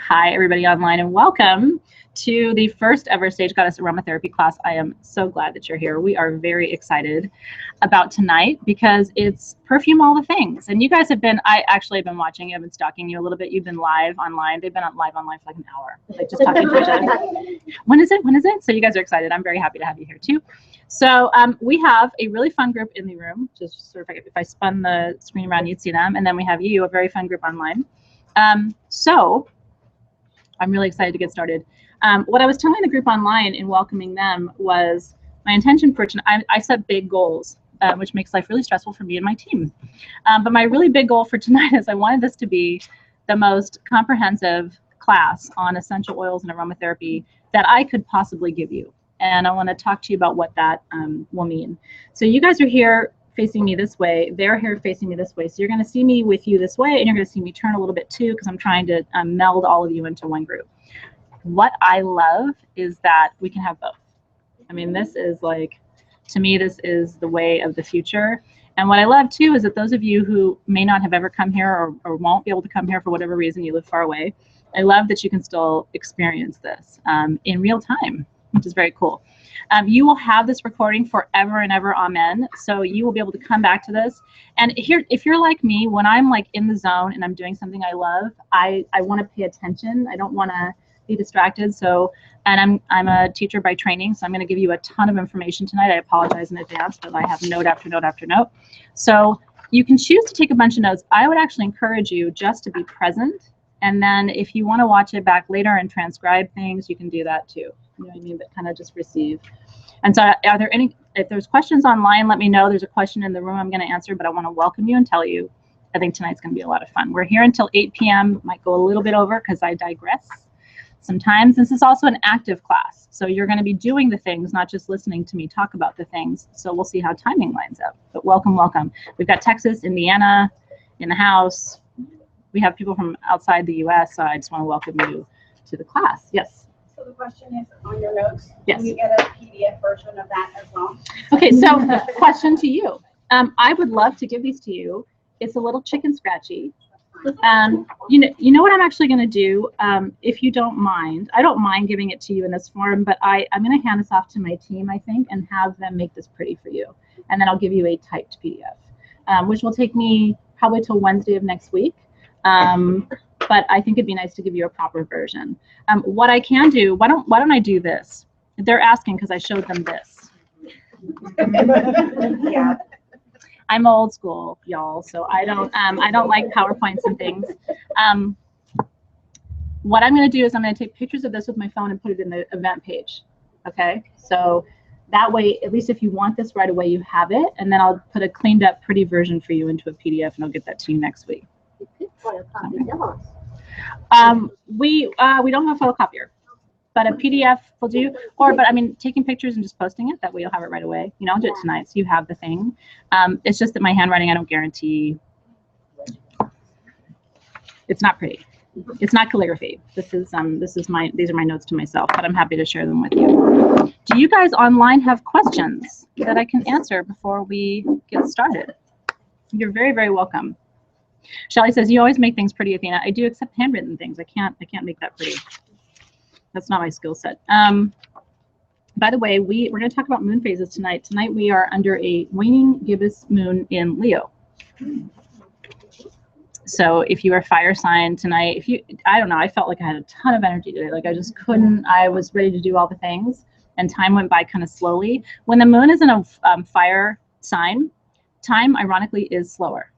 Hi, everybody online, and welcome to the first ever Sage Goddess Aromatherapy class. I am so glad that you're here. We are very excited about tonight because it's perfume all the things. And you guys have been, I actually have been watching you, I've been stalking you a little bit. You've been live online. They've been live online for like an hour, like just talking to each other. When is it? When is it? So you guys are excited. I'm very happy to have you here too. So we have a really fun group in the room. Just sort of, if I spun the screen around, you'd see them. And then we have you, a very fun group online. So I'm really excited to get started. What I was telling the group online in welcoming them was my intention for tonight. I set big goals, which makes life really stressful for me and my team. But my really big goal for tonight is I wanted this to be the most comprehensive class on essential oils and aromatherapy that I could possibly give you. And I want to talk to you about what that will mean. So you guys are here facing me this way, they're here facing me this way. So you're going to see me with you this way, and you're going to see me turn a little bit too, because I'm trying to meld all of you into one group. What I love is that we can have both. I mean, this is like, to me, this is the way of the future. And what I love too is that those of you who may not have ever come here or won't be able to come here for whatever reason, you live far away, I love that you can still experience this in real time, which is very cool. You will have this recording forever and ever, amen. So you will be able to come back to this. And here, if you're like me, when I'm like in the zone and I'm doing something I love, I want to pay attention. I don't want to be distracted. So, and I'm a teacher by training, so I'm going to give you a ton of information tonight. I apologize in advance, but I have note after note after note. So you can choose to take a bunch of notes. I would actually encourage you just to be present. And then if you want to watch it back later and transcribe things, you can do that too. You know what I mean? But kind of just receive. And so are there any, if there's questions online, let me know. There's a question in the room I'm going to answer, but I want to welcome you and tell you, I think tonight's going to be a lot of fun. We're here until 8 p.m. Might go a little bit over because I digress sometimes. This is also an active class. So you're going to be doing the things, not just listening to me talk about the things. So we'll see how timing lines up. But welcome, welcome. We've got Texas, Indiana in the house. We have people from outside the U.S., so I just want to welcome you to the class. Yes. So the question is on your notes. Yes. Can you get a PDF version of that as well? Okay, so question to you. I would love to give these to you. It's a little chicken scratchy. You know what I'm actually going to do, if you don't mind. I don't mind giving it to you in this form, but I'm going to hand this off to my team, I think, and have them make this pretty for you. And then I'll give you a typed PDF, which will take me probably till Wednesday of next week. But I think it'd be nice to give you a proper version. What I can do, why don't I do this? They're asking because I showed them this. Yeah. I'm old school, y'all, so I don't like PowerPoints and things. What I'm going to do is I'm going to take pictures of this with my phone and put it in the event page. Okay, so that way, at least if you want this right away, you have it, and then I'll put a cleaned up, pretty version for you into a PDF, and I'll get that to you next week. We don't have a photocopier, but a PDF will do. But I mean, taking pictures and just posting it, that way you'll have it right away. You know, I'll do it tonight, so you have the thing. It's just that my handwriting, I don't guarantee. It's not pretty. It's not calligraphy. These are my notes to myself, but I'm happy to share them with you. Do you guys online have questions that I can answer before we get started? You're very, very welcome. Shelly says, you always make things pretty, Athena. I do, except handwritten things. I can't make that pretty. That's not my skill set. By the way, we're going to talk about moon phases tonight. Tonight we are under a waning gibbous moon in Leo. So if you are fire sign tonight, I don't know, I felt like I had a ton of energy today. Like I just couldn't, I was ready to do all the things, and time went by kind of slowly. When the moon is in a fire sign, time ironically is slower.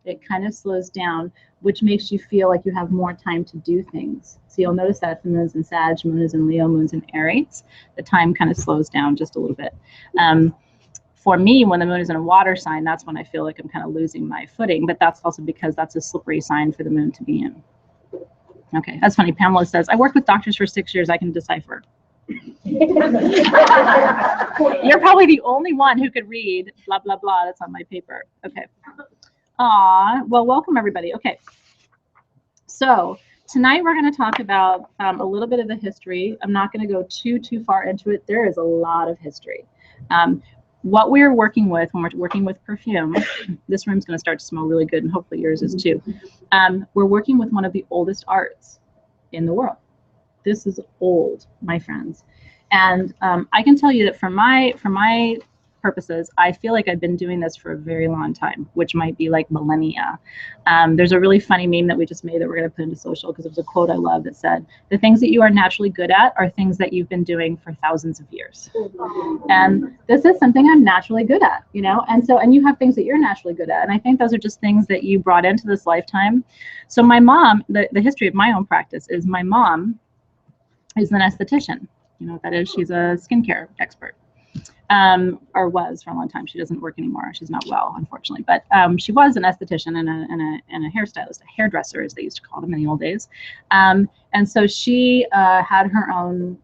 It kind of slows down, which makes you feel like you have more time to do things. So you'll notice that if the moon's in Sag, moon is in Leo, moon's in Aries, the time kind of slows down just a little bit. For me, when the moon is in a water sign, that's when I feel like I'm kind of losing my footing, but that's also because that's a slippery sign for the moon to be in. Okay, that's funny. Pamela says, I worked with doctors for 6 years, I can decipher. You're probably the only one who could read blah, blah, blah that's on my paper. Okay. Aw, well, welcome everybody. Okay, so tonight we're going to talk about a little bit of the history. I'm not going to go too far into it. There is a lot of history. what we're working with when we're working with perfume, this room's going to start to smell really good, and hopefully yours is too. We're working with one of the oldest arts in the world. This is old, my friends. And I can tell you that for my purposes, I feel like I've been doing this for a very long time, which might be like millennia. There's a really funny meme that we just made that we're going to put into social, because it was a quote I love that said, the things that you are naturally good at are things that you've been doing for thousands of years. And this is something I'm naturally good at, you know, and you have things that you're naturally good at. And I think those are just things that you brought into this lifetime. So my mom, the history of my own practice is my mom is an esthetician. You know what that is? She's a skincare expert. Or was for a long time. She doesn't work anymore. She's not well, unfortunately. But she was an esthetician and a hairstylist, a hairdresser, as they used to call them in the old days. And so she had her own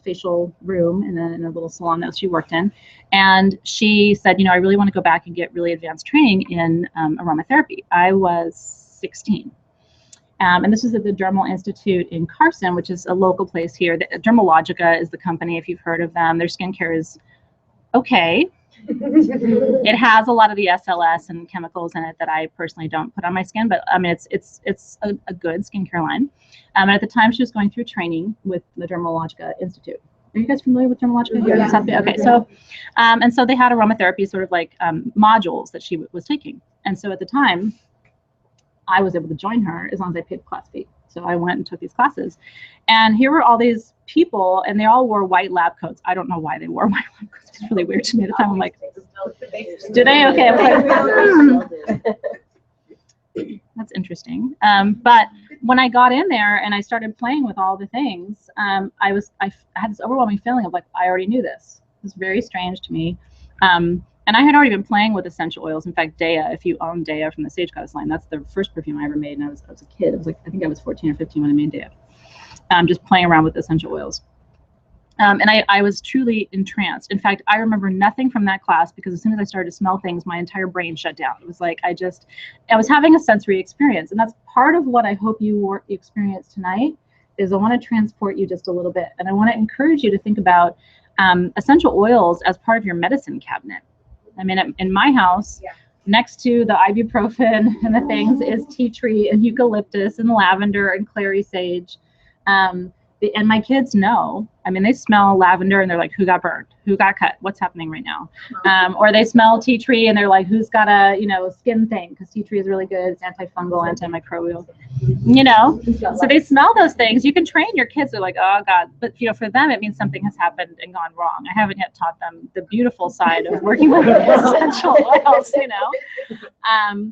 facial room in a little salon that she worked in. And she said, you know, I really want to go back and get really advanced training in aromatherapy. I was 16. And this was at the Dermal Institute in Carson, which is a local place here. Dermalogica is the company, if you've heard of them. Their skincare is okay. It has a lot of the SLS and chemicals in it that I personally don't put on my skin, but I mean, it's a good skincare line. And at the time, she was going through training with the Dermalogica Institute. Are you guys familiar with Dermalogica? Yeah. Okay, so and so they had aromatherapy sort of like modules that she was taking. And so at the time, I was able to join her as long as I paid the class fee. So I went and took these classes. And here were all these people, and they all wore white lab coats. I don't know why they wore white lab coats. It's really weird to me at the time. I'm like, do they? Okay. I was like, that's interesting. But when I got in there and I started playing with all the things, I had this overwhelming feeling of like, I already knew this. It was very strange to me. And I had already been playing with essential oils. In fact, Dea, if you own Dea from the Sage Goddess line, that's the first perfume I ever made. And I was a kid. I think I was 14 or 15 when I made Dea. Just playing around with essential oils. And I was truly entranced. In fact, I remember nothing from that class, because as soon as I started to smell things, my entire brain shut down. It was like I was having a sensory experience. And that's part of what I hope you experience tonight, is I want to transport you just a little bit. And I want to encourage you to think about essential oils as part of your medicine cabinet. I mean, in my house, next to the ibuprofen and the things is tea tree and eucalyptus and lavender and clary sage. And my kids know, I mean, they smell lavender and they're like, who got burned? Who got cut? What's happening right now? Or they smell tea tree and they're like, who's got a, you know, skin thing? Because tea tree is really good. It's antifungal, antimicrobial, you know? So they smell those things. You can train your kids. They're like, oh God. But, you know, for them, it means something has happened and gone wrong. I haven't yet taught them the beautiful side of working with essential oils, you know?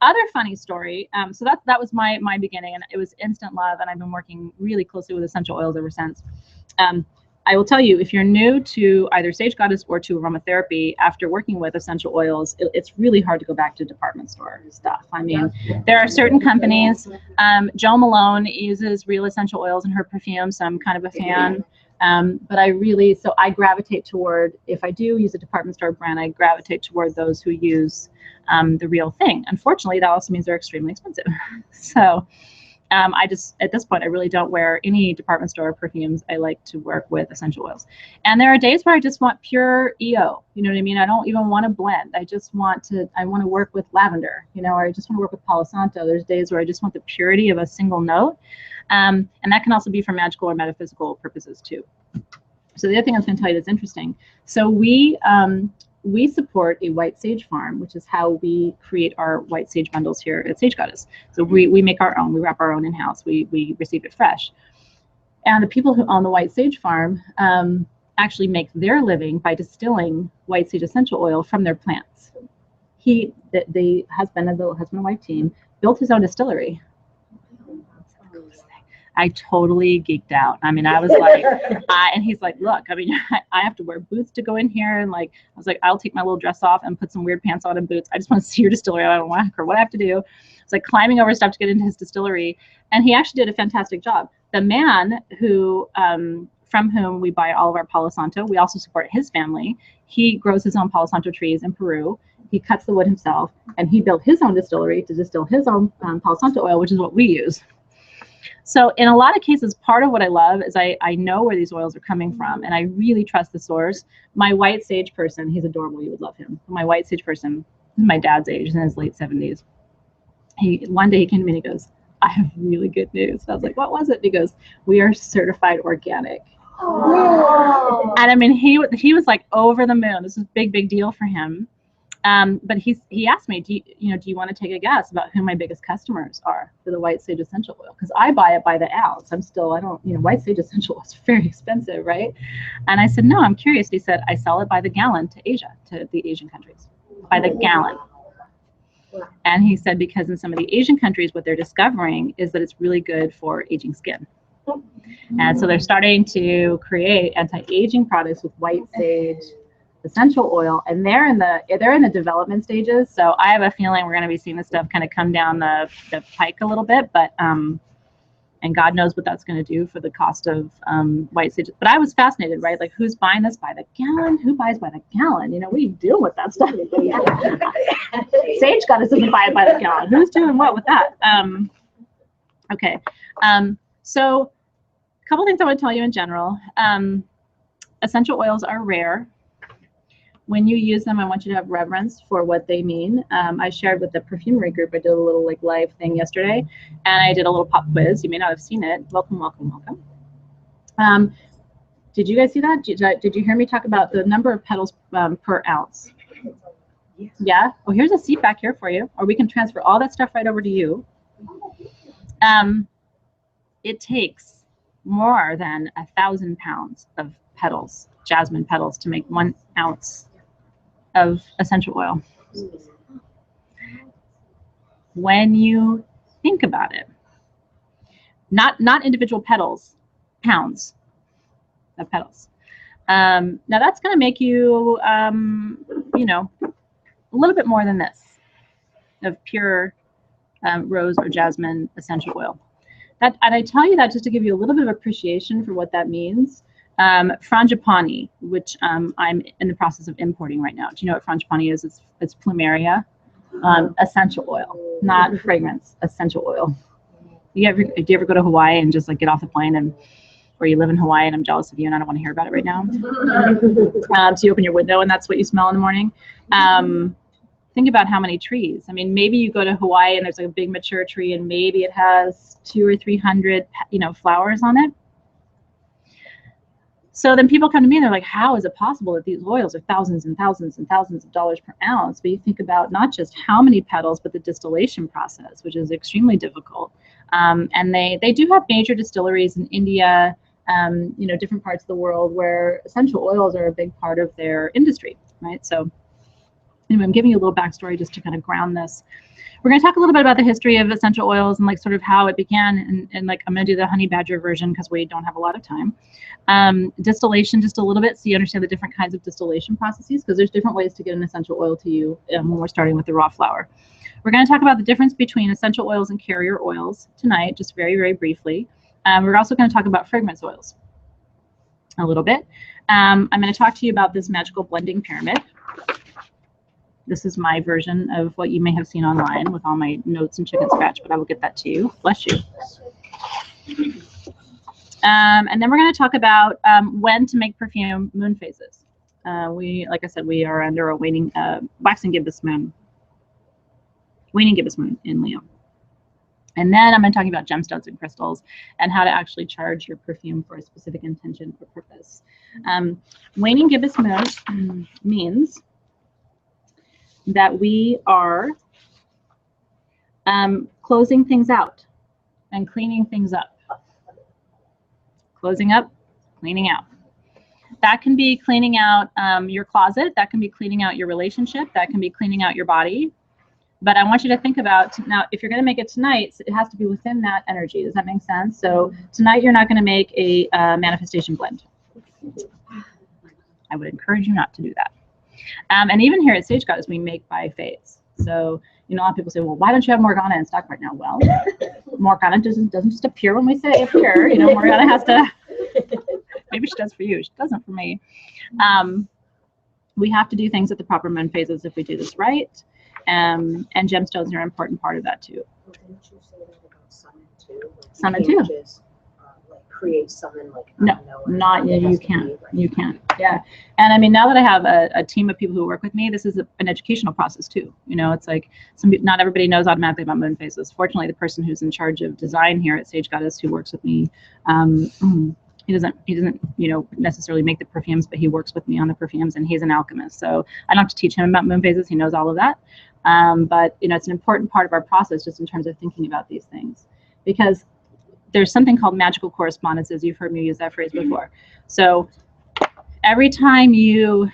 Other funny story. So that was my beginning, and it was instant love, and I've been working really closely with essential oils ever since. I will tell you, if you're new to either Sage Goddess or to aromatherapy, after working with essential oils, it's really hard to go back to department store stuff. I mean, there are certain companies. Jo Malone uses real essential oils in her perfume, so I'm kind of a fan. But I gravitate toward, if I do use a department store brand, I gravitate toward those who use the real thing. Unfortunately, that also means they're extremely expensive. So at this point, I really don't wear any department store perfumes. I like to work with essential oils. And there are days where I just want pure EO. You know what I mean? I don't even want to blend. I want to work with lavender, you know, or I just want to work with Palo Santo. There's days where I just want the purity of a single note. And that can also be for magical or metaphysical purposes too. So the other thing I was going to tell you that's interesting. So we support a white sage farm, which is how we create our white sage bundles here at Sage Goddess. So we make our own. We wrap our own in-house. We receive it fresh. And the people who own the white sage farm actually make their living by distilling white sage essential oil from their plants. The husband and wife team built his own distillery. I totally geeked out. I mean, I was like, and he's like, look, I mean, I have to wear boots to go in here. And like, I was like, I'll take my little dress off and put some weird pants on and boots. I just want to see your distillery. I don't want or what I have to do. It's like climbing over stuff to get into his distillery. And he actually did a fantastic job. The man who, from whom we buy all of our Palo Santo, we also support his family. He grows his own Palo Santo trees in Peru. He cuts the wood himself, and he built his own distillery to distill his own Palo Santo oil, which is what we use. So in a lot of cases, part of what I love is I know where these oils are coming from, and I really trust the source. My white sage person, he's adorable, you would love him. My white sage person, my dad's age, he's in his late 70s. One day he came to me and he goes, I have really good news. I was like, what was it? And he goes, we are certified organic. Oh. And I mean, he was like over the moon. This is a big deal for him. But he asked me, do you want to take a guess about who my biggest customers are for the white sage essential oil? Because I buy it by the ounce. White sage essential oil is very expensive, right? And I said, no, I'm curious. He said, I sell it by the gallon to Asia, to the Asian countries, by the gallon. And he said, because in some of the Asian countries, what they're discovering is that it's really good for aging skin. And so they're starting to create anti-aging products with white sage essential oil, and they're in the development stages. So I have a feeling we're going to be seeing this stuff kind of come down the pike a little bit, but and God knows what that's going to do for the cost of white sage. But I was fascinated, right? Like, who's buying this by the gallon? Who buys by the gallon? What do you do with that stuff? Sage Goddess doesn't buy it by the gallon. Who's doing what with that? Okay. So a couple things I want to tell you in general. Essential oils are rare. When you use them, I want you to have reverence for what they mean. I shared with the perfumery group, I did a little live thing yesterday, and I did a little pop quiz. You may not have seen it. Welcome. Did you guys see that? Did you hear me talk about the number of petals per ounce? Yeah? Oh, here's a seat back here for you, or we can transfer all that stuff right over to you. It takes more than 1,000 pounds of petals, jasmine petals, to make 1 ounce of essential oil. When you think about it, not individual petals, pounds of petals. Now that's going to make you, a little bit more than this of pure rose or jasmine essential oil. And I tell you that just to give you a little bit of appreciation for what that means. Frangipani, which I'm in the process of importing right now. Do you know what frangipani is? It's plumeria, essential oil, not fragrance, essential oil. Do you ever go to Hawaii and just get off the plane or you live in Hawaii and I'm jealous of you and I don't want to hear about it right now? So you open your window and that's what you smell in the morning. Think about how many trees. I mean, maybe you go to Hawaii and there's a big mature tree and maybe it has 200 or 300, flowers on it. So then people come to me and they're like, how is it possible that these oils are thousands and thousands and thousands of dollars per ounce? But you think about not just how many petals, but the distillation process, which is extremely difficult. And they do have major distilleries in India, different parts of the world where essential oils are a big part of their industry, right? So anyway, I'm giving you a little backstory just to kind of ground this. We're going to talk a little bit about the history of essential oils and sort of how it began. And I'm going to do the honey badger version because we don't have a lot of time. Distillation just a little bit so you understand the different kinds of distillation processes, because there's different ways to get an essential oil to you when we're starting with the raw flower. We're going to talk about the difference between essential oils and carrier oils tonight, just very, very briefly. We're also going to talk about fragrance oils a little bit. I'm going to talk to you about this magical blending pyramid. This is my version of what you may have seen online with all my notes and chicken scratch, but I will get that to you. Bless you. And then we're going to talk about when to make perfume moon phases. Like I said, we are under a waxing gibbous moon, waning gibbous moon in Leo. And then I'm going to talk about gemstones and crystals and how to actually charge your perfume for a specific intention or purpose. Waning gibbous moon means that we are closing things out and cleaning things up. Closing up, cleaning out. That can be cleaning out your closet. That can be cleaning out your relationship. That can be cleaning out your body. But I want you to think about, now, if you're going to make it tonight, it has to be within that energy. Does that make sense? So tonight you're not going to make a manifestation blend. I would encourage you not to do that. And even here at Sage Goddess, we make by phase. So, a lot of people say, well, why don't you have Morgana in stock right now? Well, Morgana doesn't just appear when we say appear. Morgana has to, maybe she does for you. She doesn't for me. We have to do things at the proper moon phases if we do this right. And gemstones are an important part of that too. summon too? Like, Summon you can't too. just like create summon like No, out of nowhere. not It you. has You to can't. be, right? You can't. Yeah. And I mean, now that I have a team of people who work with me, this is an educational process too. You know, it's like not everybody knows automatically about moon phases. Fortunately, the person who's in charge of design here at Sage Goddess, who works with me, he doesn't necessarily make the perfumes, but he works with me on the perfumes, and he's an alchemist. So I don't have to teach him about moon phases. He knows all of that. But it's an important part of our process, just in terms of thinking about these things, because there's something called magical correspondences. You've heard me use that phrase before. So every time you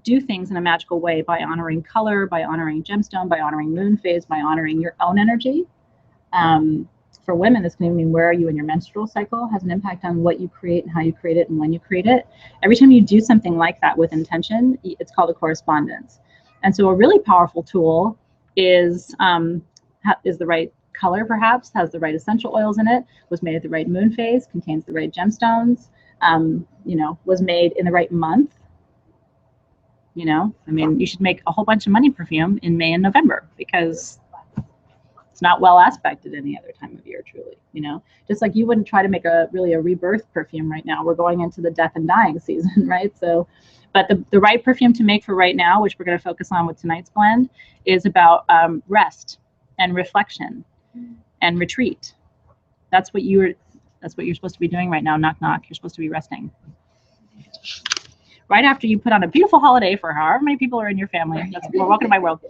do things in a magical way, by honoring color, by honoring gemstone, by honoring moon phase, by honoring your own energy, for women, this can mean where are you in your menstrual cycle, has an impact on what you create and how you create it and when you create it. Every time you do something like that with intention, it's called a correspondence. And so a really powerful tool is the right color, perhaps, has the right essential oils in it, was made at the right moon phase, contains the right gemstones, was made in the right month. I mean, you should make a whole bunch of money perfume in May and November, because it's not well aspected any other time of year, truly. Just like you wouldn't try to make a rebirth perfume right now. We're going into the death and dying season, right? So, but the right perfume to make for right now, which we're going to focus on with tonight's blend, is about rest and reflection and retreat. That's what you're supposed to be doing right now. Knock, knock. You're supposed to be resting. Right after you put on a beautiful holiday for however many people are in your family. Well, welcome to my world.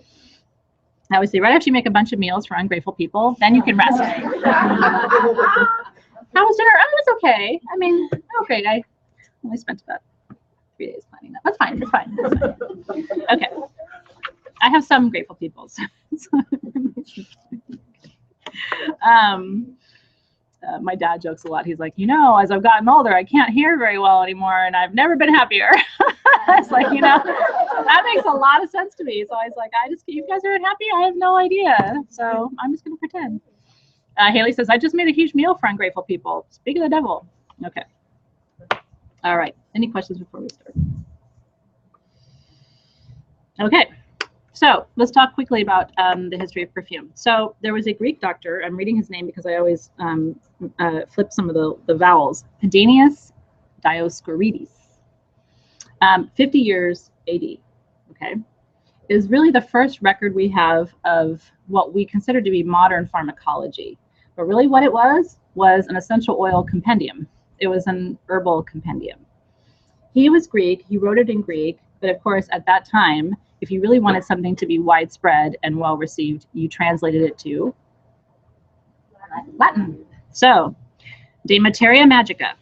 I always say, right after you make a bunch of meals for ungrateful people, then you can rest. How was dinner? Oh, it's okay. I mean, okay. I only spent about 3 days planning that. That's fine. It's fine. It's fine. Okay. I have some grateful people. So my dad jokes a lot. He's like, as I've gotten older, I can't hear very well anymore, and I've never been happier. It's like, that makes a lot of sense to me. So I was like, you guys are happy? I have no idea. So I'm just going to pretend. Haley says, I just made a huge meal for ungrateful people. Speak of the devil. Okay. All right. Any questions before we start? Okay. So let's talk quickly about the history of perfume. So there was a Greek doctor, I'm reading his name because I always flip some of the vowels, Pedanius Dioscorides, 50 years AD, okay, is really the first record we have of what we consider to be modern pharmacology. But really what it was an essential oil compendium. It was an herbal compendium. He was Greek, he wrote it in Greek, but of course at that time, if you really wanted something to be widespread and well received, you translated it to Latin. So, De Materia Magica,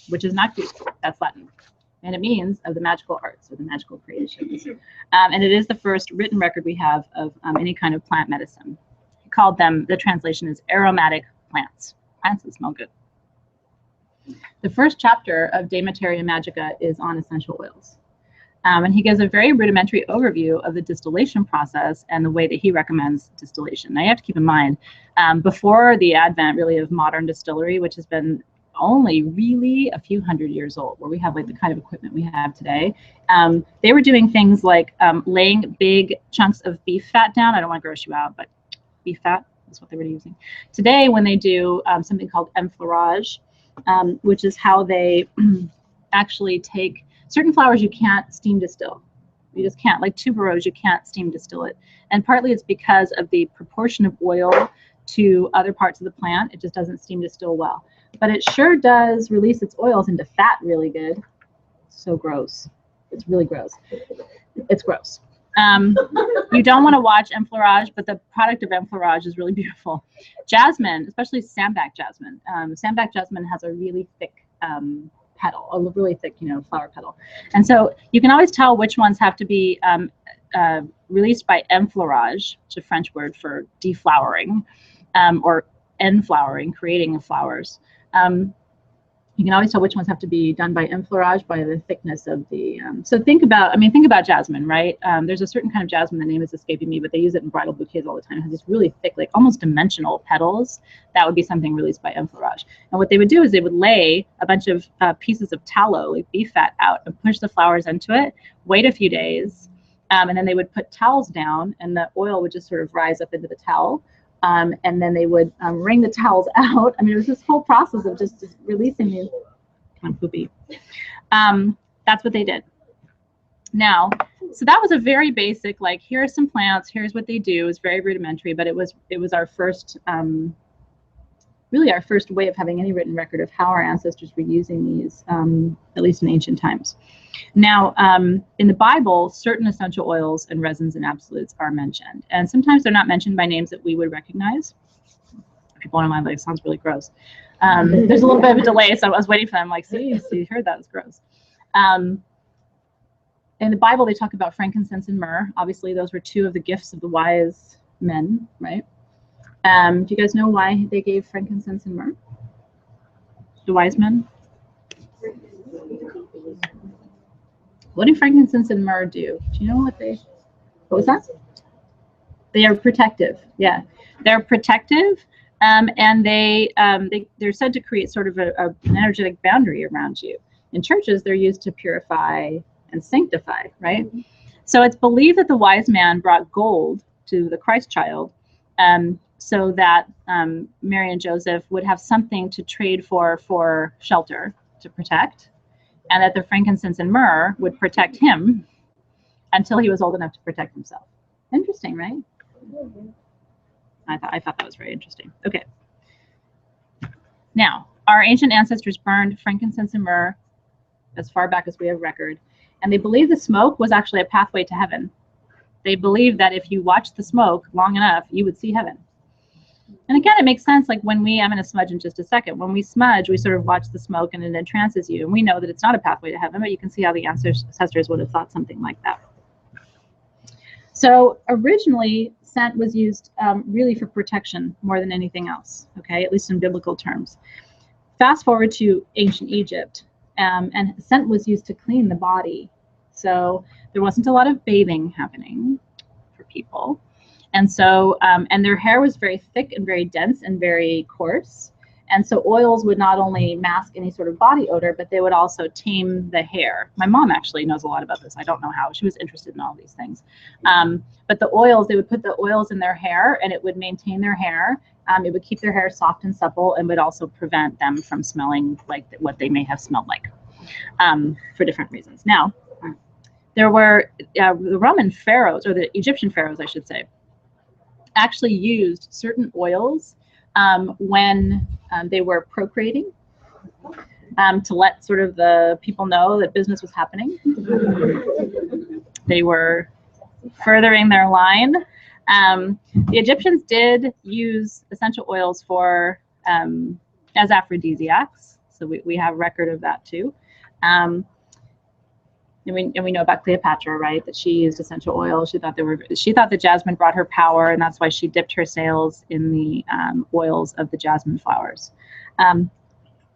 which is not Greek, that's Latin. And it means of the magical arts or the magical creations. And it is the first written record we have of any kind of plant medicine. He called them, the translation is aromatic plants, plants that smell good. The first chapter of De Materia Magica is on essential oils. And he gives a very rudimentary overview of the distillation process and the way that he recommends distillation. Now you have to keep in mind, before the advent really of modern distillery, which has been only really a few hundred years old, where we have like the kind of equipment we have today, they were doing things like laying big chunks of beef fat down. I don't want to gross you out, but beef fat is what they were using. Today, when they do something called enfleurage, which is how they actually take certain flowers you can't steam distill. You just can't. Like tuberose, you can't steam distill it. And partly it's because of the proportion of oil to other parts of the plant. It just doesn't steam distill well. But it sure does release its oils into fat really good. So gross. It's really gross. It's gross. You don't want to watch enfleurage, but the product of enfleurage is really beautiful. Jasmine, especially sambac jasmine. Sambac jasmine has a really thick petal, a really thick, flower petal. And so you can always tell which ones have to be released by enfleurage, which is a French word for deflowering, or enflowering, creating of flowers. You can always tell which ones have to be done by enfleurage by the thickness of the, so think about jasmine, right? There's a certain kind of jasmine, the name is escaping me, but they use it in bridal bouquets all the time. It has these really thick, like almost dimensional petals. That would be something released by enfleurage. And what they would do is they would lay a bunch of pieces of tallow, like beef fat, out and push the flowers into it, wait a few days, and then they would put towels down and the oil would just sort of rise up into the towel. And then they would wring the towels out. I mean, it was this whole process of just releasing these. Come on, poopy. That's what they did. Now, so that was a very basic, like, here are some plants, here's what they do. It was very rudimentary, but it was our first, really our first way of having any written record of how our ancestors were using these, at least in ancient times. Now, in the Bible, certain essential oils and resins and absolutes are mentioned. And sometimes they're not mentioned by names that we would recognize. People are like, sounds really gross. There's a little bit of a delay, so I was waiting for them, like, see, you heard that was gross. In the Bible, they talk about frankincense and myrrh. Obviously, those were two of the gifts of the wise men, right? Do you guys know why they gave frankincense and myrrh? The wise men? What do frankincense and myrrh do? Do you know what was that? They are protective. Yeah, they're protective, and they're said to create sort of an energetic boundary around you. In churches, they're used to purify and sanctify, right? So it's believed that the wise man brought gold to the Christ child, so that Mary and Joseph would have something to trade for shelter, to protect, and that the frankincense and myrrh would protect him until he was old enough to protect himself. Interesting, right? I thought that was very interesting. Okay. Now, our ancient ancestors burned frankincense and myrrh as far back as we have record, and they believed the smoke was actually a pathway to heaven. They believed that if you watched the smoke long enough, you would see heaven. And again, it makes sense, like when I'm going to smudge in just a second. When we smudge, we sort of watch the smoke and it entrances you. And we know that it's not a pathway to heaven, but you can see how the ancestors would have thought something like that. So originally, scent was used really for protection more than anything else, okay, at least in biblical terms. Fast forward to ancient Egypt, and scent was used to clean the body. So there wasn't a lot of bathing happening for people. And so, and their hair was very thick and very dense and very coarse. And so oils would not only mask any sort of body odor, but they would also tame the hair. My mom actually knows a lot about this. I don't know how. She was interested in all these things. But the oils, they would put the oils in their hair and it would maintain their hair. It would keep their hair soft and supple and would also prevent them from smelling like what they may have smelled like, for different reasons. Now, there were the Roman pharaohs, or the Egyptian pharaohs, I should say, actually used certain oils when they were procreating, to let sort of the people know that business was happening. They were furthering their line. The Egyptians did use essential oils for as aphrodisiacs, so we have record of that too. And we know about Cleopatra, right? That she used essential oils. She thought the jasmine brought her power, and that's why she dipped her sails in the oils of the jasmine flowers.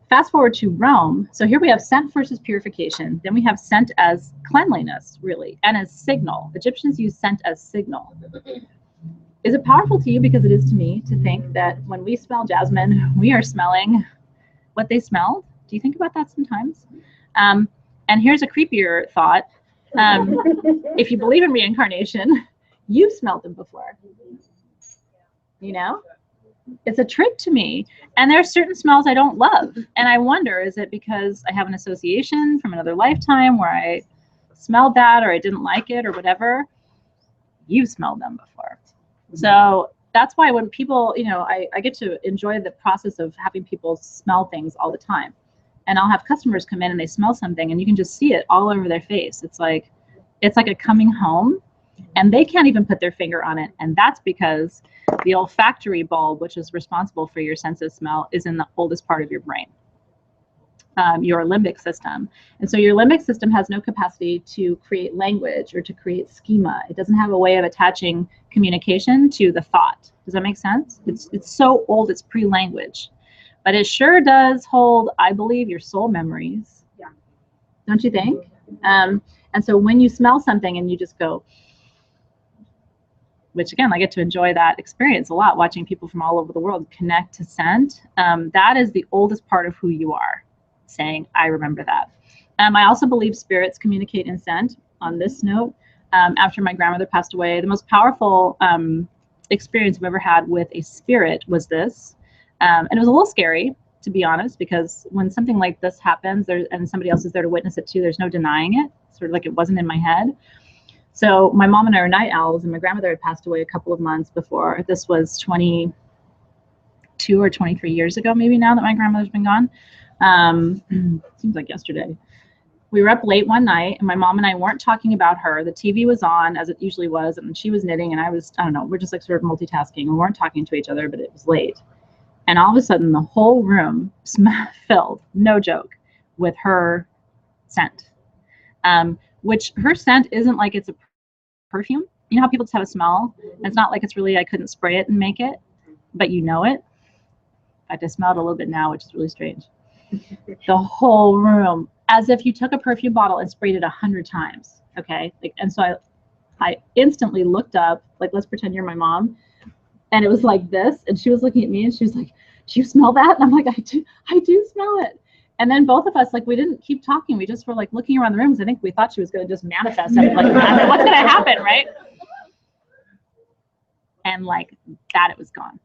Fast forward to Rome. So here we have scent versus purification. Then we have scent as cleanliness, really, and as signal. Egyptians use scent as signal. Is it powerful to you? Because it is to me, to think that when we smell jasmine, we are smelling what they smelled. Do you think about that sometimes? And here's a creepier thought. If you believe in reincarnation, you've smelled them before. You know? It's a trick to me. And there are certain smells I don't love. And I wonder, is it because I have an association from another lifetime where I smelled that or I didn't like it or whatever? You've smelled them before. So that's why when people, I get to enjoy the process of having people smell things all the time. And I'll have customers come in and they smell something and you can just see it all over their face. It's like a coming home, and they can't even put their finger on it. And that's because the olfactory bulb, which is responsible for your sense of smell, is in the oldest part of your brain, your limbic system. And so your limbic system has no capacity to create language or to create schema. It doesn't have a way of attaching communication to the thought. Does that make sense? It's so old, it's pre-language. But it sure does hold, I believe, your soul memories. Yeah. Don't you think? And so when you smell something and you just go, which again, I get to enjoy that experience a lot, watching people from all over the world connect to scent. That is the oldest part of who you are, saying, I remember that. I also believe spirits communicate in scent. On this note, after my grandmother passed away, the most powerful experience I've ever had with a spirit was this. And it was a little scary, to be honest, because when something like this happens and somebody else is there to witness it too, there's no denying it. Sort of like it wasn't in my head. So my mom and I are night owls, and my grandmother had passed away a couple of months before. This was 22 or 23 years ago, maybe now that my grandmother's been gone. Seems like yesterday. We were up late one night, and my mom and I weren't talking about her. The TV was on, as it usually was, and she was knitting, and I don't know, we're just like sort of multitasking. We weren't talking to each other, but it was late. And all of a sudden, the whole room filled, no joke, with her scent. Which her scent isn't like it's a perfume. You know how people just have a smell? And it's not like it's really, I couldn't spray it and make it, but you know it. In fact, I smell it a little bit now, which is really strange. The whole room, as if you took a perfume bottle and sprayed it 100 times. Okay. And so I instantly looked up, like, let's pretend you're my mom. And it was like this. And she was looking at me and she was like, do you smell that? And I'm like, I do smell it. And then both of us, like, we didn't keep talking. We just were like looking around the rooms. I think we thought she was going to just manifest. Like, what's going to happen, right? And like that, it was gone.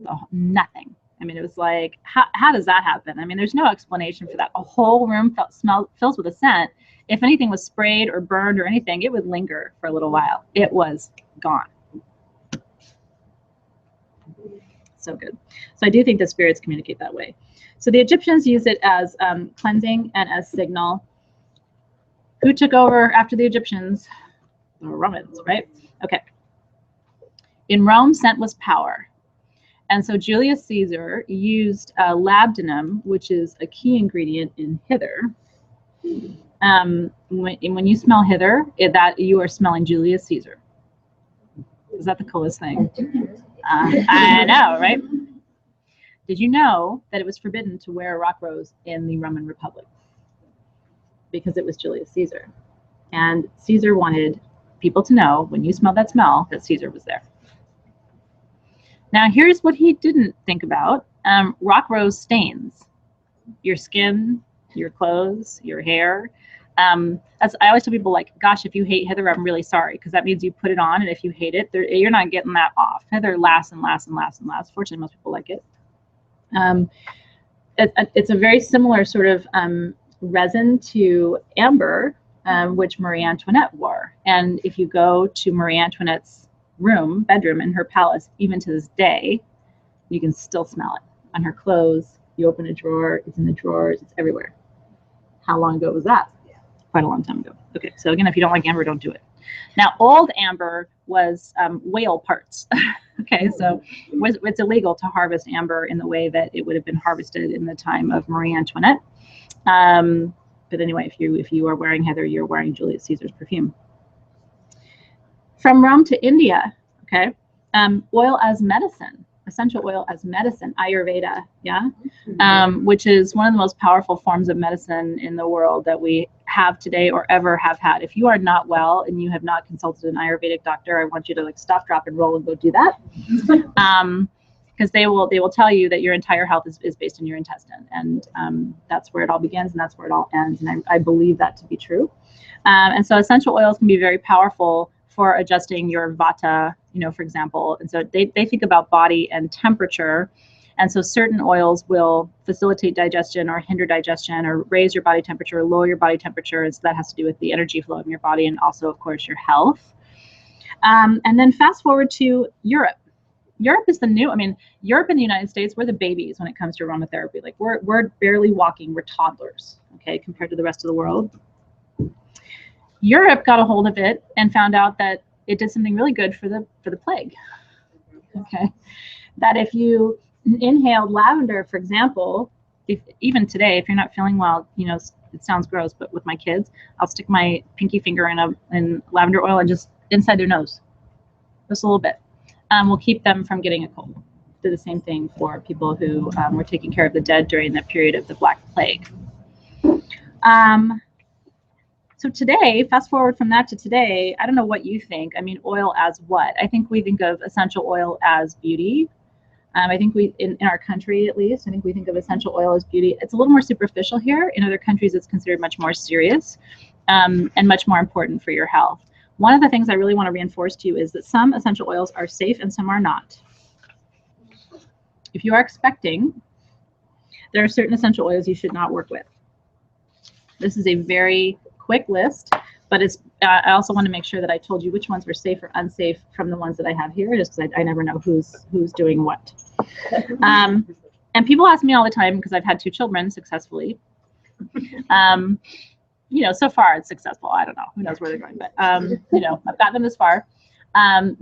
Oh, nothing. I mean, it was like, how does that happen? I mean, there's no explanation for that. A whole room fills with a scent. If anything was sprayed or burned or anything, it would linger for a little while. It was gone. So good. So I do think the spirits communicate that way. So the Egyptians use it as cleansing and as signal. Who took over after the Egyptians? The Romans, right? Okay. In Rome, scent was power. And so Julius Caesar used labdanum, which is a key ingredient in hither. When you smell hither, that you are smelling Julius Caesar. Is that the coolest thing? I know, right? Did you know that it was forbidden to wear a rock rose in the Roman Republic? Because it was Julius Caesar. And Caesar wanted people to know, when you smell that smell, that Caesar was there. Now, here's what he didn't think about. Rock rose stains your skin, your clothes, your hair. I always tell people, like, gosh, if you hate hither, I'm really sorry, because that means you put it on, and if you hate it, you're not getting that off. Hither lasts and lasts and lasts and lasts. Fortunately, most people like it. It's a very similar sort of resin to amber, which Marie Antoinette wore. And if you go to Marie Antoinette's bedroom in her palace, even to this day, you can still smell it on her clothes. You open a drawer, it's in the drawers, it's everywhere. How long ago was that? Quite a long time ago. Okay, so again, if you don't like amber, don't do it. Now, old amber was whale parts. Okay, so it's illegal to harvest amber in the way that it would have been harvested in the time of Marie Antoinette. But anyway, if you are wearing heather, you're wearing Julius Caesar's perfume. From Rome to India, okay, oil as medicine, essential oil as medicine, Ayurveda, yeah, which is one of the most powerful forms of medicine in the world that we have today or ever have had. If you are not well and you have not consulted an Ayurvedic doctor, I want you to, like, stop, drop, and roll and go do that, because they will tell you that your entire health is based in your intestine, and that's where it all begins and that's where it all ends, and I believe that to be true. And so essential oils can be very powerful for adjusting your vata, for example. And so they think about body and temperature. And so certain oils will facilitate digestion or hinder digestion or raise your body temperature or lower your body temperature. And so that has to do with the energy flow in your body and also, of course, your health. And then fast forward to Europe. Europe is Europe and the United States, we're the babies when it comes to aromatherapy. Like, we're barely walking, we're toddlers, okay, compared to the rest of the world. Europe got a hold of it and found out that it did something really good for the plague. Okay, that if you inhaled lavender, for example, even today, if you're not feeling well, it sounds gross, but with my kids, I'll stick my pinky finger in lavender oil and just inside their nose, just a little bit. Will keep them from getting a cold. Do the same thing for people who were taking care of the dead during the period of the Black Plague. So today, fast forward from that to today, I don't know what you think. I mean, oil as what? I think we think of essential oil as beauty. I think in our country, at least, I think we think of essential oil as beauty. It's a little more superficial here. In other countries, it's considered much more serious and much more important for your health. One of the things I really want to reinforce to you is that some essential oils are safe and some are not. If you are expecting, there are certain essential oils you should not work with. This is a very quick list, but it's. I also want to make sure that I told you which ones were safe or unsafe from the ones that I have here, just because I never know who's doing what. And people ask me all the time, because I've had 2 children successfully. So far it's successful. I don't know. Who knows where they're going, but I've gotten them this far.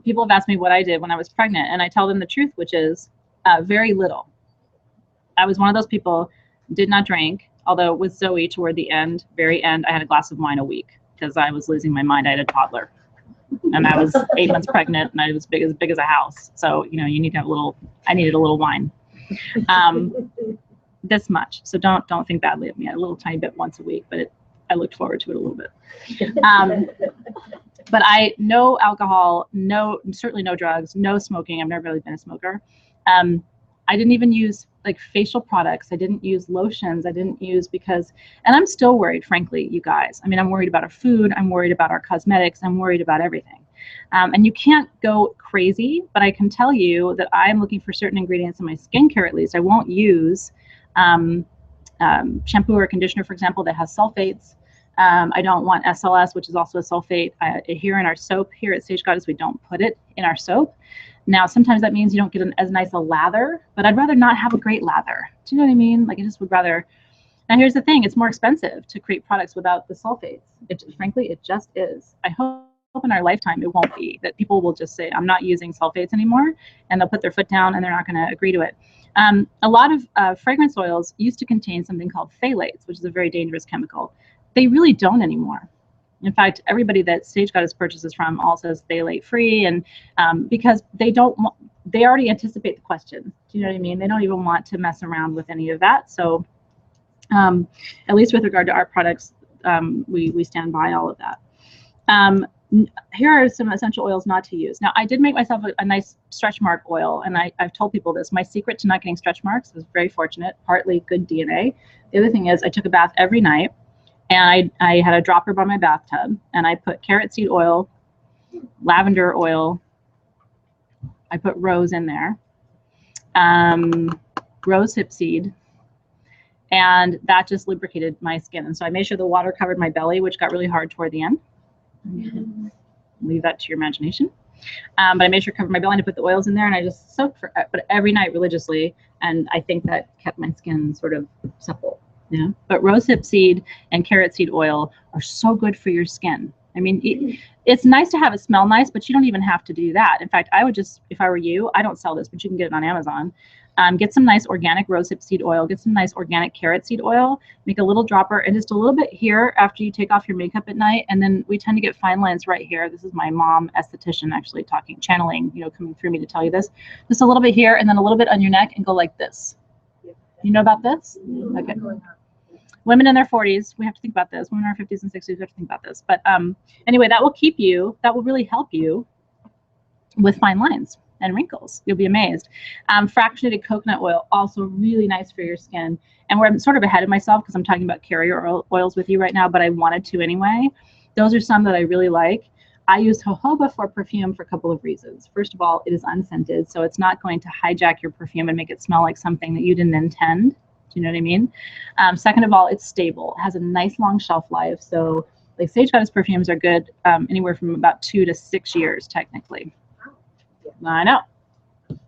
People have asked me what I did when I was pregnant, and I tell them the truth, which is very little. I was one of those people, did not drink, although with Zoe toward the very end, I had a glass of wine a week because I was losing my mind. I had a toddler, and I was 8 months pregnant, and I was big as a house. So, you need to have I needed a little wine. This much. So don't think badly of me. I had a little tiny bit once a week, but I looked forward to it a little bit. But no alcohol, certainly no drugs, no smoking. I've never really been a smoker. I didn't even use facial products. I didn't use lotions. I didn't use and I'm still worried, frankly, you guys. I mean, I'm worried about our food. I'm worried about our cosmetics. I'm worried about everything. And you can't go crazy, but I can tell you that I'm looking for certain ingredients in my skincare, at least. I won't use shampoo or conditioner, for example, that has sulfates. I don't want SLS, which is also a sulfate. Here in our soap, here at Sage Goddess, we don't put it in our soap. Now, sometimes that means you don't get as nice a lather, but I'd rather not have a great lather. Do you know what I mean? I just would rather. Now, here's the thing. It's more expensive to create products without the sulfates. Frankly, it just is. I hope in our lifetime it won't be, that people will just say, I'm not using sulfates anymore, and they'll put their foot down and they're not going to agree to it. A lot of fragrance oils used to contain something called phthalates, which is a very dangerous chemical. They really don't anymore. In fact, everybody that Sage Goddess purchases from all says phthalate free, and because they already anticipate the question. Do you know what I mean? They don't even want to mess around with any of that. So at least with regard to our products, we stand by all of that. Here are some essential oils not to use. Now, I did make myself a nice stretch mark oil, and I've told people this. My secret to not getting stretch marks was very fortunate, partly good DNA. The other thing is I took a bath every night, and I had a dropper by my bathtub, and I put carrot seed oil, lavender oil. I put rose in there, rose hip seed, and that just lubricated my skin. And so I made sure the water covered my belly, which got really hard toward the end. Leave that to your imagination. But I made sure to cover my belly, and I put the oils in there, and I just soaked but every night religiously, and I think that kept my skin sort of supple. Yeah. But rosehip seed and carrot seed oil are so good for your skin. I mean, it's nice to have it smell nice, but you don't even have to do that. In fact, I would just, if I were you, I don't sell this, but you can get it on Amazon. Get some nice organic rosehip seed oil, get some nice organic carrot seed oil, make a little dropper, and just a little bit here after you take off your makeup at night. And then we tend to get fine lines right here. This is my mom, esthetician, actually channeling, coming through me to tell you this. Just a little bit here, and then a little bit on your neck, and go like this. You know about this? Okay. Women in their 40s, we have to think about this. Women in our 50s and 60s, we have to think about this. But anyway, that will really help you with fine lines and wrinkles. You'll be amazed. Fractionated coconut oil, also really nice for your skin. And where I'm sort of ahead of myself because I'm talking about carrier oils with you right now, but I wanted to anyway. Those are some that I really like. I use jojoba for perfume for a couple of reasons. First of all, it is unscented, so it's not going to hijack your perfume and make it smell like something that you didn't intend. Do you know what I mean? Second of all, it's stable. It has a nice long shelf life. So like Sage Goddess perfumes are good anywhere from about 2 to 6 years, technically. I know.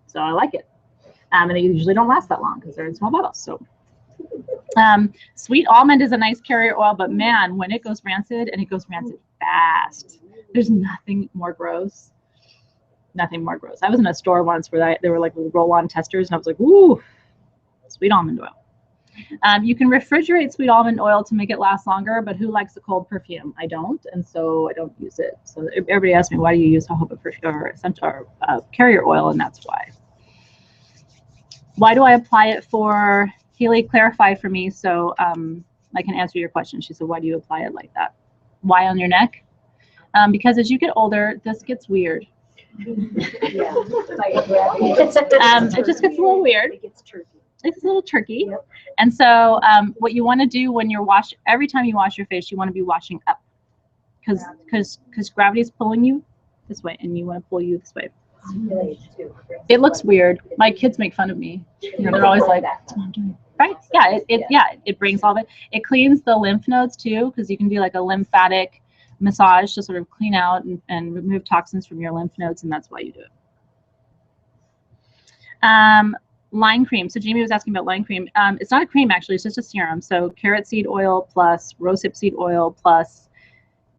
So I like it. And they usually don't last that long because they're in small bottles. So sweet almond is a nice carrier oil, but man, when it goes rancid, and it goes rancid fast, there's nothing more gross. Nothing more gross. I was in a store once where they were like roll-on testers, and I was like, ooh, sweet almond oil. You can refrigerate sweet almond oil to make it last longer, but who likes a cold perfume? I don't, and so I don't use it. So everybody asks me, why do you use jojoba perfume or carrier oil? And that's why. Why do I apply it for? Haley clarified for me so I can answer your question. She said, why do you apply it like that? Why on your neck? Because as you get older, this gets weird. It just gets a little weird. It's a little tricky. Yep. And so what you want to do when every time you wash your face, you want to be washing up. because gravity's pulling you this way, and you want to pull you this way. Stimulates too. It looks weird. My kids make fun of me. You know, they're always like, "That's what I'm doing." Right? Yeah. It brings all of it. It cleans the lymph nodes too, because you can do like a lymphatic massage to sort of clean out and remove toxins from your lymph nodes, and that's why you do it. Line cream. So Jamie was asking about line cream. It's not a cream actually. It's just a serum. So carrot seed oil plus rosehip seed oil plus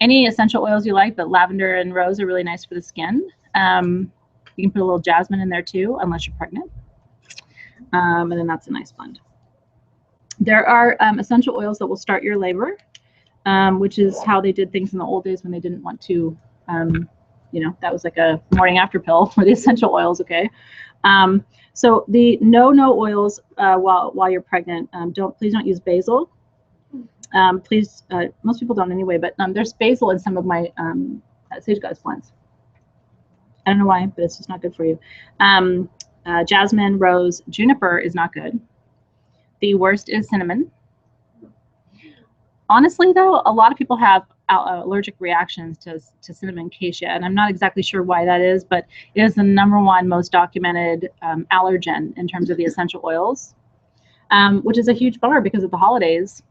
any essential oils you like, but lavender and rose are really nice for the skin. You can put a little jasmine in there too, unless you're pregnant. And then that's a nice blend. There are essential oils that will start your labor, which is how they did things in the old days when they didn't want to, you know, that was like a morning after pill for the essential oils, okay? So the no oils while you're pregnant, please don't use basil. Please, most people don't anyway, but there's basil in some of my sage goddess blends. I don't know why, but it's just not good for you. Jasmine, rose, juniper is not good. The worst is cinnamon. Honestly, though, a lot of people have allergic reactions to cinnamon cassia, and I'm not exactly sure why that is, but it is the #1 most documented allergen in terms of the essential oils, which is a huge bummer because of the holidays.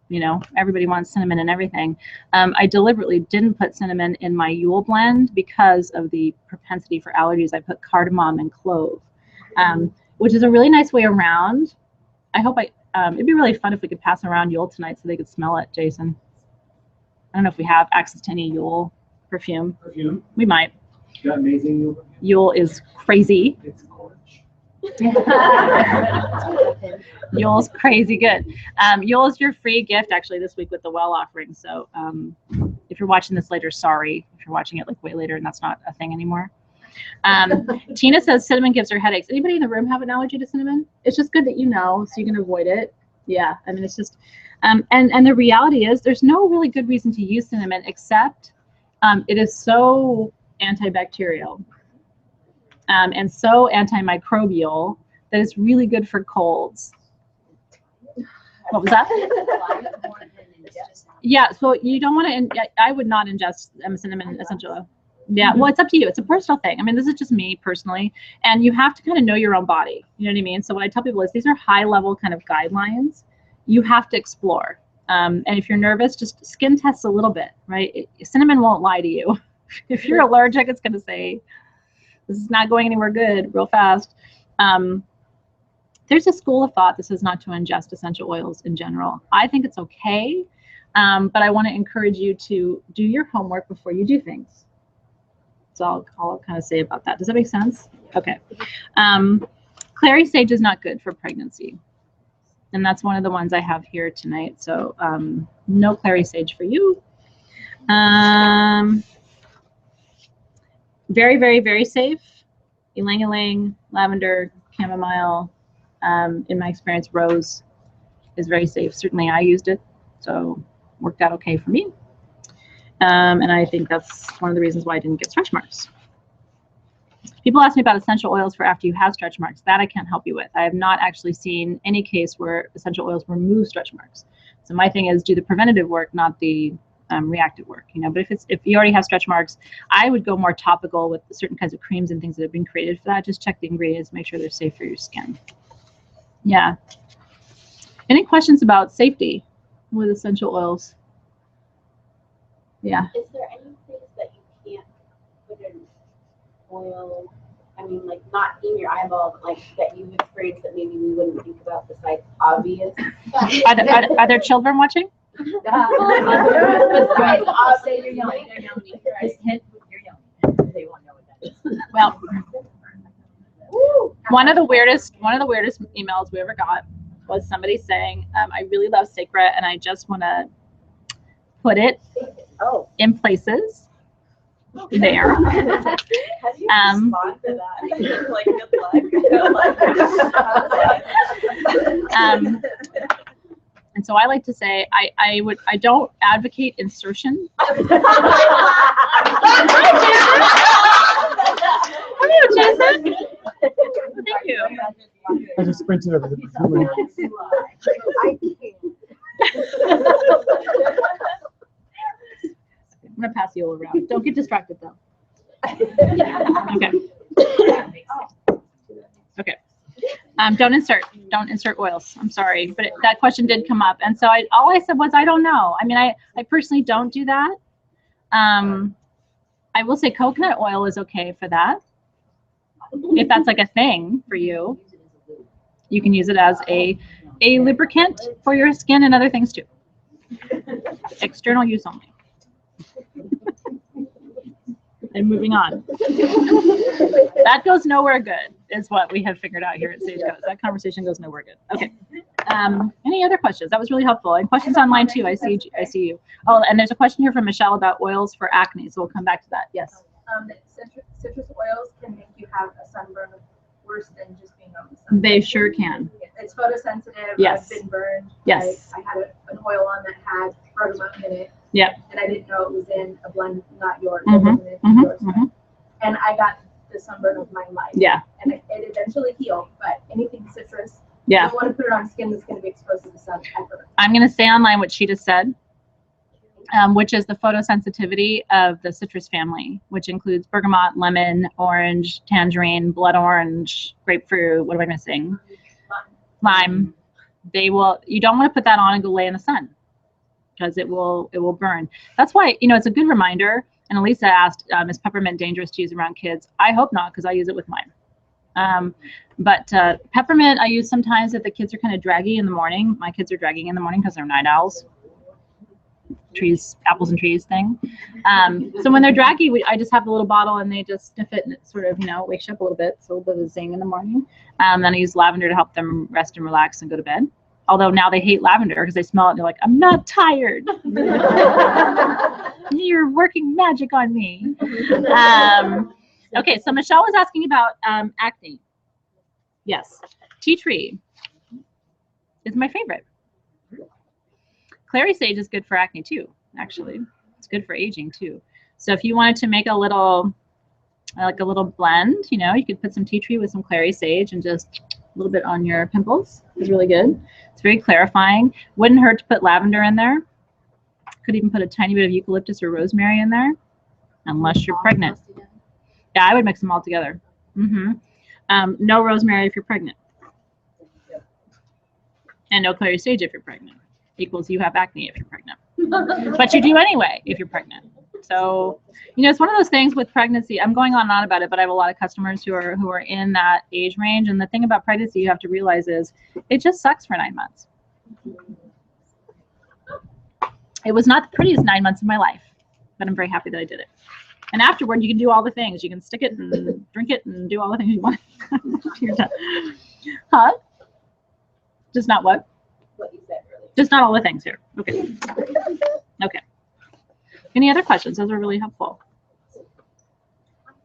You know, everybody wants cinnamon and everything. I deliberately didn't put cinnamon in my Yule blend because of the propensity for allergies. I put cardamom and clove, which is a really nice way around. I hope it'd be really fun if we could pass around Yule tonight so they could smell it, Jason. I don't know if we have access to any Yule perfume. Perfume? We might. You got amazing Yule perfume? Yule is crazy. It's gorgeous. Yule's crazy good. Yule is your free gift actually this week with the well offering. So if you're watching this later, sorry. If you're watching it like way later and that's not a thing anymore. Tina says cinnamon gives her headaches. Anybody in the room have an allergy to cinnamon? It's just good that you know so you can avoid it. Yeah, I mean it's just and the reality is there's no really good reason to use cinnamon except it is so antibacterial and so antimicrobial that it's really good for colds. What was that? Yeah, so you don't want to, I would not ingest cinnamon essential oil. Yeah, well, it's up to you. It's a personal thing. I mean, this is just me personally. And you have to kind of know your own body. You know what I mean? So what I tell people is these are high level kind of guidelines. You have to explore. And if you're nervous, just skin test a little bit, right? Cinnamon won't lie to you. If you're allergic, it's going to say, this is not going anywhere good real fast. There's a school of thought that says not to ingest essential oils in general. I think it's okay, but I want to encourage you to do your homework before you do things. So I'll kind of say about that. Does that make sense? Okay. Clary sage is not good for pregnancy. And that's one of the ones I have here tonight. So no clary sage for you. Very, very, very safe. Ylang ylang, lavender, chamomile. In my experience, rose is very safe. Certainly I used it, so worked out okay for me. And I think that's one of the reasons why I didn't get stretch marks. People ask me about essential oils for after you have stretch marks. That I can't help you with. I have not actually seen any case where essential oils remove stretch marks. So my thing is do the preventative work, not the reactive work. You know, but if you already have stretch marks, I would go more topical with certain kinds of creams and things that have been created for that. Just check the ingredients, make sure they're safe for your skin. Yeah. Any questions about safety with essential oils? Yeah. Is there any place that you can't put an oil, I mean, like not in your eyeball, but like that you've experienced that maybe we wouldn't think about besides obvious? Are there children watching? I'll say you're yelling. Just hint with your yelling. They won't know what that is. Well, one of the weirdest emails we ever got was somebody saying, I really love Sacred and I just want to put it in places there. How do you respond to that? Like, good luck. And so I like to say I don't advocate insertion. Hello, Jason. Thank you. I just sprinted over the perfume. I'm gonna pass you around. Don't get distracted though. Okay. Okay. Don't insert oils. I'm sorry, but that question did come up, and so all I said was I don't know. I mean, I personally don't do that. I will say coconut oil is okay for that. If that's like a thing for you, you can use it as a lubricant for your skin and other things too. External use only. And moving on. That goes nowhere good, is what we have figured out here at Sage Goes. That conversation goes nowhere good. Okay. Any other questions? That was really helpful. And questions online too. I see you. Oh, and there's a question here from Michelle about oils for acne. So we'll come back to that. Yes. Citrus oils can make you have a sunburn worse than just being on the sun. They sure can. It's photosensitive. Yes. I've been burned. Yes. I had an oil on that had bergamot in it. Yep. And I didn't know it was in a blend, not yours. Mm-hmm. It wasn't in Mm-hmm. yours. Mm-hmm. And I got the sunburn of my life. Yeah. And it eventually healed. But anything citrus, Yeah. you don't want to put it on skin that's going to be exposed to the sun ever. I'm going to say online what she just said, which is the photosensitivity of the citrus family, which includes bergamot, lemon, orange, tangerine, blood orange, grapefruit. What am I missing? Lime. You don't want to put that on and go lay in the sun because it will burn. That's why, it's a good reminder. And Elisa asked, is peppermint dangerous to use around kids? I hope not, because I use it with mine. But peppermint I use sometimes if the kids are kind of draggy in the morning. My kids are dragging in the morning because they're night owls. Trees, apples and trees thing. So when they're draggy, I just have the little bottle and they just sniff it and it sort of, wakes you up a little bit. It's a little bit of a zing in the morning. Then I use lavender to help them rest and relax and go to bed. Although now they hate lavender because they smell it and they're like, I'm not tired. You're working magic on me. Okay, so Michelle was asking about acne. Yes, tea tree is my favorite. Clary sage is good for acne too, actually. It's good for aging too. So if you wanted to make a little blend, you could put some tea tree with some clary sage and just a little bit on your pimples. It's really good. It's very clarifying. Wouldn't hurt to put lavender in there. Could even put a tiny bit of eucalyptus or rosemary in there, unless you're pregnant. Yeah, I would mix them all together. No rosemary if you're pregnant. And no clary sage if you're pregnant. Equals you have acne if you're pregnant. But you do anyway if you're pregnant. So, it's one of those things with pregnancy. I'm going on and on about it, but I have a lot of customers who are in that age range. And the thing about pregnancy you have to realize is it just sucks for 9 months. It was not the prettiest 9 months of my life, but I'm very happy that I did it. And afterward, you can do all the things. You can stick it and drink it and do all the things you want. You're done. Huh? Just not what? What you said earlier. Just not all the things here. Okay. Okay. Any other questions? Those are really helpful.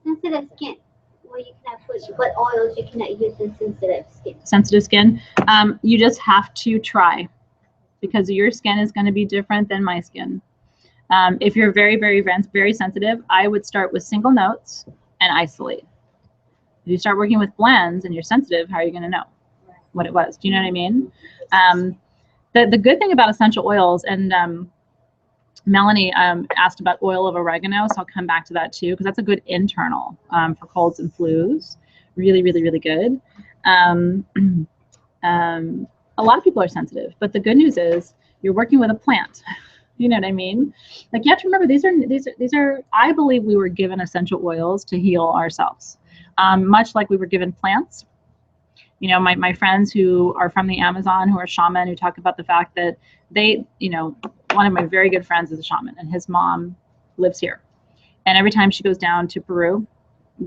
Sensitive skin. Well, you cannot put what oils you cannot use in sensitive skin. Sensitive skin. You just have to try because your skin is going to be different than my skin. If you're very, very, very sensitive, I would start with single notes and isolate. If you start working with blends and you're sensitive, how are you going to know what it was? Do you know what I mean? The good thing about essential oils, and Melanie asked about oil of oregano, so I'll come back to that too, because that's a good internal for colds and flus. Really, really, really good. A lot of people are sensitive, but the good news is you're working with a plant. You know what I mean? Like you have to remember these are I believe we were given essential oils to heal ourselves, much like we were given plants. My friends who are from the Amazon, who are shaman, who talk about the fact that they, one of my very good friends is a shaman and his mom lives here. And every time she goes down to Peru,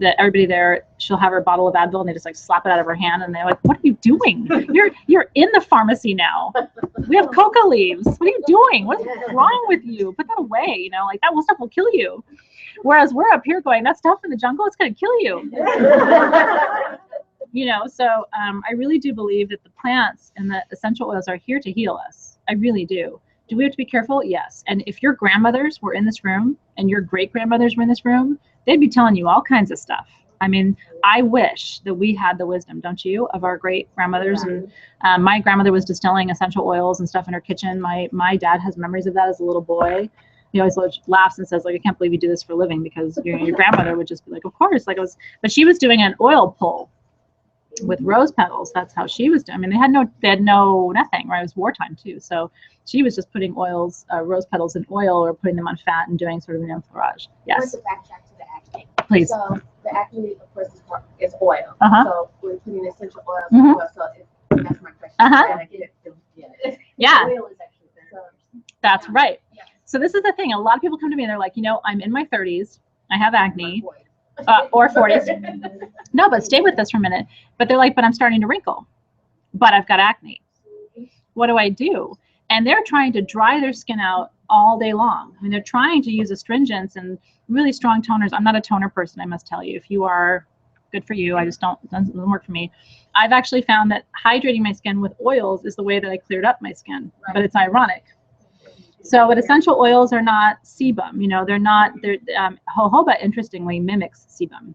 everybody there, she'll have her bottle of Advil and they just like slap it out of her hand and they're like, what are you doing? You're in the pharmacy now. We have coca leaves. What are you doing? What's wrong with you? Put that away. Like that stuff will kill you. Whereas we're up here going, that stuff in the jungle, it's going to kill you. So I really do believe that the plants and the essential oils are here to heal us. I really do. Do we have to be careful? Yes. And if your grandmothers were in this room and your great-grandmothers were in this room, they'd be telling you all kinds of stuff. I mean, I wish that we had the wisdom, don't you, of our great-grandmothers. And my grandmother was distilling essential oils and stuff in her kitchen. My dad has memories of that as a little boy. He always laughs and says, like, I can't believe you do this for a living, because your grandmother would just be like, of course. Like, it was, but she was doing an oil pull with rose petals. That's how she was doing. I mean, they had no nothing, right? It was wartime too. So she was just putting oils, rose petals in oil, or putting them on fat and doing sort of an enfleurage. I want Yes, to backtrack to the acne. please. So the acne, of course, is oil. Uh-huh. So we're putting essential oils Mhm. as well. So that's my question. Uh-huh. Yeah, get it. Yeah, Oil is actually very that's right. Yeah. So this is the thing. A lot of people come to me and they're like, I'm in my 30s. I have acne. important. Or 40s. No, but stay with this for a minute. But they're like, but I'm starting to wrinkle. But I've got acne. What do I do? And they're trying to dry their skin out all day long. I mean, they're trying to use astringents and really strong toners. I'm not a toner person, I must tell you. If you are, good for you. I just it doesn't work for me. I've actually found that hydrating my skin with oils is the way that I cleared up my skin. Right. But it's ironic. So, but essential oils are not sebum. Jojoba, interestingly, mimics sebum.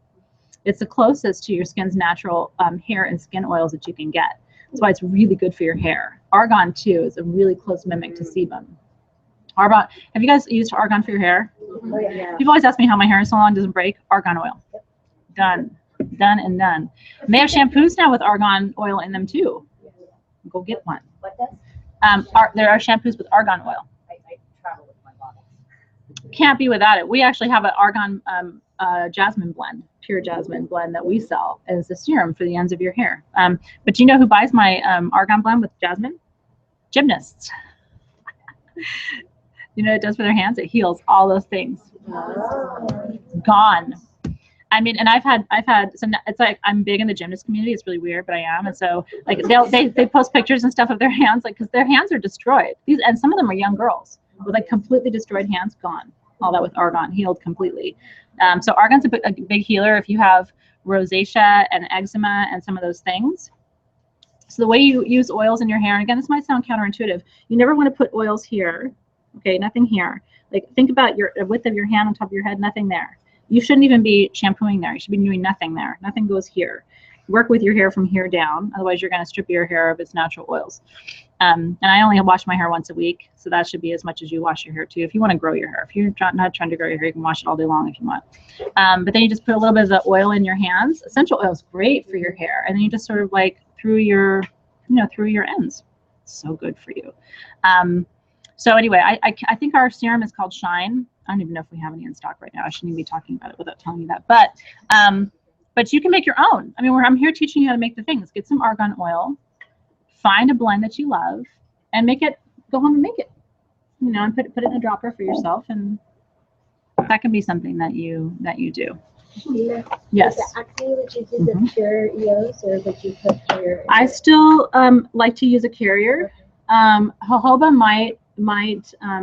It's the closest to your skin's natural hair and skin oils that you can get. That's why it's really good for your hair. Argan, too, is a really close mimic to sebum. Argan, have you guys used argan for your hair? Oh, yeah. People always ask me how my hair is so long, doesn't break. Argan oil. Done. Done and done. And they have shampoos now with argan oil in them, too. Go get one. What does? There are shampoos with argan oil. I travel with my bottles. Can't be without it. We actually have an argan jasmine blend, pure jasmine blend that we sell as a serum for the ends of your hair. But do you know who buys my argan blend with jasmine? Gymnasts. You know what it does for their hands? It heals all those things. Gone. I mean, and I've had some. It's like I'm big in the gymnast community. It's really weird, but I am. And so, like, they post pictures and stuff of their hands, like, because their hands are destroyed. And some of them are young girls with like completely destroyed hands, gone. All that with argan, healed completely. So argan's a big healer if you have rosacea and eczema and some of those things. So the way you use oils in your hair, and again, this might sound counterintuitive. You never want to put oils here. Okay, nothing here. Like, think about the width of your hand on top of your head, nothing there. You shouldn't even be shampooing there. You should be doing nothing there. Nothing goes here. Work with your hair from here down. Otherwise, you're going to strip your hair of its natural oils. And I only wash my hair once a week, so that should be as much as you wash your hair too. If you want to grow your hair, if you're not trying to grow your hair, you can wash it all day long if you want. But then you just put a little bit of the oil in your hands. Essential oil is great for your hair, and then you just sort of like through your ends. It's so good for you. So anyway, I think our serum is called Shine. I don't even know if we have any in stock right now. I shouldn't even be talking about it without telling you that. But you can make your own. I mean, I'm here teaching you how to make the things. Get some argan oil, find a blend that you love, and go home and make it. And put it in a dropper for yourself, and that can be something that you do. Yes. With the acne, would you do the pure EOS, or would you put pure? I still like to use a carrier. Jojoba might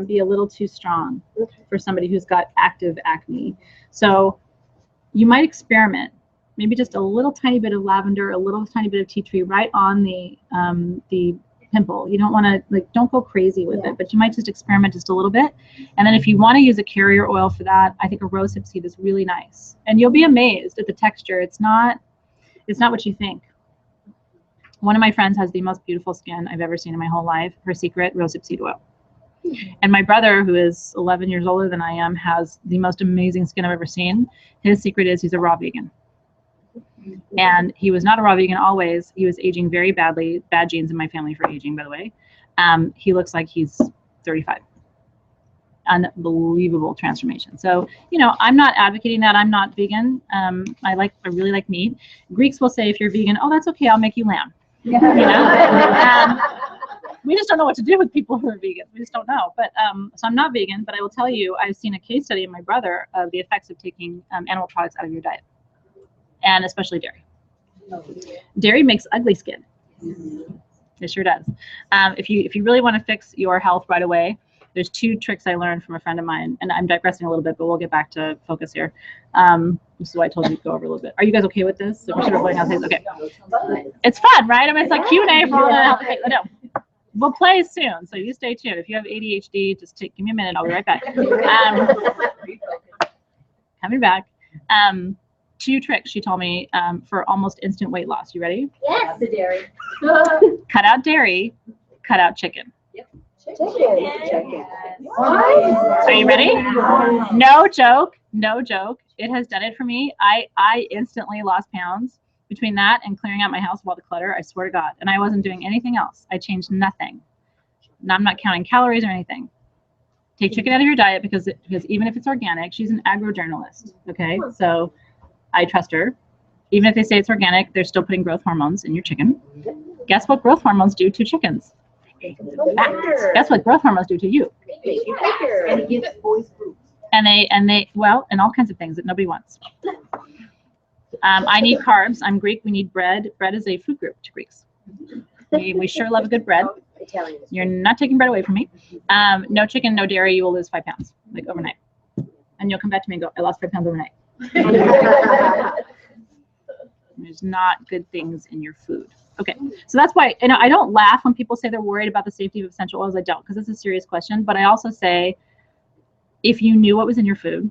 be a little too strong for somebody who's got active acne. So you might experiment. Maybe just a little tiny bit of lavender, a little tiny bit of tea tree right on the pimple. You don't want to, don't go crazy with it, but you might just experiment just a little bit. And then if you want to use a carrier oil for that, I think a rosehip seed is really nice. And you'll be amazed at the texture. It's not what you think. One of my friends has the most beautiful skin I've ever seen in my whole life. Her secret, rosehip seed oil. And my brother, who is 11 years older than I am, has the most amazing skin I've ever seen. His secret is he's a raw vegan. And he was not a raw vegan always. He was aging very badly. Bad genes in my family for aging, by the way. He looks like he's 35. Unbelievable transformation. So, I'm not advocating that. I'm not vegan. I really like meat. Greeks will say, if you're vegan, oh, that's okay, I'll make you lamb. We just don't know what to do with people who are vegan. We just don't know. But so I'm not vegan, but I will tell you, I've seen a case study in my brother of the effects of taking animal products out of your diet, and especially dairy. Dairy makes ugly skin. It sure does. If you really want to fix your health right away, there's 2 tricks I learned from a friend of mine, and I'm digressing a little bit, but we'll get back to focus here. This is why I told you to go over a little bit. Are you guys okay with this? So we should avoid how things. Okay. It's fun, right? I mean, it's like Q&A for all the health. No. We'll play soon, so you stay tuned. If you have ADHD, just give me a minute. I'll be right back. Coming back. 2 tricks she told me for almost instant weight loss. You ready? Yes. The dairy. Cut out dairy, cut out chicken. Yep. Are you ready? No joke. No joke. It has done it for me. I instantly lost pounds between that and clearing out my house of all the clutter. I swear to God. And I wasn't doing anything else. I changed nothing. And I'm not counting calories or anything. Take chicken out of your diet because even if it's organic, she's an agro-journalist. Okay, so I trust her. Even if they say it's organic, they're still putting growth hormones in your chicken. Guess what growth hormones do to chickens? Guess what growth hormones do to you? And it gives boys boobs. And all kinds of things that nobody wants. I need carbs. I'm Greek. We need bread. Bread is a food group to Greeks. We sure love a good bread. You're not taking bread away from me. No chicken, no dairy. You will lose 5 pounds like overnight, and you'll come back to me and go, "I lost 5 pounds overnight." There's not good things in your food. Okay, so that's why, and I don't laugh when people say they're worried about the safety of essential oils. I don't, because it's a serious question. But I also say, if you knew what was in your food,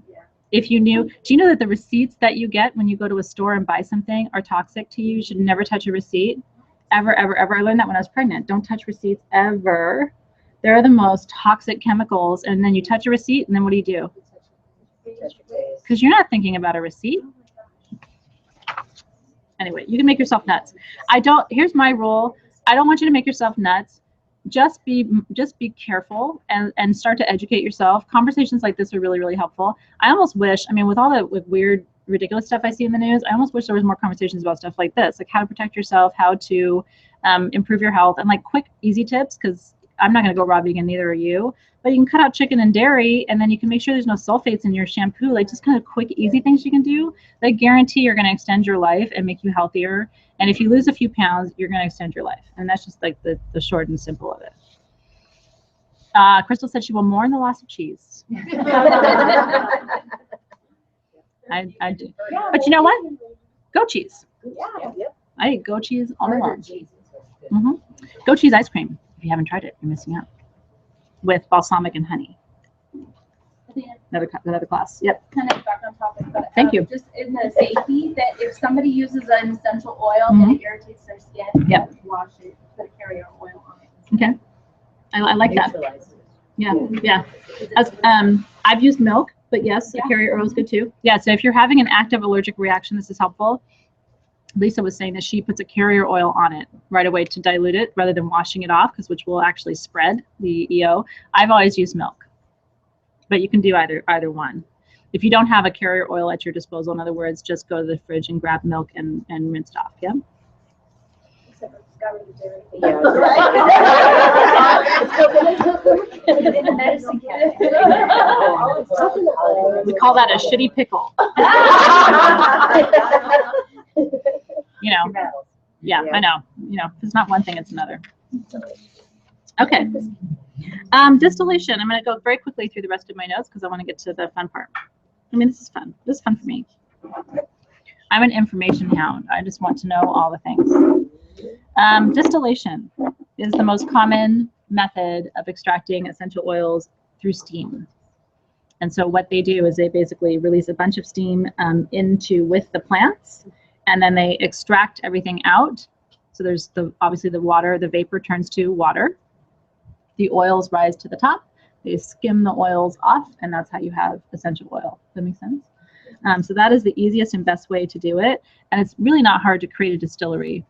if you knew, do you know that the receipts that you get when you go to a store and buy something are toxic to you? You should never touch a receipt, ever, ever, ever. I learned that when I was pregnant. Don't touch receipts ever. They're the most toxic chemicals. And then you touch a receipt, and then what do? Because you're not thinking about a receipt. Anyway, you can make yourself nuts. Here's my rule. I don't want you to make yourself nuts. Just be careful and start to educate yourself. Conversations like this are really, really helpful. I almost wish, with all the weird, ridiculous stuff I see in the news, I almost wish there was more conversations about stuff like this, like how to protect yourself, how to improve your health, and like quick, easy tips, because I'm not going to go raw vegan, neither are you. But you can cut out chicken and dairy, and then you can make sure there's no sulfates in your shampoo, like just kind of quick, easy things you can do that guarantee you're going to extend your life and make you healthier. And if you lose a few pounds, you're going to extend your life. And that's just like the short and simple of it. Crystal said she will mourn the loss of cheese. I do. But you know what? Goat cheese. I eat goat cheese all day long. Goat cheese ice cream. If you haven't tried it, you're missing out. With balsamic and honey. Another class. Yep. Kind of back on topic, but thank you. Just in the safety that if somebody uses an essential oil and it irritates their skin, yep, wash it, put a carrier oil on it. Okay. I like that. Yeah. Yeah. I've used milk, but yes, the carrier oil is good too. Yeah. So if you're having an active allergic reaction, this is helpful. Lisa was saying that she puts a carrier oil on it right away to dilute it rather than washing it off, which will actually spread the EO. I've always used milk, but you can do either one. If you don't have a carrier oil at your disposal, in other words, just go to the fridge and grab milk and rinse it off. Yeah. We call that a shitty pickle. Yeah, I know. If it's not one thing, it's another. Okay. Distillation. I'm going to go very quickly through the rest of my notes because I want to get to the fun part. This is fun. This is fun for me. I'm an information hound. I just want to know all the things. Distillation is the most common method of extracting essential oils through steam. And so what they do is they basically release a bunch of steam with the plants, and then they extract everything out. So there's obviously the water, the vapor turns to water. The oils rise to the top. They skim the oils off, and that's how you have essential oil. Does that make sense? So that is the easiest and best way to do it. And it's really not hard to create a distillery.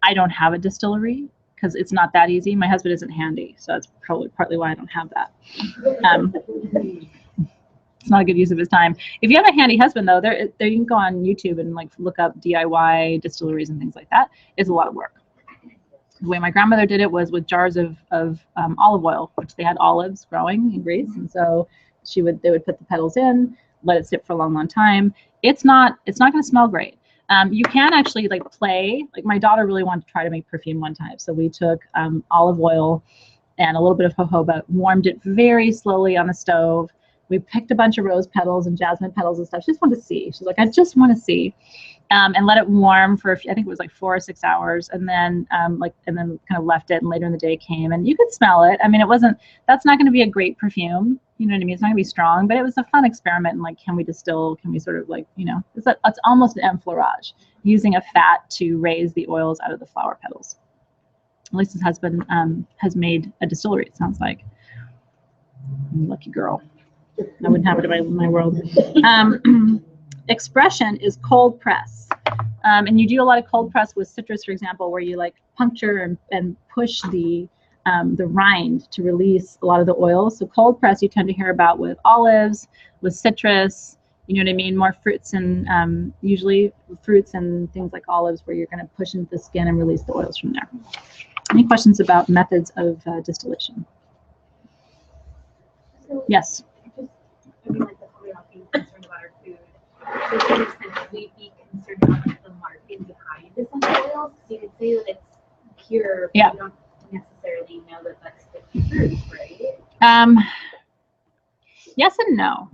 I don't have a distillery because it's not that easy. My husband isn't handy, so that's probably partly why I don't have that. It's not a good use of his time. If you have a handy husband, though, there you can go on YouTube and like look up DIY distilleries and things like that. It's a lot of work. The way my grandmother did it was with jars of olive oil, which they had olives growing in Greece, and so they would put the petals in, let it sit for a long, long time. It's not going to smell great. You can actually play. Like my daughter really wanted to try to make perfume one time, so we took olive oil and a little bit of jojoba, warmed it very slowly on the stove. We picked a bunch of rose petals and jasmine petals and stuff. She just wanted to see. She's like, I just want to see, and let it warm for I think it was like 4 or 6 hours, and then and then kind of left it. And later in the day came, and you could smell it. It wasn't. That's not going to be a great perfume. You know what I mean? It's not going to be strong, but it was a fun experiment. And can we distill? Can we sort of it's almost an enfleurage, using a fat to raise the oils out of the flower petals. At least his husband has made a distillery, it sounds like. Lucky girl. I wouldn't have it in my world. Expression is cold press. And you do a lot of cold press with citrus, for example, where you like puncture and push the rind to release a lot of the oils. So cold press you tend to hear about with olives, with citrus, you know what I mean? More fruits and usually fruits and things like olives where you're going to push into the skin and release the oils from there. Any questions about methods of distillation? So Yes. just, I mean, like the whole about being concerned about our food. To some extent, should we be concerned about like, the marketing behind essential oils? So you could say that it's pure, but Yeah. you don't necessarily know that that's the truth, right? Yes and no.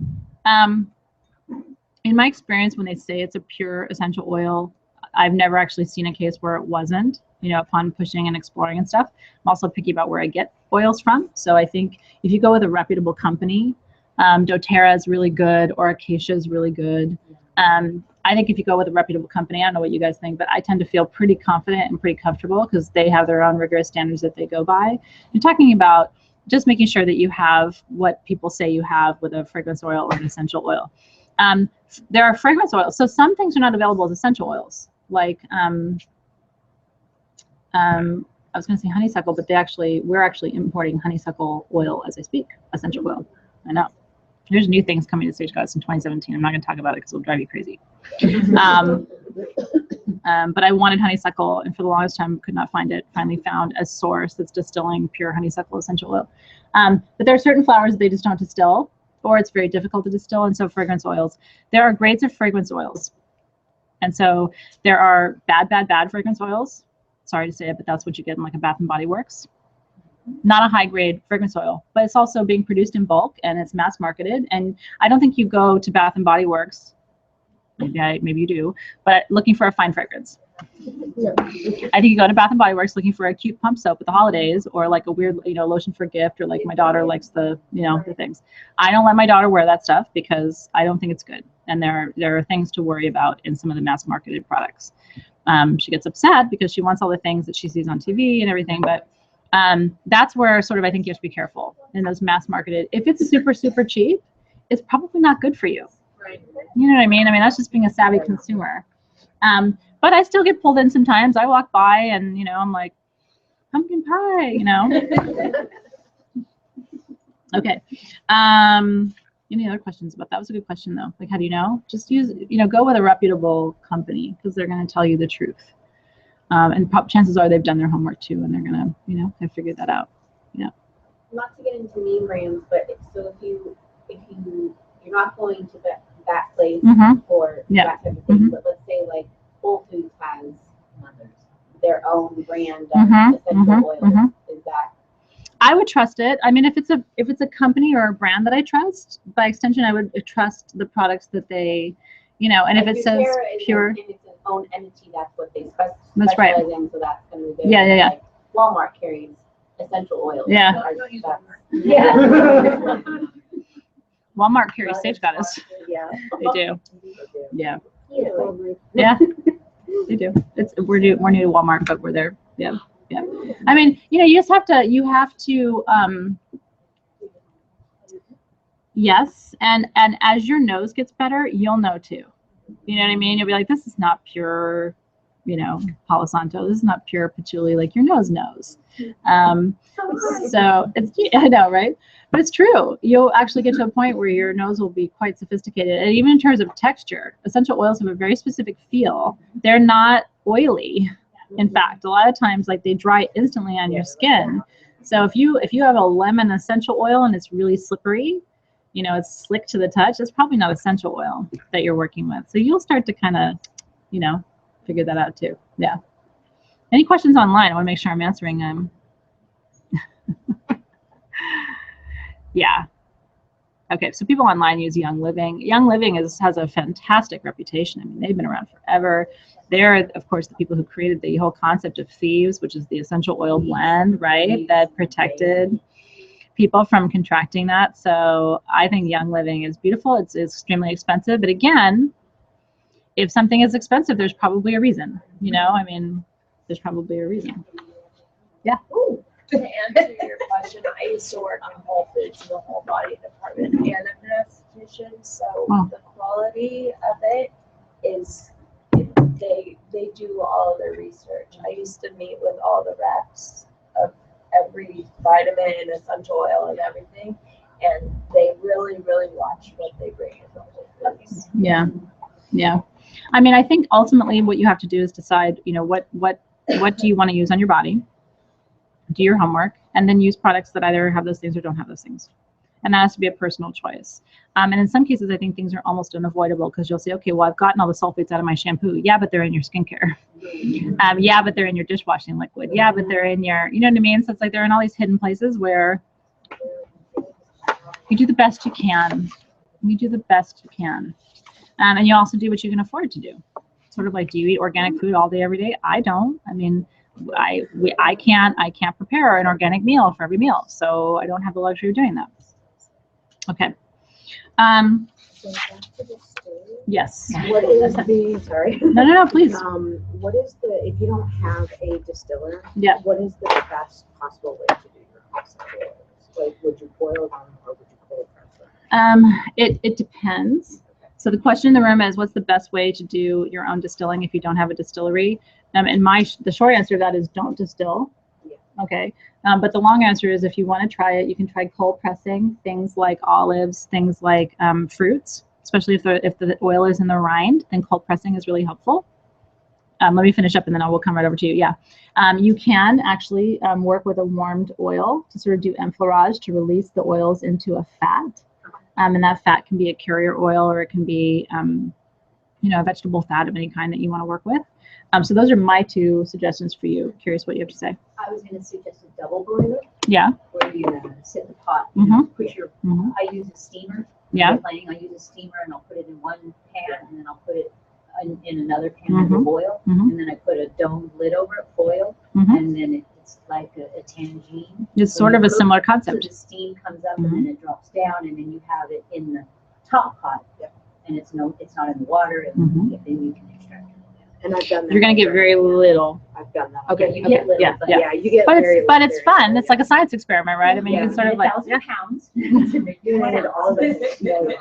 In my experience, when they say it's a pure essential oil, I've never actually seen a case where it wasn't, you know, upon pushing and exploring and stuff. I'm also picky about where I get oils from. So I think if you go with a reputable company, doTERRA is really good, or Acacia is really good. I think if you go with a reputable company, I don't know what you guys think, but I tend to feel pretty confident and pretty comfortable because they have their own rigorous standards that they go by. You're talking about just making sure that you have what people say you have with a fragrance oil or an essential oil. There are fragrance oils. So some things are not available as essential oils, like I was going to say honeysuckle, but we're actually importing honeysuckle oil as I speak, essential oil. I know. There's new things coming to Sage Goddess in 2017. I'm not going to talk about it because it'll drive you crazy. But I wanted honeysuckle, and for the longest time could not find it. Finally found a source that's distilling pure honeysuckle essential oil. But there are certain flowers that they just don't distill, or it's very difficult to distill. And so fragrance oils, there are grades of fragrance oils. And so there are bad fragrance oils. Sorry to say it, but that's what you get in like a Bath and Body Works. Not a high grade fragrance oil, but it's also being produced in bulk and it's mass marketed. And I don't think you go to Bath and Body Works, maybe you do, but looking for a fine fragrance. I think you go to Bath and Body Works looking for a cute pump soap at the holidays, or like a weird, lotion for gift, or like my daughter likes the things. I don't let my daughter wear that stuff because I don't think it's good. And there are things to worry about in some of the mass marketed products. She gets upset because she wants all the things that she sees on TV and everything, but that's where sort of I think you have to be careful in those mass marketed. If it's super, super cheap, it's probably not good for you. Right. You know what I mean? I mean, that's just being a savvy consumer. But I still get pulled in sometimes. I walk by and, I'm like, pumpkin pie, Okay. Any other questions about that? Was a good question though. Like, how do you know? Just go with a reputable company because they're going to tell you the truth. And chances are they've done their homework too, and they're going to, have figured that out. Yeah. Not to get into name brands, but if you're not going to that place for that type of thing, but let's say like Whole Foods has their own brand of essential oils. Is that? I would trust it. I mean, if it's a company or a brand that I trust, by extension, I would trust the products that they, and if it says pure. And it's an own entity, that's what they specialize That's right. in, so that's going to be Yeah. Like Walmart carries essential oils. Yeah. Yeah. Walmart carries Sage Goddess. Yeah. They do. Yeah. Yeah. Yeah. They do. We're new to Walmart, but we're there. Yeah. Yeah. I mean, you just have to. Yes, and as your nose gets better, you'll know too. You know what I mean? You'll be like, this is not pure, Palo Santo. This is not pure patchouli. Like your nose knows. So I know, right? But it's true. You'll actually get to a point where your nose will be quite sophisticated. And even in terms of texture, essential oils have a very specific feel. They're not oily. In fact, a lot of times, like they dry instantly on your skin. So if you have a lemon essential oil and it's really slippery, it's slick to the touch, it's probably not essential oil that you're working with. So you'll start to kind of, figure that out too. Yeah. Any questions online? I want to make sure I'm answering them. Yeah. Okay, so people online use Young Living. Young Living has a fantastic reputation. I mean, they've been around forever. They're, of course, the people who created the whole concept of Thieves, which is the essential oil blend, right, that protected people from contracting that. So I think Young Living is beautiful. It's extremely expensive. But again, if something is expensive, there's probably a reason. I mean, there's probably a reason. Yeah. Ooh. To answer your question, I used to work in Whole Foods in the whole body department and I'm an esthetician, so the quality of it is they do all of their research. I used to meet with all the reps of every vitamin and essential oil and everything, and they really, really watch what they bring in Whole Foods. Yeah. Yeah. I mean, I think ultimately what you have to do is decide, you know, what do you want to use on your body? Do your homework, and then use products that either have those things or don't have those things. And that has to be a personal choice. And in some cases, I think things are almost unavoidable because you'll say, okay, well, I've gotten all the sulfates out of my shampoo. Yeah, but they're in your skincare. Yeah, but they're in your dishwashing liquid. Yeah, but they're in your, you know what I mean? So it's like they're in all these hidden places where you do the best you can. You do the best you can. And you also do what you can afford to do. Sort of like, do you eat organic food all day, every day? I don't. I mean, I can't prepare an organic meal for every meal, so I don't have the luxury of doing that. Okay. Yes. What is the, sorry. No, please. What is the, if you don't have a distiller, Yeah. what is the best possible way to do your essential oils? Like, would you boil them or would you cold press them? It depends. So the question in the room is, what's the best way to do your own distilling if you don't have a distillery? And the short answer to that is don't distill. Yeah. Okay. But the long answer is, if you want to try it, you can try cold pressing things like olives, things like fruits, especially if the oil is in the rind, then cold pressing is really helpful. Let me finish up and then I will come right over to you. Yeah. You can actually work with a warmed oil to sort of do enfleurage to release the oils into a fat. And that fat can be a carrier oil, or it can be, you know, a vegetable fat of any kind that you want to work with. So those are my two suggestions for you. Curious what you have to say. I was going to suggest a double boiler. Yeah. Where you set the pot, put your, I use a steamer. Yeah. I use a steamer and I'll put it in one pan and then I'll put it in another pan to boil. And then I put a domed lid over it, foil, and then it's like a tangine. It's sort of a similar concept. So the steam comes up and then it drops down and then you have it in the top pot. And it's not in the water, and then you can extract it. And I've done that. You're going to get very little. I've done that. Okay, you get little, yeah, but yeah, you get but very it's little. fun. It's like a science experiment, right? I mean, you can sort of like, 1,000 pounds to make You one need ounce. all the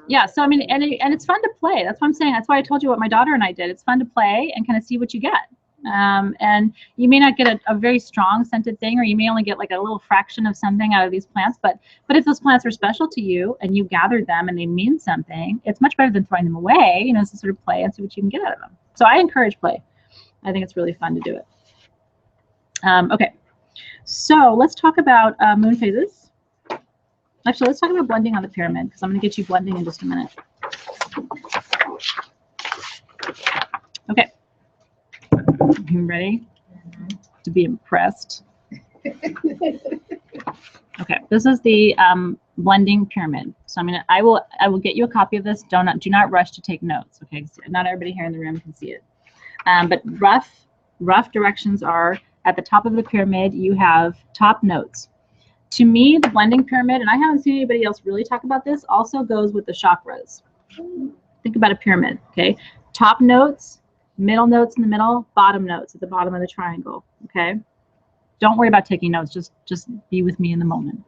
yeah. So I mean, and it's fun to play. That's what I'm saying. That's why I told you what my daughter and I did. It's fun to play and kind of see what you get. And you may not get a very strong scented thing, or you may only get like a little fraction of something out of these plants. But if those plants are special to you and you gathered them and they mean something, it's much better than throwing them away. You know, it's to sort of play and see what you can get out of them. So I encourage play. I think it's really fun to do it. Okay, so let's talk about moon phases. Actually, let's talk about blending on the pyramid, because I'm going to get you blending in just a minute. Okay. You ready to be impressed? Okay, this is the blending pyramid. So I will get you a copy of this. Do not rush to take notes. Okay, not everybody here in the room can see it. But rough directions are, at the top of the pyramid, you have top notes. To me, the blending pyramid, and I haven't seen anybody else really talk about this, also goes with the chakras. Think about a pyramid, okay? Top notes, middle notes in the middle, bottom notes at the bottom of the triangle, okay? Don't worry about taking notes, just be with me in the moment.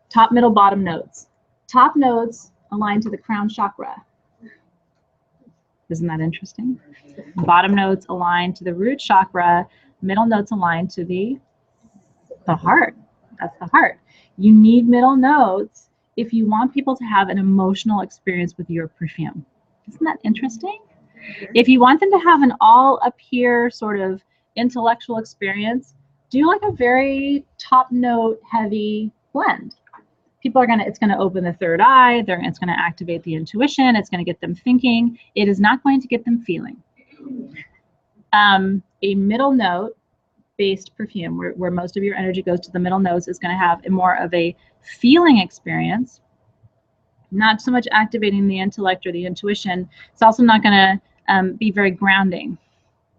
Top, middle, bottom notes. Top notes align to the crown chakra. Isn't that interesting? Bottom notes align to the root chakra, middle notes align to the heart. That's the heart. You need middle notes if you want people to have an emotional experience with your perfume. Isn't that interesting? If you want them to have an all up here sort of intellectual experience, do like a very top note heavy blend. People are it's going to open the third eye. It's going to activate the intuition. It's going to get them thinking. It is not going to get them feeling. A middle note based perfume, where most of your energy goes to the middle notes, is going to have more of a feeling experience, not so much activating the intellect or the intuition. It's also not going to be very grounding,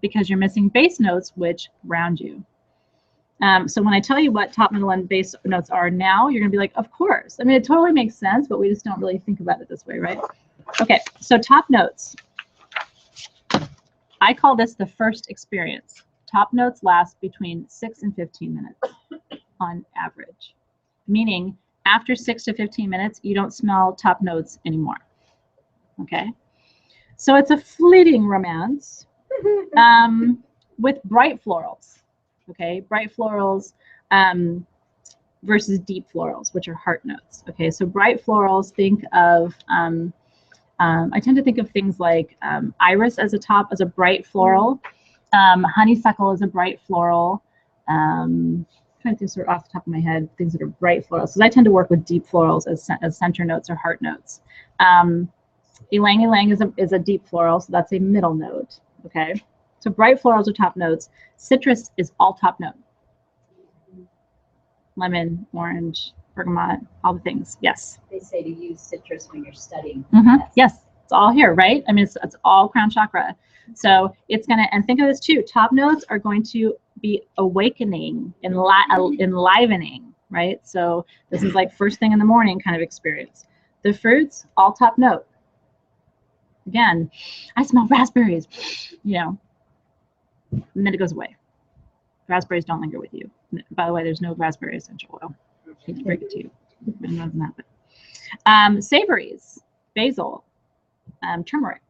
because you're missing base notes which ground you. So when I tell you what top, middle, and base notes are now, you're going to be like, of course. I mean, it totally makes sense, but we just don't really think about it this way, right? Okay, so top notes. I call this the first experience. Top notes last between 6 and 15 minutes on average, meaning after 6 to 15 minutes, you don't smell top notes anymore. Okay? So it's a fleeting romance with bright florals. Okay? Bright florals versus deep florals, which are heart notes. Okay? So bright florals, think of, I tend to think of things like iris as a bright floral. Honeysuckle is a bright floral. I'm trying to think sort of off the top of my head, things that are bright florals. So I tend to work with deep florals as center notes or heart notes. Ylang ylang is a deep floral, so that's a middle note. Okay, so bright florals are top notes. Citrus is all top note. Lemon, orange, bergamot, all the things. Yes. They say to use citrus when you're studying. Yes, it's all here, right? I mean, it's all crown chakra. So it's going to, and think of this too, top notes are going to be awakening, enlivening, right? So this is like first thing in the morning kind of experience. The fruits, all top note. Again, I smell raspberries, you know, and then it goes away. Raspberries don't linger with you. By the way, there's no raspberry essential oil. I hate to break it to you. It doesn't happen. Savories, basil, turmeric,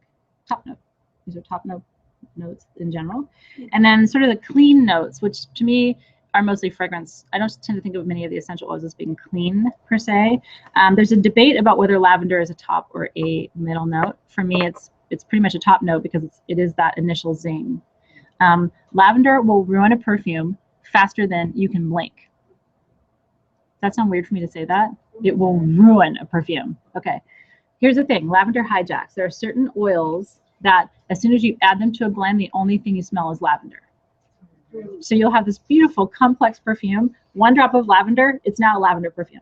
top note. These are top notes in general. And then sort of the clean notes, which to me are mostly fragrance. I don't tend to think of many of the essential oils as being clean per se. There's a debate about whether lavender is a top or a middle note. For me, it's pretty much a top note because it is that initial zing. Lavender will ruin a perfume faster than you can blink. Does that sound weird for me to say that? It will ruin a perfume. Okay. Here's the thing. Lavender hijacks. There are certain oils that as soon as you add them to a blend, the only thing you smell is lavender. So you'll have this beautiful, complex perfume. One drop of lavender, it's now a lavender perfume.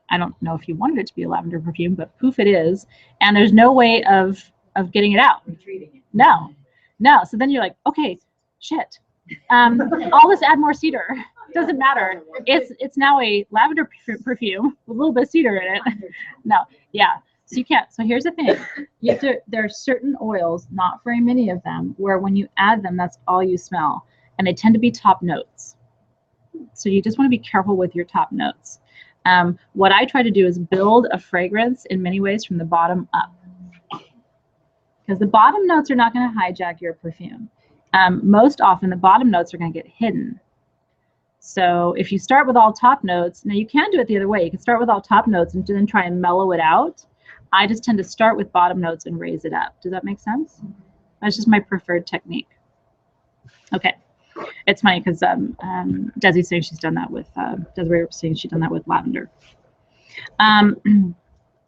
I don't know if you wanted it to be a lavender perfume, but poof, it is. And there's no way of getting it out. Retrieving it. No. So then you're like, okay, shit. All this add more cedar. Doesn't matter. It's now a lavender perfume with a little bit of cedar in it. No, yeah. So you can't. So here's the thing. You have to. There are certain oils, not very many of them, where when you add them, that's all you smell, and they tend to be top notes. So you just want to be careful with your top notes. What I try to do is build a fragrance in many ways from the bottom up, because the bottom notes are not going to hijack your perfume. Most often, the bottom notes are going to get hidden. So if you start with all top notes, now you can do it the other way. You can start with all top notes and then try and mellow it out. I just tend to start with bottom notes and raise it up. Does that make sense? That's just my preferred technique. Okay. It's funny because Desi's saying she's done that with, Desiree was saying she's done that with lavender.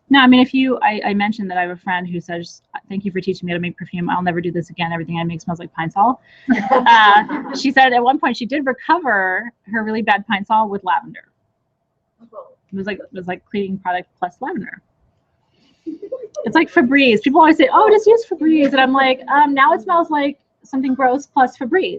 No, I mean, I mentioned that I have a friend who says, thank you for teaching me how to make perfume. I'll never do this again. Everything I make smells like Pine Sol. She said at one point she did recover her really bad Pine Sol with lavender. It was like cleaning product plus lavender. It's like Febreze. People always say, oh, just use Febreze. And I'm like, now it smells like something gross plus Febreze.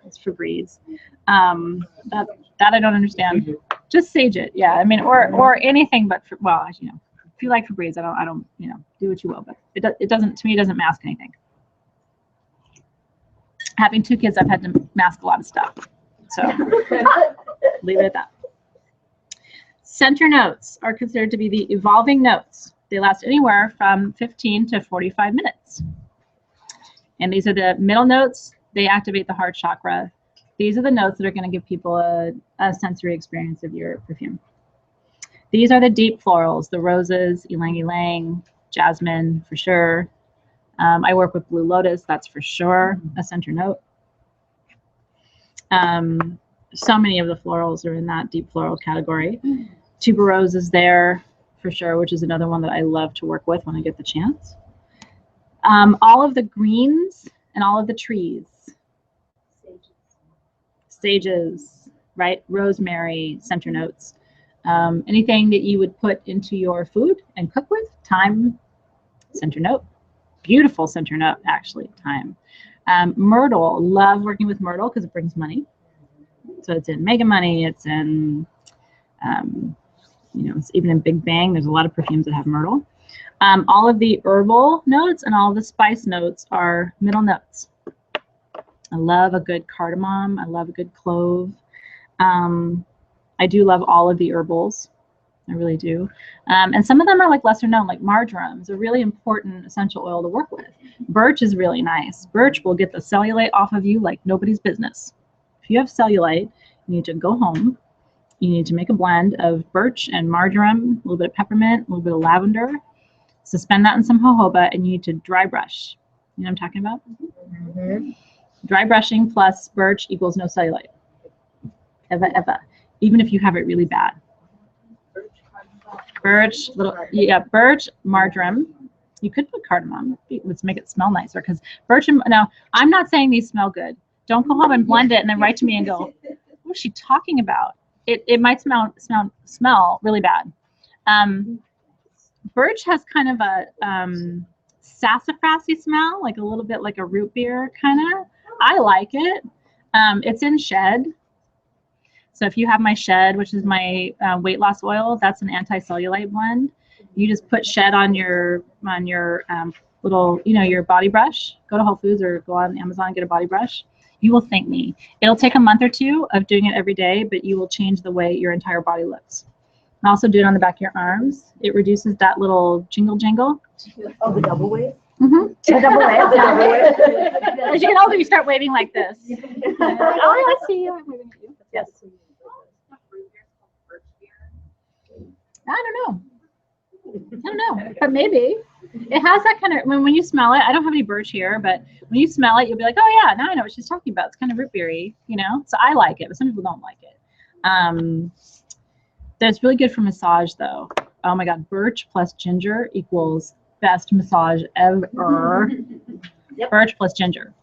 It's Febreze. That I don't understand. Just sage it, yeah. I mean, or anything, but well, you know, if you like Febreze, I don't, you know, do what you will, but it doesn't, to me, it doesn't mask anything. Having 2 kids, I've had to mask a lot of stuff, so leave it at that. Center notes are considered to be the evolving notes. They last anywhere from 15 to 45 minutes, and these are the middle notes. They activate the heart chakra. These are the notes that are going to give people a sensory experience of your perfume. These are the deep florals, the roses, ylang ylang, jasmine for sure. I work with blue lotus, that's for sure a center note. So many of the florals are in that deep floral category. Tuberose is there for sure, which is another one that I love to work with when I get the chance. All of the greens and all of the trees. Sages, right? Rosemary, center notes. Anything that you would put into your food and cook with, thyme, center note. Beautiful center note, actually, thyme. Myrtle, love working with myrtle because it brings money. So it's in Mega Money, it's in You know, it's even in Big Bang, there's a lot of perfumes that have myrtle. All of the herbal notes and all of the spice notes are middle notes. I love a good cardamom. I love a good clove. I do love all of the herbals. I really do. And some of them are like lesser known, like marjoram is a really important essential oil to work with. Birch is really nice. Birch will get the cellulite off of you like nobody's business. If you have cellulite, you need to go home. You need to make a blend of birch and marjoram, a little bit of peppermint, a little bit of lavender. Suspend that in some jojoba, and you need to dry brush. You know what I'm talking about? Mm-hmm. Dry brushing plus birch equals no cellulite. Ever. Even if you have it really bad. Birch, birch, marjoram. You could put cardamom. Let's make it smell nicer because birch and now I'm not saying these smell good. Don't go home and blend it and then write to me and go, what is she talking about? It might smell really bad. Birch has kind of a sassafrasy smell, like a little bit like a root beer kind of. I like it. It's in Shed. So if you have my Shed, which is my weight loss oil, that's an anti-cellulite blend. You just put Shed on your little, your body brush. Go to Whole Foods or go on Amazon and get a body brush. You will thank me. It'll take a month or two of doing it every day, but you will change the way your entire body looks. And also do it on the back of your arms. It reduces that little jingle. Oh, the double wave? Mm-hmm. The double wave? The double wave? As you get older, you start waving like this. Oh, I see you. I'm waving at you. Yes. I don't know, but maybe it has that kind of. When you smell it, I don't have any birch here, but when you smell it, you'll be like, oh yeah, now I know what she's talking about. It's kind of root beery, So I like it, but some people don't like it. That's really good for massage, though. Oh my God, birch plus ginger equals best massage ever. Yep. Birch plus ginger.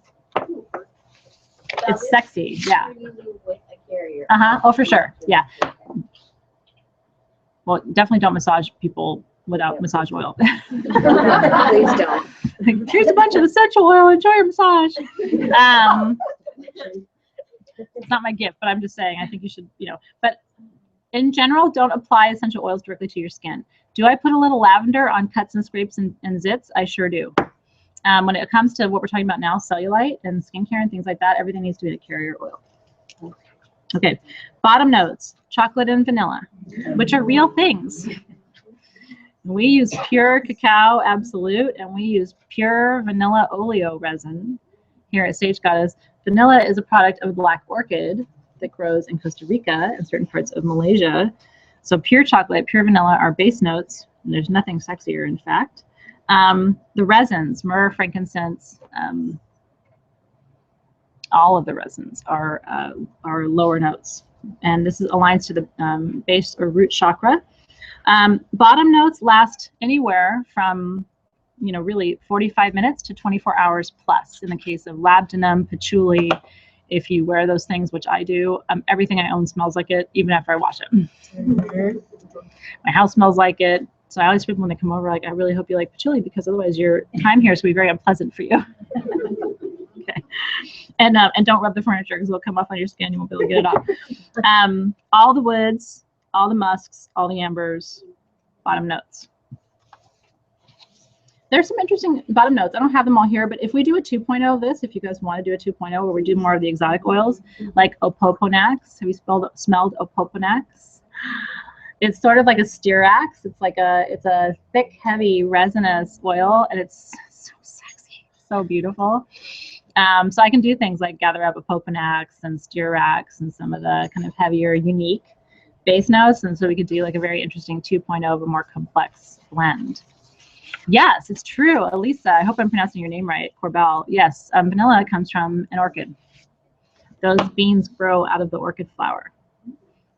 It's sexy, yeah. Oh, for sure, yeah. Well, definitely don't massage people without massage oil. Please don't. Here's a bunch of essential oil. Enjoy your massage. It's not my gift, but I'm just saying. I think you should, But in general, don't apply essential oils directly to your skin. Do I put a little lavender on cuts and scrapes and zits? I sure do. When it comes to what we're talking about now, cellulite and skincare and things like that, everything needs to be a carrier oil. Okay, bottom notes, chocolate and vanilla, which are real things. We use pure cacao absolute, and we use pure vanilla oleo resin here at Sage Goddess. Vanilla is a product of black orchid that grows in Costa Rica and certain parts of Malaysia. So pure chocolate, pure vanilla are base notes. And there's nothing sexier, in fact. The resins, myrrh, frankincense, all of the resins are lower notes, and this aligns to the base or root chakra. Bottom notes last anywhere from really 45 minutes to 24 hours plus. In the case of labdanum, patchouli, if you wear those things, which I do, everything I own smells like it, even after I wash it. Mm-hmm. My house smells like it. So I always people when they come over, like, I really hope you like patchouli because otherwise your time here is going to be very unpleasant for you. Okay. And don't rub the furniture because it'll come off on your skin. You won't be able to get it off. All the woods, all the musks, all the ambers, bottom notes. There's some interesting bottom notes. I don't have them all here, but if we do a 2.0 of this, if you guys want to do a 2.0 where we do more of the exotic oils, like opoponax. Have you smelled opoponax? It's sort of like a stearax. It's a thick, heavy resinous oil, and it's so sexy, so beautiful. So I can do things like gather up opoponax and stearax and some of the kind of heavier, unique base notes, and so we could do like a very interesting 2.0 of a more complex blend. Yes, it's true, Elisa. I hope I'm pronouncing your name right, Corbell. Yes, vanilla comes from an orchid. Those beans grow out of the orchid flower.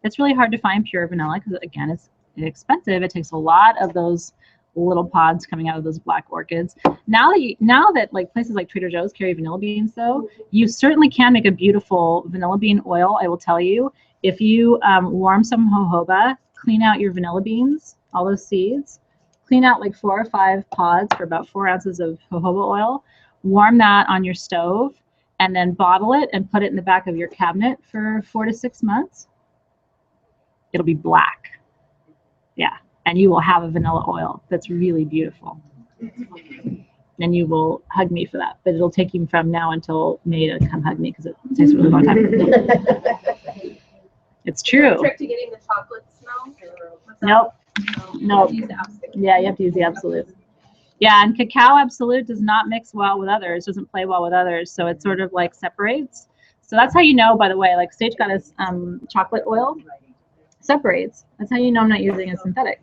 It's really hard to find pure vanilla because, again, it's expensive. It takes a lot of those little pods coming out of those black orchids. Now that like places like Trader Joe's carry vanilla beans, though, you certainly can make a beautiful vanilla bean oil. I will tell you, if you warm some jojoba, clean out your vanilla beans, all those seeds, clean out like 4 or 5 pods for about 4 ounces of jojoba oil, warm that on your stove, and then bottle it and put it in the back of your cabinet for 4 to 6 months. It'll be black. Yeah, and you will have a vanilla oil that's really beautiful. And you will hug me for that. But it'll take you from now until May to come hug me because it takes a really long time. It's true. Trick to getting the chocolate smell? Nope. Nope. Use the Absolute. Yeah, you have to use the Absolute. Yeah, and cacao Absolute does not mix well with others, doesn't play well with others, so it sort of like separates. So that's how you know, by the way, like Sage Goddess chocolate oil separates. That's how you know I'm not using a synthetic.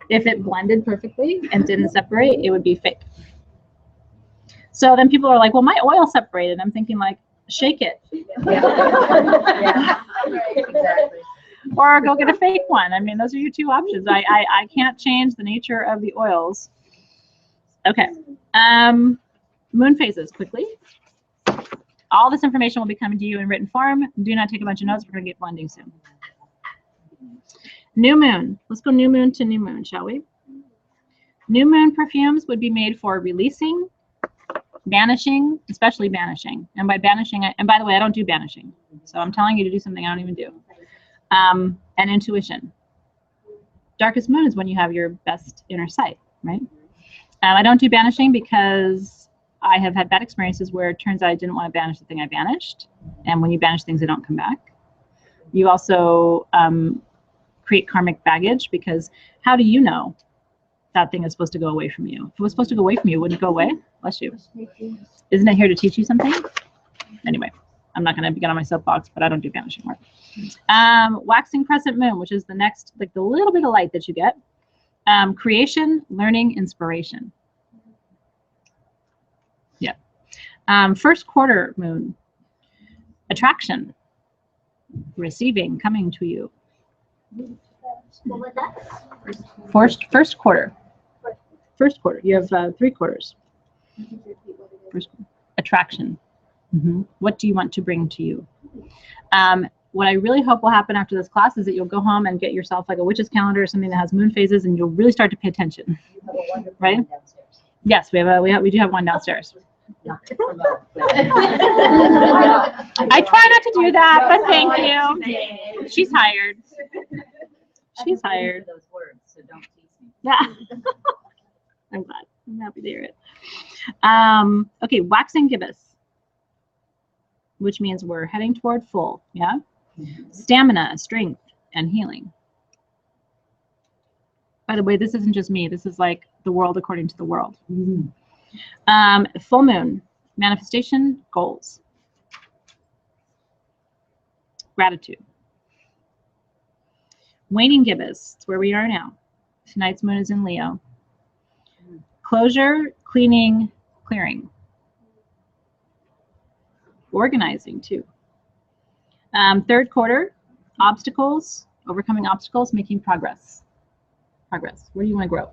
If it blended perfectly and didn't separate, it would be fake. So then people are like, well, my oil separated. I'm thinking like, shake it. Yeah. Exactly. Or go get a fake one. I mean, those are your two options. I can't change the nature of the oils. Okay. Moon phases, quickly. All this information will be coming to you in written form. Do not take a bunch of notes. We're going to get blending soon. New moon. Let's go new moon to new moon, shall we? New moon perfumes would be made for releasing, banishing, especially banishing. And by banishing, and by the way, I don't do banishing. So I'm telling you to do something I don't even do. And intuition. Darkest moon is when you have your best inner sight, right? I don't do banishing because I have had bad experiences where it turns out I didn't want to banish the thing I banished. And when you banish things, they don't come back. You also create karmic baggage because how do you know that thing is supposed to go away from you? If it was supposed to go away from you, wouldn't it go away? Bless you. Isn't it here to teach you something? Anyway, I'm not going to get on my soapbox, but I don't do banishing work. Waxing crescent moon, which is the next, like the little bit of light that you get. Creation, learning, inspiration. Yeah. First quarter moon. Attraction. Receiving, coming to you. What was that? First quarter. First quarter. You have 3 quarters. First, attraction. What do you want to bring to you? What I really hope will happen after this class is that you'll go home and get yourself like a witch's calendar or something that has moon phases, and you'll really start to pay attention. Right? Yes, we do have one downstairs. I try not to do that, but thank you. She's hired. She's hired. Those words, so don't tease me. Yeah. I'm glad. I'm happy to hear it. Okay, waxing gibbous, which means we're heading toward full. Yeah. Stamina, strength, and healing. By the way, this isn't just me. This is like the world according to the world. Full moon, manifestation, goals. Gratitude. Waning gibbous, it's where we are now. Tonight's moon is in Leo. Closure, cleaning, clearing. Organizing too. Third quarter, obstacles, overcoming obstacles, making progress. Progress. Where do you want to grow?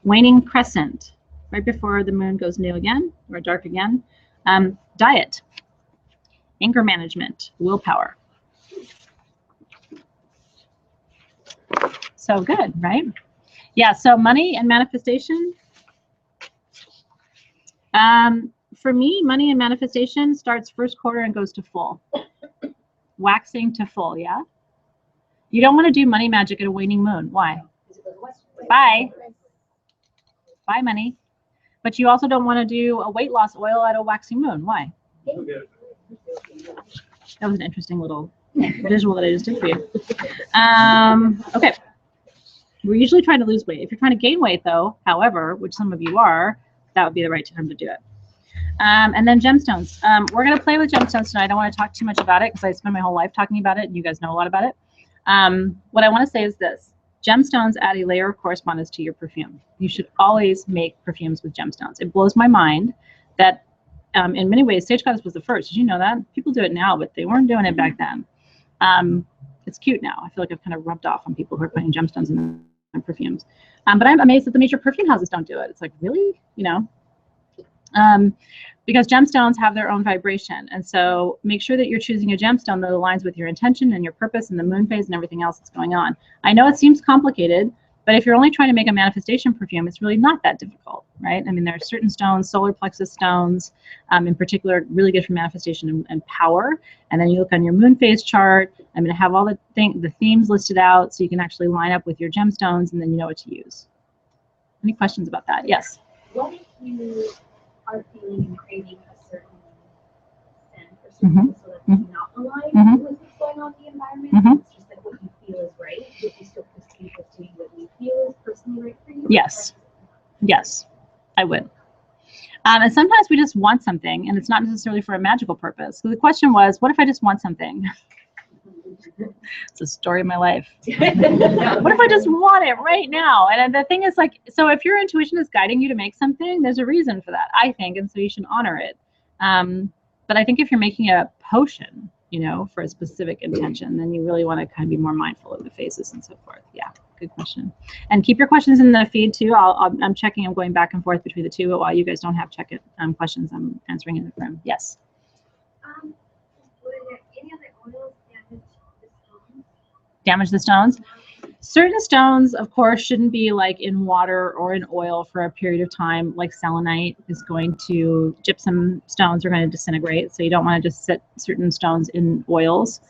Waning crescent, right before the moon goes new again or dark again. Diet, anger management, willpower. So good, right? Yeah, so money and manifestation. For me, money and manifestation starts first quarter and goes to full. Waxing to full, yeah? You don't want to do money magic at a waning moon. Why? Bye. Bye, money. But you also don't want to do a weight loss oil at a waxing moon. Why? That was an interesting little visual that I just did for you. Okay. We're usually trying to lose weight. If you're trying to gain weight, though, however, which some of you are, that would be the right time to do it. And then gemstones. We're going to play with gemstones tonight. I don't want to talk too much about it because I spend my whole life talking about it, and you guys know a lot about it. What I want to say is this. Gemstones add a layer of correspondence to your perfume. You should always make perfumes with gemstones. It blows my mind that in many ways, Sage Goddess was the first. Did you know that? People do it now, but they weren't doing it back then. It's cute now. I feel like I've kind of rubbed off on people who are putting gemstones in their perfumes. But I'm amazed that the major perfume houses don't do it. It's like, really? You know? Because gemstones have their own vibration. And so make sure that you're choosing a gemstone that aligns with your intention and your purpose and the moon phase and everything else that's going on. I know it seems complicated, But if you're only trying to make a manifestation perfume, it's really not that difficult, right? I mean, there are certain stones, solar plexus stones, in particular, really good for manifestation and power. And then you look on your moon phase chart. I'm going to have all the themes listed out so you can actually line up with your gemstones, and then you know what to use. Any questions about that? Yes. What if you are feeling and craving a certain scent or something so that's not aligned with what's going on in the environment? It's just like what you feel is right. Would you still proceed with doing what you feel is personally right for you? Yes. Yes, I would. And sometimes we just want something, and it's not necessarily for a magical purpose. So the question was, what if I just want something? It's a story of my life. What if I just want it right now? And the thing is, like, so if your intuition is guiding you to make something, there's a reason for that, I think, and so you should honor it. But I think if you're making a potion, you know, for a specific intention, then you really want to kind of be more mindful of the phases and so forth. Yeah, good question. And keep your questions in the feed too. I'm checking. I'm going back and forth between the two, but while you guys don't have questions, I'm answering in the room. Yes. Were there any other oils Damage the stones? Certain stones, of course, shouldn't be like in water or in oil for a period of time. Like selenite is going to, gypsum stones are going to disintegrate. So you don't want to just sit certain stones in oils.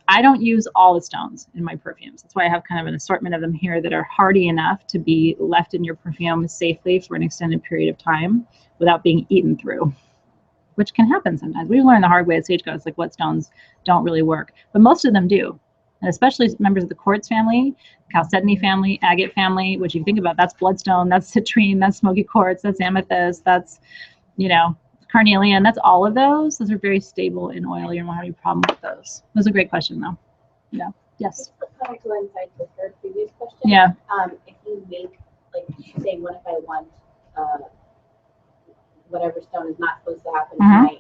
I don't use all the stones in my perfumes. That's why I have kind of an assortment of them here that are hardy enough to be left in your perfume safely for an extended period of time without being eaten through, which can happen sometimes. We learn the hard way at Sage Goddess, like what stones don't really work, but most of them do. And especially members of the quartz family, chalcedony family, agate family, which you think about, that's bloodstone, that's citrine, that's smoky quartz, that's amethyst, that's, you know, carnelian, that's all of those. Those are very stable in oil. You don't have any problem with those. That was a great question, though. Yeah. Yes. Kind of coincides with her previous question. Yeah. If you make, like, say, what if I want whatever stone is not supposed to happen tonight,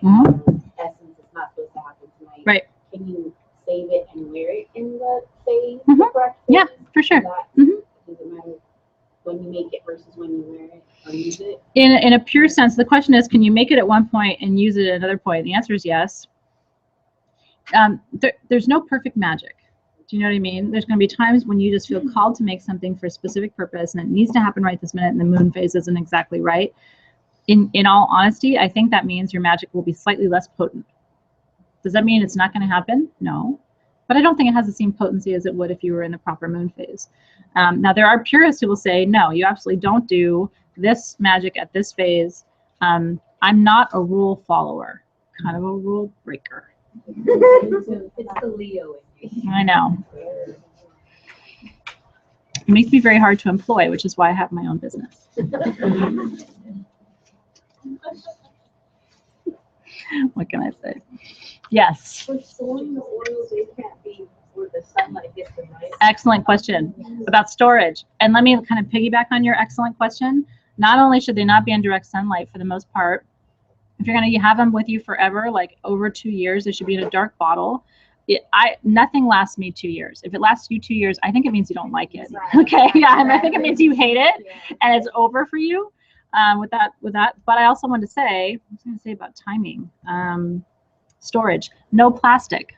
essence is not supposed to happen tonight. Right. Can you save it and wear it in the phase, correct phase? Yeah, for sure. Does it matter when you make it versus when you wear it or use it? In a pure sense, the question is, can you make it at one point and use it at another point? The answer is yes. There's no perfect magic. Do you know what I mean? There's going to be times when you just feel called to make something for a specific purpose and it needs to happen right this minute and the moon phase isn't exactly right. In all honesty, I think that means your magic will be slightly less potent. Does that mean it's not going to happen? No. But I don't think it has the same potency as it would if you were in the proper moon phase. Now, there are purists who will say, no, you absolutely don't do this magic at this phase. I'm not a rule follower, kind of a rule breaker. It's the Leo in me. I know. It makes me very hard to employ, which is why I have my own business. What can I say? Yes. For storing the oils, they can't be where the sunlight hits them, right? Excellent question about storage. And let me kind of piggyback on your excellent question. Not only should they not be in direct sunlight for the most part, if you're going to have them with you forever, like over 2 years, they should be in a dark bottle. Nothing lasts me 2 years. If it lasts you 2 years, I think it means you don't like it. Okay, yeah, and I think it means you hate it and it's over for you. With that. But I also want to say, I was going to say about timing, storage, no plastic.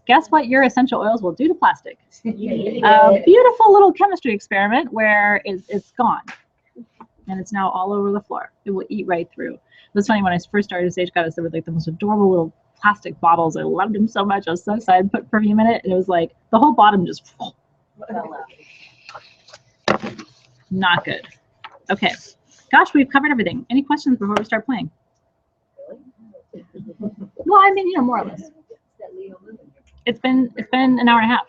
Guess what your essential oils will do to plastic? A beautiful little chemistry experiment where it's gone. And it's now all over the floor. It will eat right through. It was funny when I first started Sage Goddess, there were like the most adorable little plastic bottles. I loved them so much. I was so excited to put perfume in it. And it was like the whole bottom just fell out. Not good. Okay. Gosh, we've covered everything. Any questions before we start playing? Well, I mean, you know, more or less. It's been an hour and a half.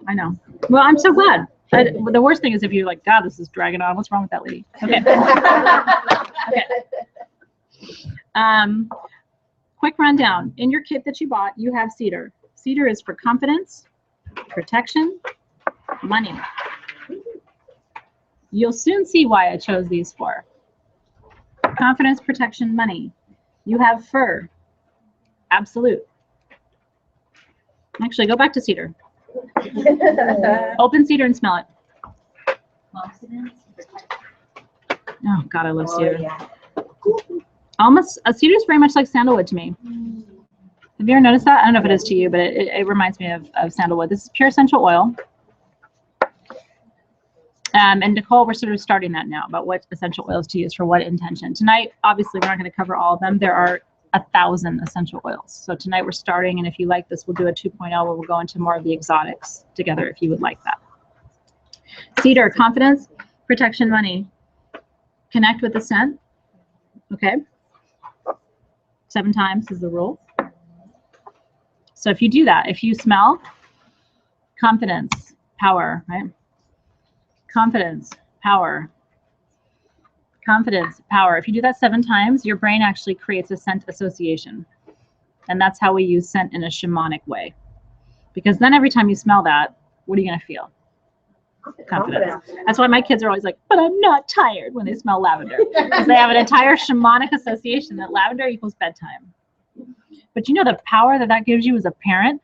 I know. Well, I'm so glad. The worst thing is if you're like, God, this is dragging on. What's wrong with that lady? Okay. Okay. Quick rundown. In your kit that you bought, you have cedar. Cedar is for confidence, protection, money. You'll soon see why I chose these four. Confidence, protection, money. You have fir. Absolute. Actually, go back to cedar. Open cedar and smell it. Oh, God, I love cedar. Yeah. Almost, cedar is very much like sandalwood to me. Have you ever noticed that? I don't know if it is to you, but it reminds me of sandalwood. This is pure essential oil. And Nicole, we're sort of starting that now about what essential oils to use for what intention. Tonight, obviously, we're not going to cover all of them. There are 1,000 essential oils. So tonight we're starting, and if you like this, we'll do a 2.0 where we'll go into more of the exotics together if you would like that. Cedar, confidence, protection, money. Connect with the scent. Okay. 7 times is the rule. So if you do that, if you smell, confidence, power, right? Confidence, power. Confidence, power. If you do that 7 times, your brain actually creates a scent association. And that's how we use scent in a shamanic way. Because then every time you smell that, what are you going to feel? Confidence. That's why my kids are always like, but I'm not tired when they smell lavender. Because they have an entire shamanic association that lavender equals bedtime. But you know the power that that gives you as a parent?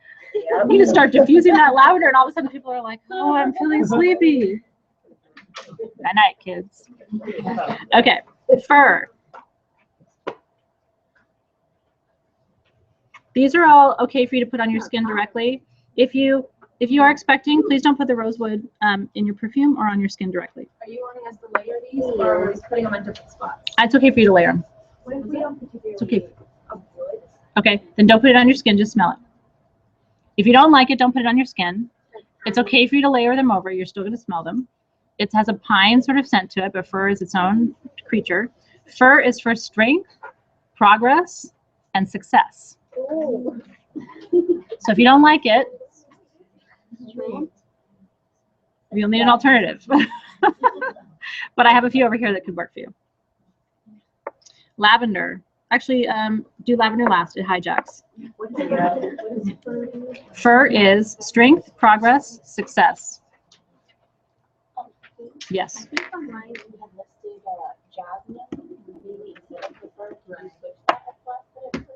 You just start diffusing that lavender and all of a sudden people are like, oh, I'm feeling sleepy. Night night, kids. Okay, fur. These are all okay for you to put on your skin directly. If you are expecting, please don't put the rosewood in your perfume or on your skin directly. Are you wanting us to layer these or are we putting them on different spots? It's okay for you to layer them. What if we don't particularly It's okay. avoid? Okay, then don't put it on your skin, just smell it. If you don't like it, don't put it on your skin. It's okay for you to layer them over. You're still going to smell them. It has a pine sort of scent to it, but fur is its own creature. Fur is for strength, progress, and success. Oh. So if you don't like it, you'll need an alternative. But I have a few over here that could work for you. Lavender. Actually, do lavender last. It hijacks. Fur is strength, progress, success. Yes. I think online we had listed jasmine. Maybe instead of the fur, can you switch that at the last minute?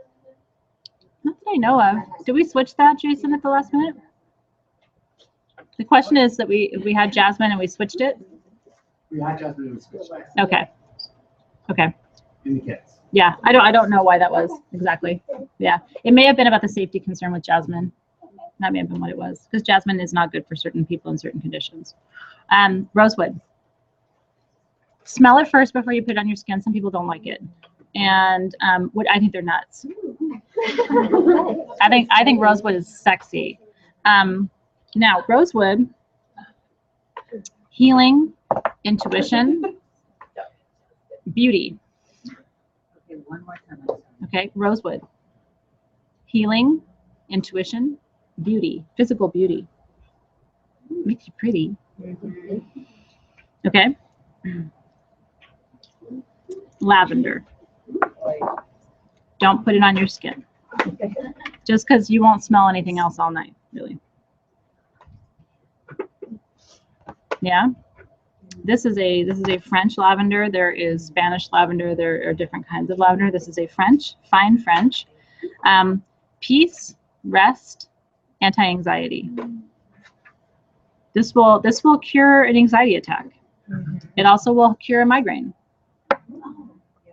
Not that I know of. Did we switch that, Jason, at the last minute? The question is that we had jasmine and we switched it. We had jasmine and switched. Okay. Okay. In the kits. Yeah, I don't know why that was exactly. Yeah, it may have been about the safety concern with jasmine. That may have been what it was, because jasmine is not good for certain people in certain conditions. Rosewood. Smell it first before you put it on your skin. Some people don't like it, and I think they're nuts. I think rosewood is sexy. Now, rosewood, healing, intuition, beauty. Okay, one more time. Okay, rosewood, healing, intuition, beauty, physical beauty. Makes you pretty. Okay. Lavender. Don't put it on your skin. Just because you won't smell anything else all night, really. Yeah. This is a French lavender. There is Spanish lavender. There are different kinds of lavender. This is a French, fine French. Peace, rest, anti-anxiety. This will cure an anxiety attack. It also will cure a migraine. A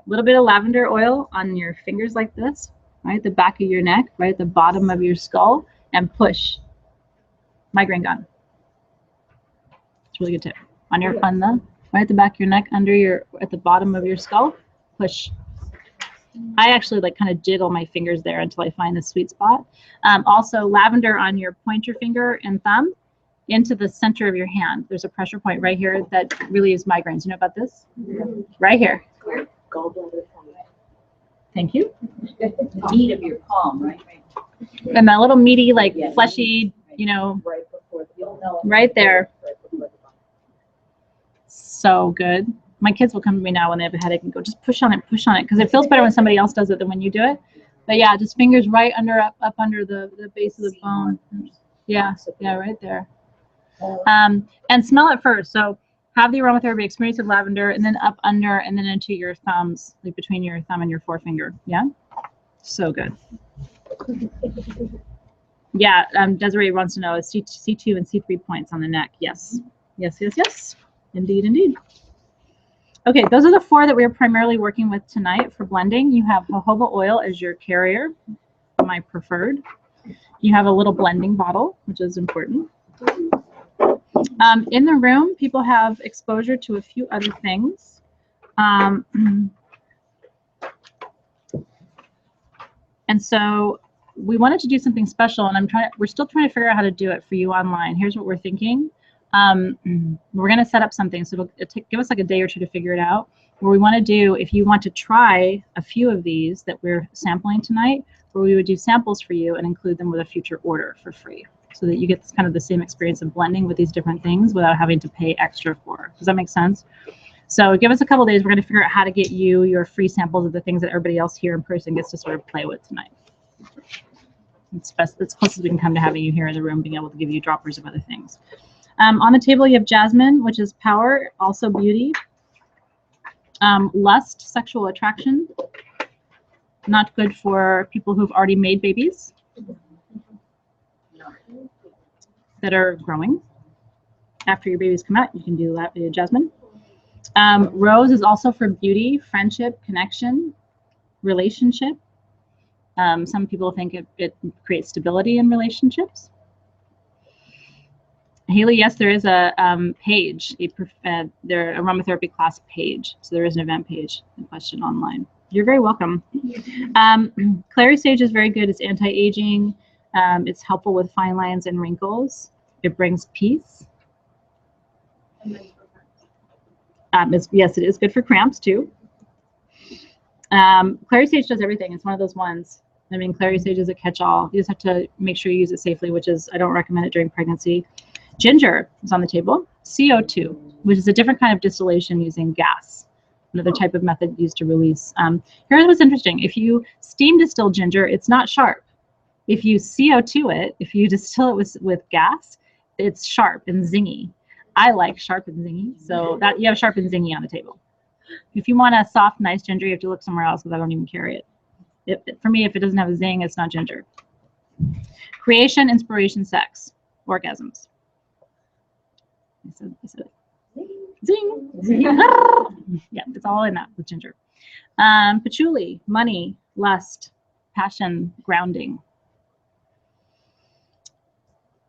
little bit of lavender oil on your fingers like this, right at the back of your neck, right at the bottom of your skull, and push. Migraine gone. It's a really good tip. On the right at the back of your neck, at the bottom of your skull, push. I actually like kind of jiggle my fingers there until I find the sweet spot. Also, lavender on your pointer finger and thumb into the center of your hand. There's a pressure point right here that relieves migraines. You know about this? Right here. Thank you. The meat of your palm, right? And that little meaty, like Yeah. fleshy, you know, Right before the right there. So good. My kids will come to me now when they have a headache and go, just push on it, because it feels better when somebody else does it than when you do it. But yeah, just fingers right up under the base of the bone. Yeah, right there. And smell it first. So have the aromatherapy experience of lavender, and then up under, and then into your thumbs, like between your thumb and your forefinger. Yeah, so good. Yeah, Desiree wants to know, is C2 and C3 points on the neck? Yes. Yes, yes, yes. Indeed, indeed. Okay, those are the 4 that we're primarily working with tonight for blending. You have jojoba oil as your carrier. my preferred. You have a little blending bottle, which is important. In the room, people have exposure to a few other things. And so we wanted to do something special, and we're still trying to figure out how to do it for you online. Here's what we're thinking. We're going to set up something, so it'll give us like a day or two to figure it out. What we want to do, if you want to try a few of these that we're sampling tonight, where we would do samples for you and include them with a future order for free, so that you get kind of the same experience of blending with these different things without having to pay extra for. Does that make sense? So give us a couple days. We're going to figure out how to get you your free samples of the things that everybody else here in person gets to sort of play with tonight. It's best, it's close as we can come to having you here in the room, being able to give you droppers of other things. On the table, you have jasmine, which is power, also beauty. Lust, sexual attraction. Not good for people who've already made babies that are growing. After your babies come out, you can do that with jasmine. Rose is also for beauty, friendship, connection, relationship. Some people think it creates stability in relationships. Haley, yes, there is a page, their aromatherapy class page. So there is an event page in question online. You're very welcome. Clary Sage is very good. It's anti-aging. It's helpful with fine lines and wrinkles. It brings peace. Yes, it is good for cramps too. Clary Sage does everything. It's one of those ones. I mean, Clary Sage is a catch-all. You just have to make sure you use it safely, which is, I don't recommend it during pregnancy. Ginger is on the table. CO2, which is a different kind of distillation using gas, another type of method used to release. Here's what's interesting. If you steam distill ginger, it's not sharp. If you CO2 it, if you distill it with gas, it's sharp and zingy. I like sharp and zingy, so that you have sharp and zingy on the table. If you want a soft, nice ginger, you have to look somewhere else because I don't even carry it. For me, if it doesn't have a zing, it's not ginger. Creation, inspiration, sex, orgasms. I said it. Zing. Yeah, it's all in that with ginger. Patchouli, money, lust, passion, grounding.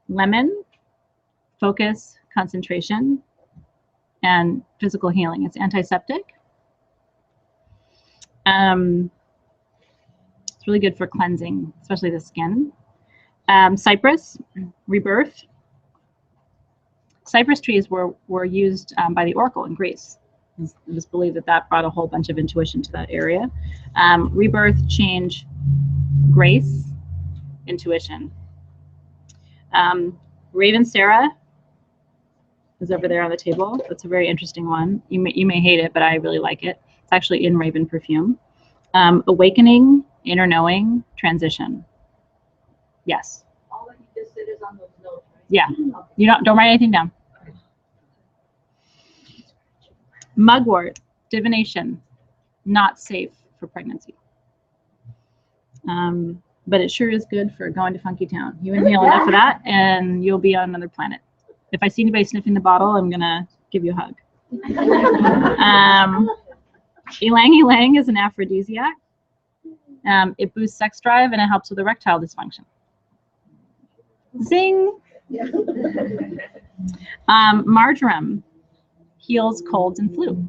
Lemon, focus, concentration, and physical healing. It's antiseptic. It's really good for cleansing, especially the skin. Cypress, rebirth. Cypress trees were used by the oracle in Greece. It was believed that brought a whole bunch of intuition to that area. Rebirth, change, grace, intuition. Raven Sarah is over there on the table. That's a very interesting one. You may hate it, but I really like it. It's actually in Raven perfume. Awakening, inner knowing, transition. Yes. All that you just said is on those notes, right? Yeah. You don't write anything down. Mugwort, divination, not safe for pregnancy. But it sure is good for going to Funky Town. You inhale enough of that and you'll be on another planet. If I see anybody sniffing the bottle, I'm gonna give you a hug. Ylang ylang is an aphrodisiac. It boosts sex drive and it helps with erectile dysfunction. Zing! Marjoram heals colds and flu.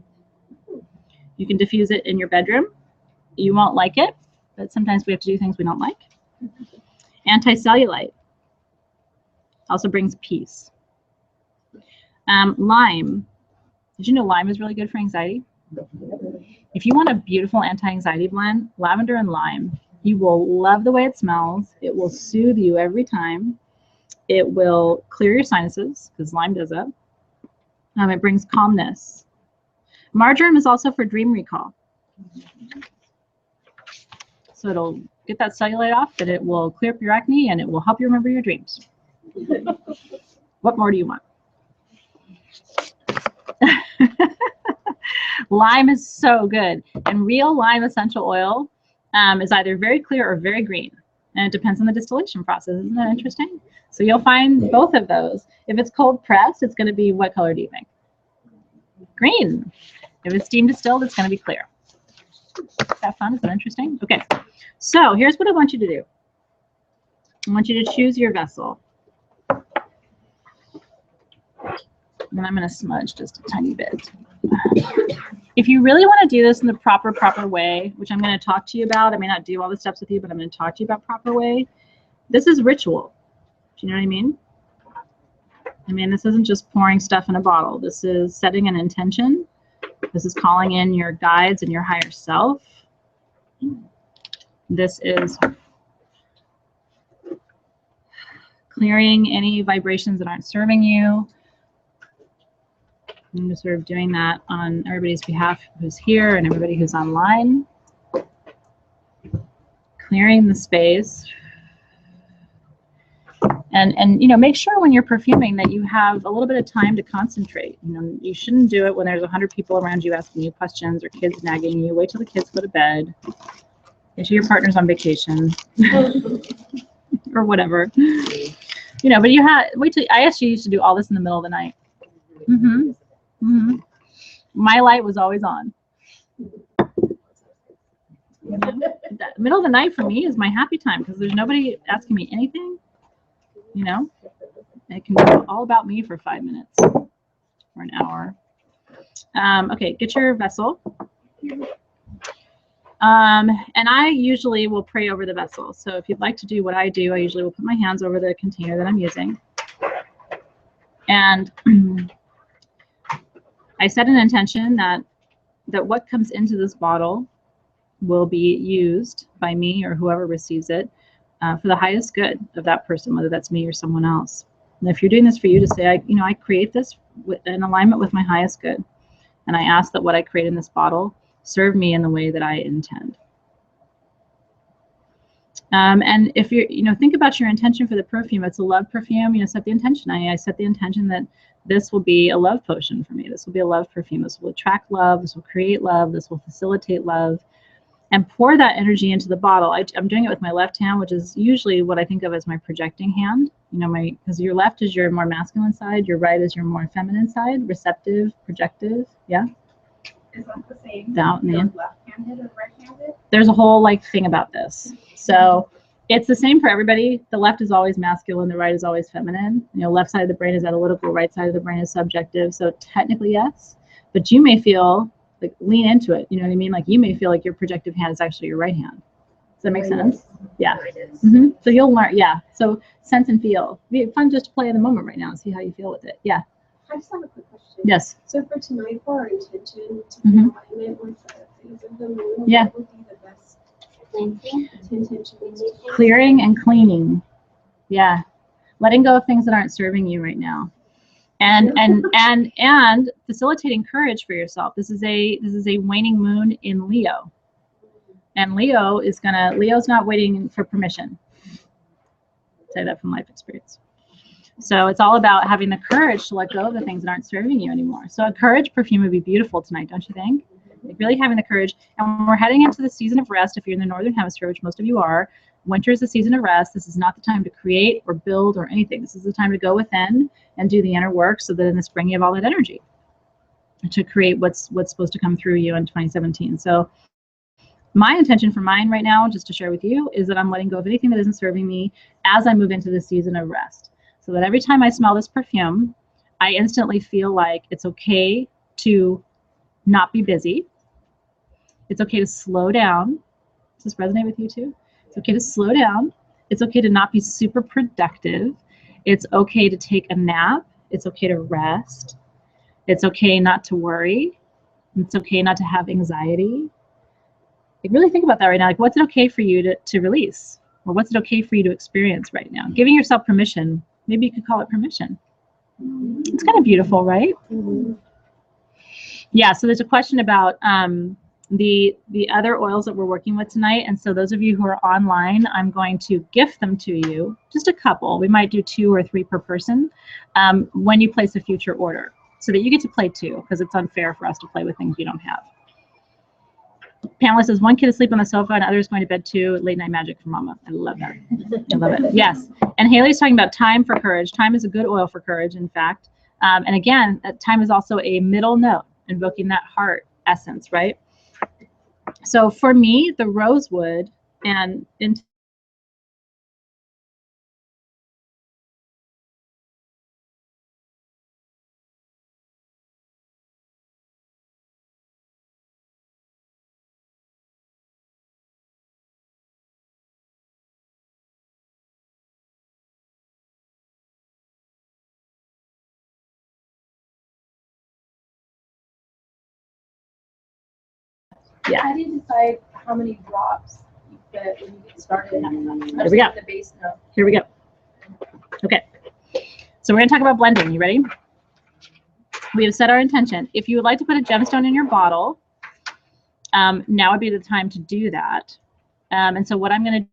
You can diffuse it in your bedroom. You won't like it, but sometimes we have to do things we don't like. Anti-cellulite also brings peace. Lime. Did you know lime is really good for anxiety? If you want a beautiful anti-anxiety blend, lavender and lime, you will love the way it smells. It will soothe you every time. It will clear your sinuses, because lime does that. It brings calmness. Marjoram is also for dream recall. So it'll get that cellulite off, and it will clear up your acne, and it will help you remember your dreams. What more do you want? Lime is so good. And real lime essential oil is either very clear or very green. And it depends on the distillation process. Isn't that interesting? So you'll find both of those. If it's cold pressed, it's going to be, what color do you think? Green. If it's steam distilled, it's going to be clear. Is that fun? Is that interesting? Okay. So here's what I want you to do. I want you to choose your vessel. And I'm going to smudge just a tiny bit. If you really want to do this in the proper way, which I'm going to talk to you about, I may not do all the steps with you, but I'm going to talk to you about proper way. This is ritual. Do you know what I mean? I mean, this isn't just pouring stuff in a bottle. This is setting an intention. This is calling in your guides and your higher self. This is clearing any vibrations that aren't serving you. I'm just sort of doing that on everybody's behalf who's here and everybody who's online. Clearing the space. And you know, make sure when you're perfuming that you have a little bit of time to concentrate. You know, you shouldn't do it when there's 100 people around you asking you questions or kids nagging you. Wait till the kids go to bed. Wait till your partner's on vacation or whatever. You know, but you wait till I asked you used to do all this in the middle of the night. My light was always on. The middle of the night for me is my happy time because there's nobody asking me anything. You know, it can be all about me for 5 minutes or an hour. Okay, get your vessel. And I usually will pray over the vessel. So if you'd like to do what I do, I usually will put my hands over the container that I'm using. And I set an intention that what comes into this bottle will be used by me or whoever receives it for the highest good of that person, whether that's me or someone else. And if you're doing this for you, to say, I create this in alignment with my highest good. And I ask that what I create in this bottle serve me in the way that I intend. And if you're, think about your intention for the perfume. It's a love perfume. Set the intention. I set the intention that this will be a love potion for me. This will be a love perfume. This will attract love. This will create love. This will facilitate love. And pour that energy into the bottle. I'm doing it with my left hand, which is usually what I think of as my projecting hand. Because your left is your more masculine side, your right is your more feminine side, receptive, projective. Yeah. Is that the same? Left-handed or right-handed? There's a whole thing about this. So it's the same for everybody. The left is always masculine, the right is always feminine. Left side of the brain is analytical, right side of the brain is subjective. So technically yes, but you may feel lean into it. You know what I mean? You may feel like your projective hand is actually your right hand. Does that make sense? Yeah. So you'll learn. Yeah. So sense and feel. It'd be fun just to play in the moment right now and see how you feel with it. Yeah. I just have a quick question. Yes. So for tonight, for our intention to be in alignment with the phase of the moon, what would be the best intention? Clearing and cleaning. Yeah. Letting go of things that aren't serving you right now. And facilitating courage for yourself. This is a waning moon in Leo. And Leo's not waiting for permission. Say that from life experience. So it's all about having the courage to let go of the things that aren't serving you anymore. So a courage perfume would be beautiful tonight, don't you think? Really having the courage. And when we're heading into the season of rest, if you're in the Northern Hemisphere, which most of you are, winter is the season of rest. This is not the time to create or build or anything. This is the time to go within and do the inner work so that in the spring you have all that energy to create what's supposed to come through you in 2017. So my intention for mine right now, just to share with you, is that I'm letting go of anything that isn't serving me as I move into the season of rest. So that every time I smell this perfume, I instantly feel like it's okay to not be busy. It's okay to slow down. Does this resonate with you too? It's okay to slow down. It's okay to not be super productive. It's okay to take a nap. It's okay to rest. It's okay not to worry. It's okay not to have anxiety. Really think about that right now. What's it okay for you to release? Or what's it okay for you to experience right now? Giving yourself permission. Maybe you could call it permission. It's kind of beautiful, right? Yeah, so there's a question about the other oils that we're working with tonight. And so those of you who are online, I'm going to gift them to you, just a couple. We might do 2 or 3 per person when you place a future order so that you get to play too, because it's unfair for us to play with things you don't have. Pamela says, 1 kid asleep on the sofa and others going to bed too. Late night magic for mama. I love that. I love it. Yes. And Haley's talking about time for courage. Time is a good oil for courage, in fact. And again, time is also a middle note, invoking that heart essence, right? So for me, the rosewood and Yeah. How do you decide how many drops you fit when you get started? Here we go. The base note. Here we go. Okay. So we're going to talk about blending. You ready? We have set our intention. If you would like to put a gemstone in your bottle, now would be the time to do that. And so what I'm going to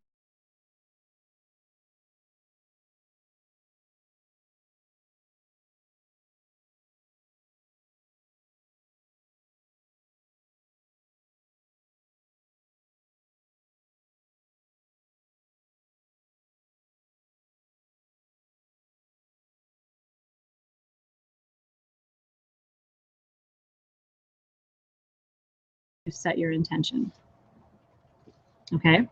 set your intention. Okay.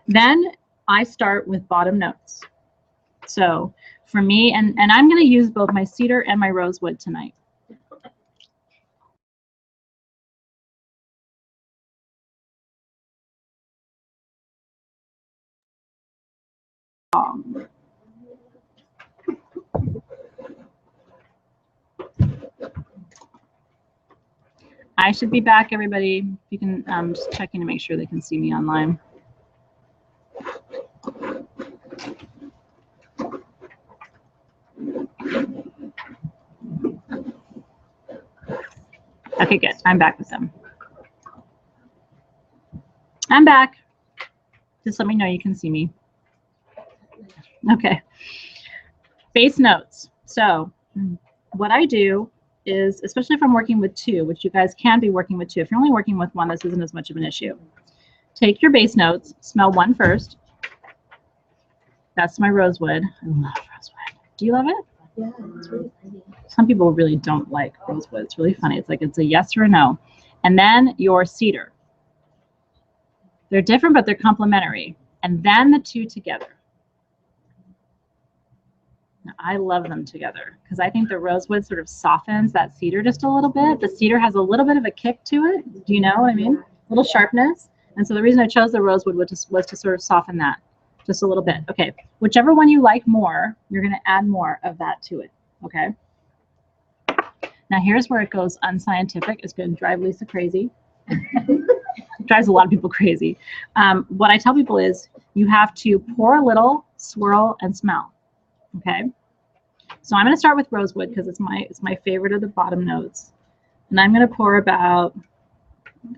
Then I start with bottom notes. So for me, and I'm going to use both my cedar and my rosewood tonight. I should be back, everybody. If you can, just checking to make sure they can see me online. Okay, good. I'm back with them. I'm back. Just let me know you can see me. Okay. Base notes. So what I do is, especially if I'm working with two, which you guys can be working with two. If you're only working with one, this isn't as much of an issue. Take your base notes, smell one first. That's my rosewood. I love rosewood. Do you love it? Yeah, it's really pretty. Some people really don't like rosewood. It's really funny. It's like it's a yes or a no. And then your cedar. They're different, but they're complementary. And then the two together. Now, I love them together because I think the rosewood sort of softens that cedar just a little bit. The cedar has a little bit of a kick to it. Do you know what I mean? A little sharpness. And so the reason I chose the rosewood was to sort of soften that just a little bit. Okay, whichever one you like more, you're going to add more of that to it. Okay. Now here's where it goes unscientific. It's going to drive Lisa crazy. It drives a lot of people crazy. What I tell people is you have to pour a little, swirl, and smell. Okay. So I'm going to start with rosewood because it's my favorite of the bottom notes. And I'm going to pour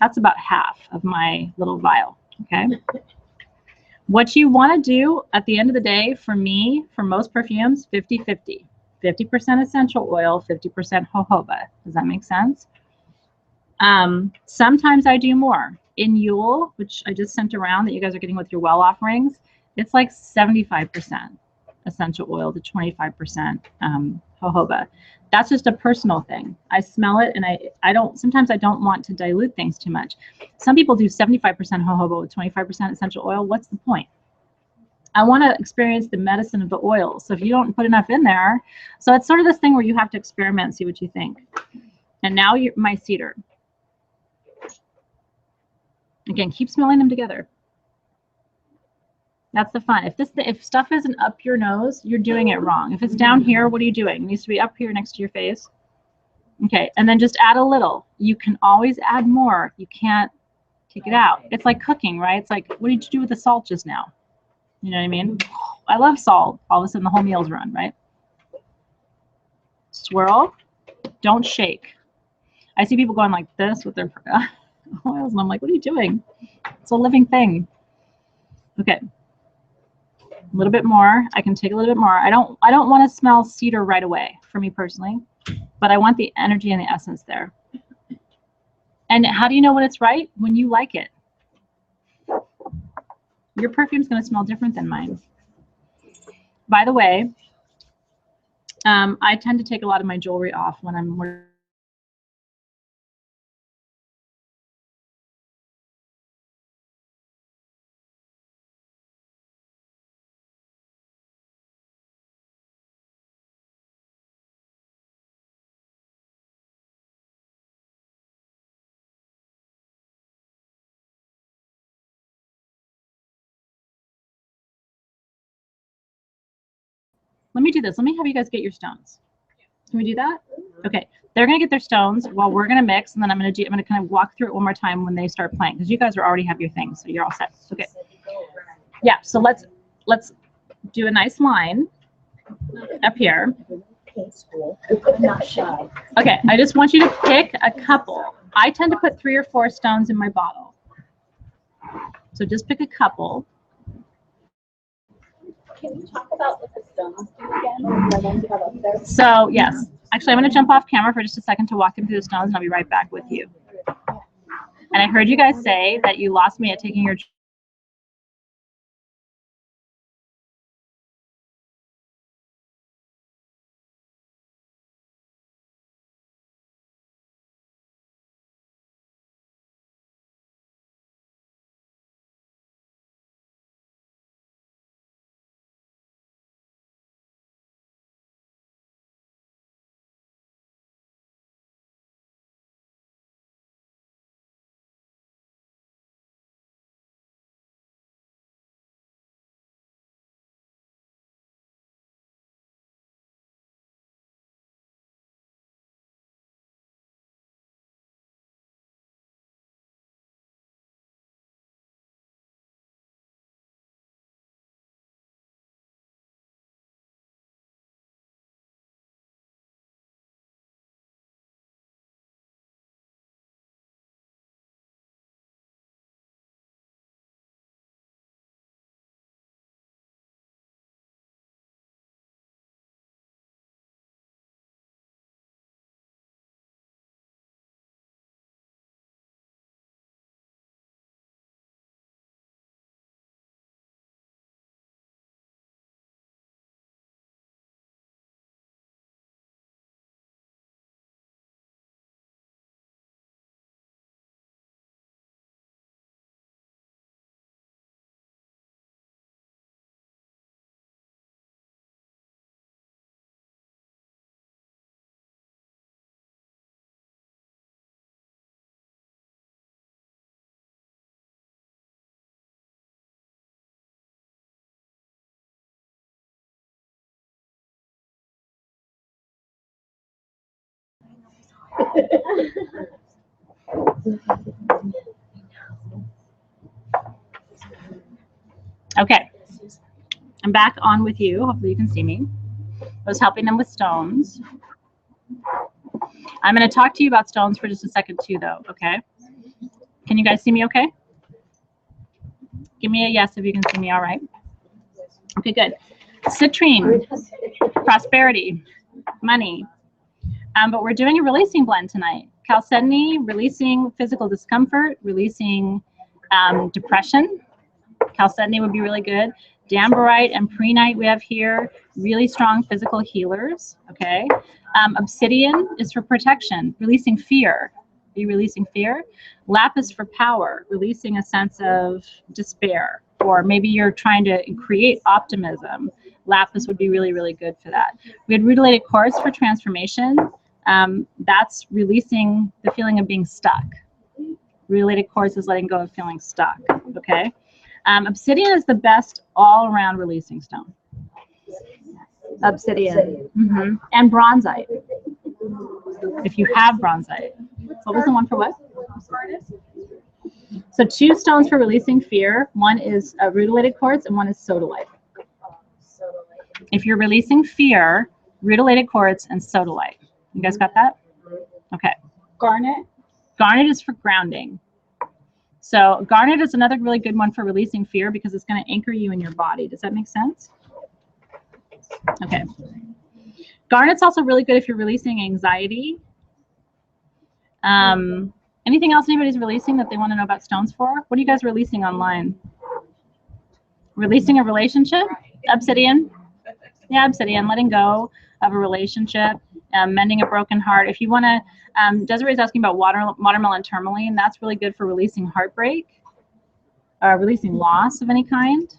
that's about half of my little vial. Okay. What you want to do at the end of the day, for me, for most perfumes, 50-50. 50% essential oil, 50% jojoba. Does that make sense? Sometimes I do more. In Yule, which I just sent around that you guys are getting with your well offerings, it's like 75% essential oil to 25% jojoba. That's just a personal thing. I smell it and sometimes I don't want to dilute things too much. Some people do 75% jojoba with 25% essential oil. What's the point? I want to experience the medicine of the oil. So if you don't put enough in there, so it's sort of this thing where you have to experiment and see what you think. And now my cedar. Again, keep smelling them together. That's the fun. If stuff isn't up your nose, you're doing it wrong. If it's down here, what are you doing? It needs to be up here next to your face. Okay, and then just add a little. You can always add more. You can't take it out. It's like cooking, right? It's like, what did you do with the salt just now? You know what I mean? I love salt. All of a sudden the whole meal's run, right? Swirl. Don't shake. I see people going like this with their oils, and I'm like, what are you doing? It's a living thing. Okay. A little bit more. I can take a little bit more. I don't want to smell cedar right away for me personally, but I want the energy and the essence there. And how do you know when it's right? When you like it. Your perfume's going to smell different than mine. By the way, I tend to take a lot of my jewelry off when I'm wearing. Let me do this. Let me have you guys get your stones. Can we do that? Okay. they're going to get their stones while we're going to mix, and then I'm going to kind of walk through it one more time when they start playing, because you guys already have your things, so you're all set. Okay. Yeah, so let's do a nice line up here. I'm not shy. Okay, I just want you to pick a couple. I tend to put 3 or 4 stones in my bottle. So just pick a couple. Can you talk about what the stones do again? The ones you have up there? So yes, actually I'm going to jump off camera for just a second to walk him through the stones, and I'll be right back with you. And I heard you guys say that you lost me at taking your Okay, I'm back on with you. Hopefully you can see me. I was helping them with stones. I'm going to talk to you about stones for just a second too, though, okay? Can you guys see me okay? Give me a yes if you can see me all right. Okay, good. Citrine, prosperity, money. But we're doing a releasing blend tonight. Chalcedony, releasing physical discomfort, releasing depression. Chalcedony would be really good. Dambarite and prehnite we have here, really strong physical healers, okay? Obsidian is for protection, releasing fear. Are you releasing fear? Lapis for power, releasing a sense of despair, or maybe you're trying to create optimism. Lapis would be really, really good for that. We had rutilated quartz for transformation. That's releasing the feeling of being stuck. Rutilated quartz is letting go of feeling stuck, okay? Obsidian is the best all-around releasing stone. Obsidian. Mm-hmm. And bronzite. If you have bronzite. What was the one for what? So 2 stones for releasing fear. One is rutilated quartz and one is sodalite. If you're releasing fear, rutilated quartz and sodalite. You guys got that? Okay. Garnet. Garnet is for grounding. So garnet is another really good one for releasing fear because it's going to anchor you in your body. Does that make sense? Okay. Garnet's also really good if you're releasing anxiety. Anything else anybody's releasing that they want to know about stones for? What are you guys releasing online? Releasing a relationship? Obsidian? Yeah, obsidian, letting go of a relationship, mending a broken heart. If you want to, Desiree's asking about watermelon tourmaline. That's really good for releasing heartbreak, releasing loss of any kind.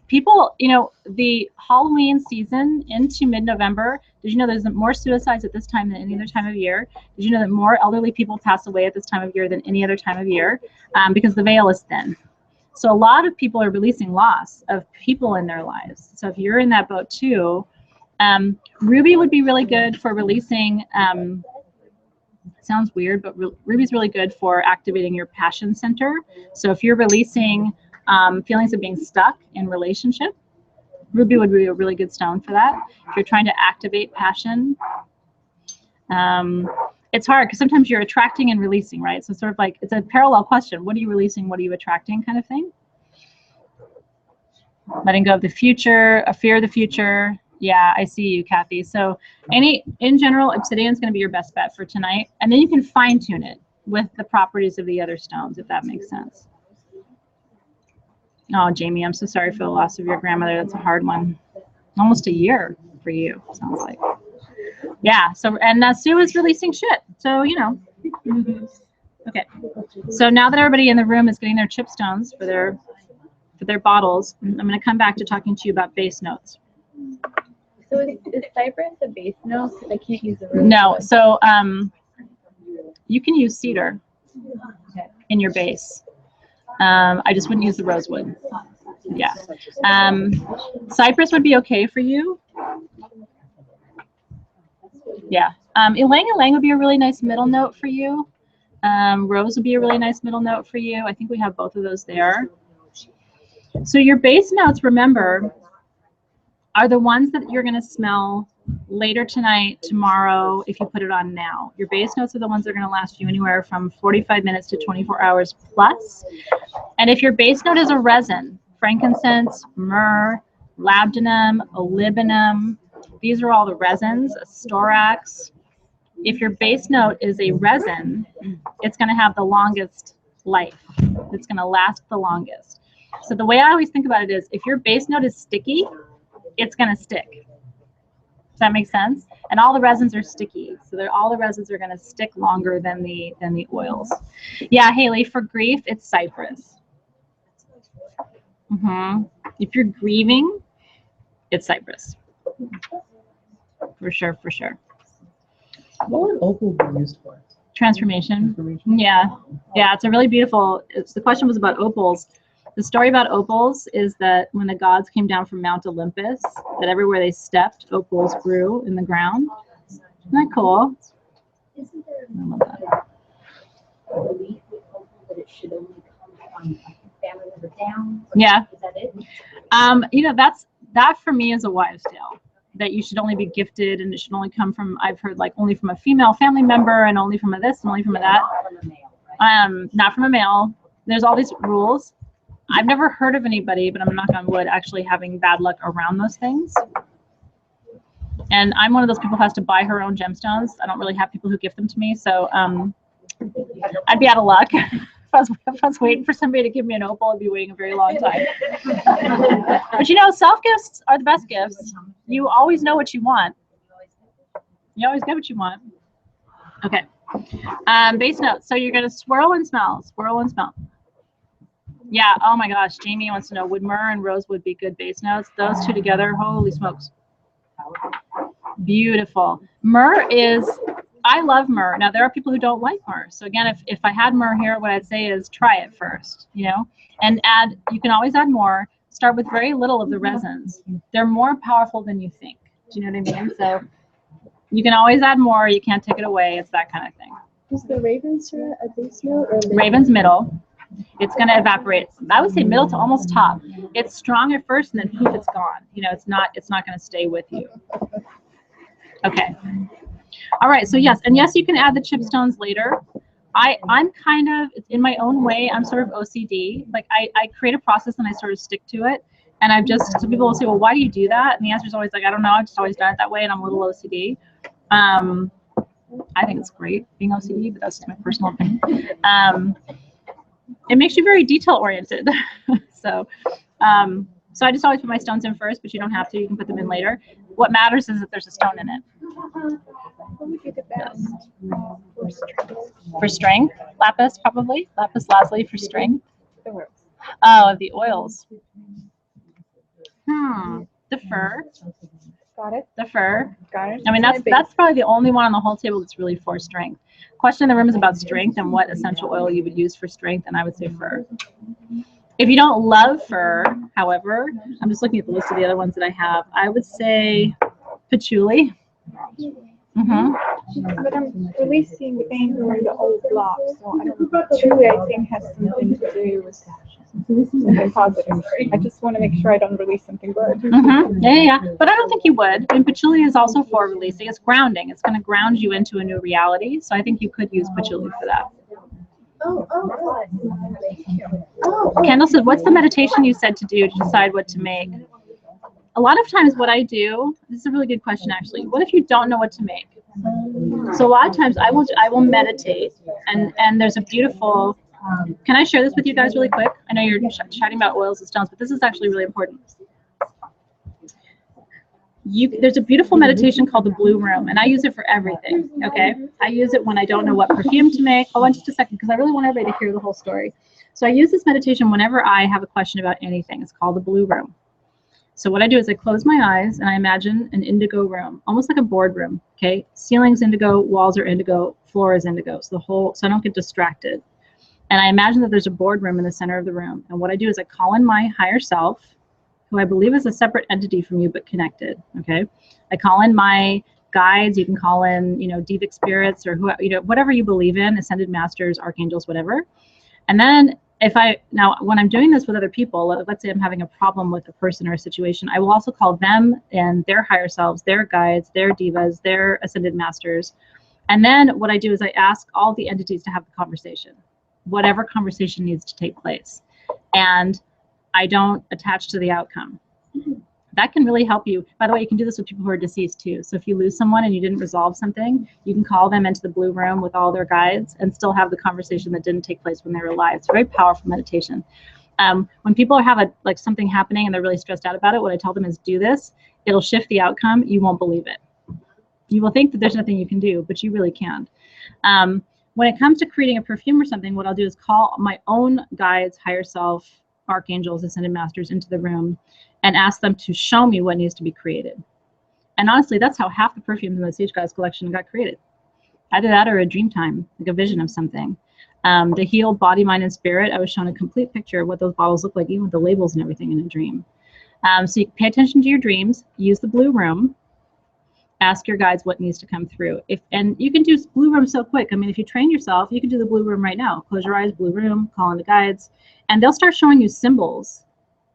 People, you know, the Halloween season into mid-November, did you know there's more suicides at this time than any other time of year? Did you know that more elderly people pass away at this time of year than any other time of year? Because the veil is thin. So a lot of people are releasing loss of people in their lives. So if you're in that boat too, Ruby would be really good for releasing, sounds weird, but ruby's really good for activating your passion center. So if you're releasing feelings of being stuck in relationship, ruby would be a really good stone for that. If you're trying to activate passion, it's hard because sometimes you're attracting and releasing, right? So sort of like it's a parallel question. What are you releasing? What are you attracting kind of thing? Letting go of the future, a fear of the future. Yeah, I see you, Kathy. So in general, obsidian is going to be your best bet for tonight. And then you can fine tune it with the properties of the other stones, if that makes sense. Oh, Jamie, I'm so sorry for the loss of your grandmother. That's a hard one. Almost a year for you, sounds like. Yeah, so, and Sue is releasing shit. So, you know. Okay. So now that everybody in the room is getting their chip stones for their bottles, I'm going to come back to talking to you about base notes. So is cypress a base note? Because I can't use the rosewood. No, so you can use cedar in your base. I just wouldn't use the rosewood. Yeah. Cypress would be okay for you. Yeah. Ylang ylang would be a really nice middle note for you. Rose would be a really nice middle note for you. I think we have both of those there. So your base notes, remember, are the ones that you're going to smell later tonight, tomorrow, if you put it on now. Your base notes are the ones that are going to last you anywhere from 45 minutes to 24 hours plus. And if your base note is a resin, frankincense, myrrh, labdanum, olivinum, these are all the resins, storax. If your base note is a resin, it's going to have the longest life. It's going to last the longest. So the way I always think about it is, if your base note is sticky, it's going to stick. Does that make sense? And all the resins are sticky, so all the resins are going to stick longer than the oils. Yeah, Haley, for grief, it's cypress. If you're grieving, it's cypress. For sure, for sure. What would opal be used for? Transformation. Yeah, it's a really beautiful. The question was about opals. The story about opals is that when the gods came down from Mount Olympus, that everywhere they stepped, opals grew in the ground. Isn't that cool? Isn't there a belief with opal that it should only come from family member down? Yeah. Is that it? You know, that for me is a wives' tale. That you should only be gifted, and it should only come from, I've heard, like, only from a female family member, and only from a this, and only from a that. Not from a male, right? Not from a male. There's all these rules. I've never heard of anybody, but I'm knock on wood, actually having bad luck around those things. And I'm one of those people who has to buy her own gemstones. I don't really have people who gift them to me, so I'd be out of luck. If I was waiting for somebody to give me an opal, I'd be waiting a very long time. But you know, self-gifts are the best gifts. You always know what you want. You always get what you want. Okay. Base notes. So you're going to swirl and smell. Swirl and smell. Yeah, oh my gosh, Jamie wants to know, would myrrh and rosewood be good base notes? Those two together, holy smokes. Beautiful. Myrrh is, I love myrrh. Now, there are people who don't like myrrh. So again, if I had myrrh here, what I'd say is try it first, you know, and you can always add more. Start with very little of the resins. They're more powerful than you think. Do you know what I mean? So you can always add more. You can't take it away. It's that kind of thing. Is the raven's a base note? Or Raven's middle. It's going to evaporate. I would say middle to almost top. It's strong at first, and then poof, it's gone. You know, it's not going to stay with you. Okay. All right. So yes, you can add the chipstones later. I'm kind of, in my own way, I'm sort of OCD. Like I create a process and I sort of stick to it. And some people will say, well, why do you do that? And the answer is always like, I don't know. I've just always done it that way, and I'm a little OCD. I think it's great being OCD, but that's just my personal opinion. It makes you very detail oriented. So I just always put my stones in first, but you don't have to. You can put them in later. What matters is that there's a stone in it. what would be the best for strength? For strength, lapis probably. Lapis lazuli for strength. The oils. Oh, the oils. The fir. Got it. The fir. Got it. I mean, that's probably the only one on the whole table that's really for strength. Question in the room is about strength and what essential oil you would use for strength, and I would say fir. If you don't love fir, however, I'm just looking at the list of the other ones that I have. I would say Patchouli. Mm-hmm. But I'm releasing anger in the old block, so I don't. Patchouli, I think, has something to do with something positive. I just want to make sure I don't release something bad. Mm-hmm. Yeah. But I don't think you would. And patchouli is also for releasing. It's grounding. It's going to ground you into a new reality. So I think you could use patchouli for that. Kendall said, what's the meditation you said to do to decide what to make? A lot of times what I do, this is a really good question actually, what if you don't know what to make? So a lot of times I will meditate, and there's a beautiful, can I share this with you guys really quick? I know you're chatting about oils and stones, but this is actually really important. There's a beautiful meditation called the Blue Room, and I use it for everything, okay? I use it when I don't know what perfume to make. Hold on just a second, because I really want everybody to hear the whole story. So I use this meditation whenever I have a question about anything. It's called the Blue Room. So what I do is I close my eyes and I imagine an indigo room, almost like a boardroom, okay? Ceiling's indigo, walls are indigo, floor is indigo, so I don't get distracted. And I imagine that there's a boardroom in the center of the room. And what I do is I call in my higher self, who I believe is a separate entity from you, but connected, okay? I call in my guides. You can call in, devic spirits or whatever you believe in, ascended masters, archangels, whatever. And then when I'm doing this with other people, let's say I'm having a problem with a person or a situation, I will also call them and their higher selves, their guides, their divas, their ascended masters. And then what I do is I ask all the entities to have the conversation, whatever conversation needs to take place. And I don't attach to the outcome. That can really help you. By the way, you can do this with people who are deceased too. So if you lose someone and you didn't resolve something, you can call them into the Blue Room with all their guides and still have the conversation that didn't take place when they were alive. It's a very powerful meditation. When people have something happening and they're really stressed out about it, what I tell them is do this. It'll shift the outcome. You won't believe it. You will think that there's nothing you can do, but you really can. When it comes to creating a perfume or something, what I'll do is call my own guides, higher self, archangels, ascended masters into the room and ask them to show me what needs to be created. And honestly, that's how half the perfumes in the Sage Goddess collection got created. Either that or a dream time, like a vision of something. The healed body, mind, and spirit, I was shown a complete picture of what those bottles look like, even with the labels and everything in a dream. So you pay attention to your dreams, use the Blue Room, ask your guides what needs to come through. And you can do Blue Room so quick. I mean, if you train yourself, you can do the Blue Room right now. Close your eyes, Blue Room, call in the guides, and they'll start showing you symbols.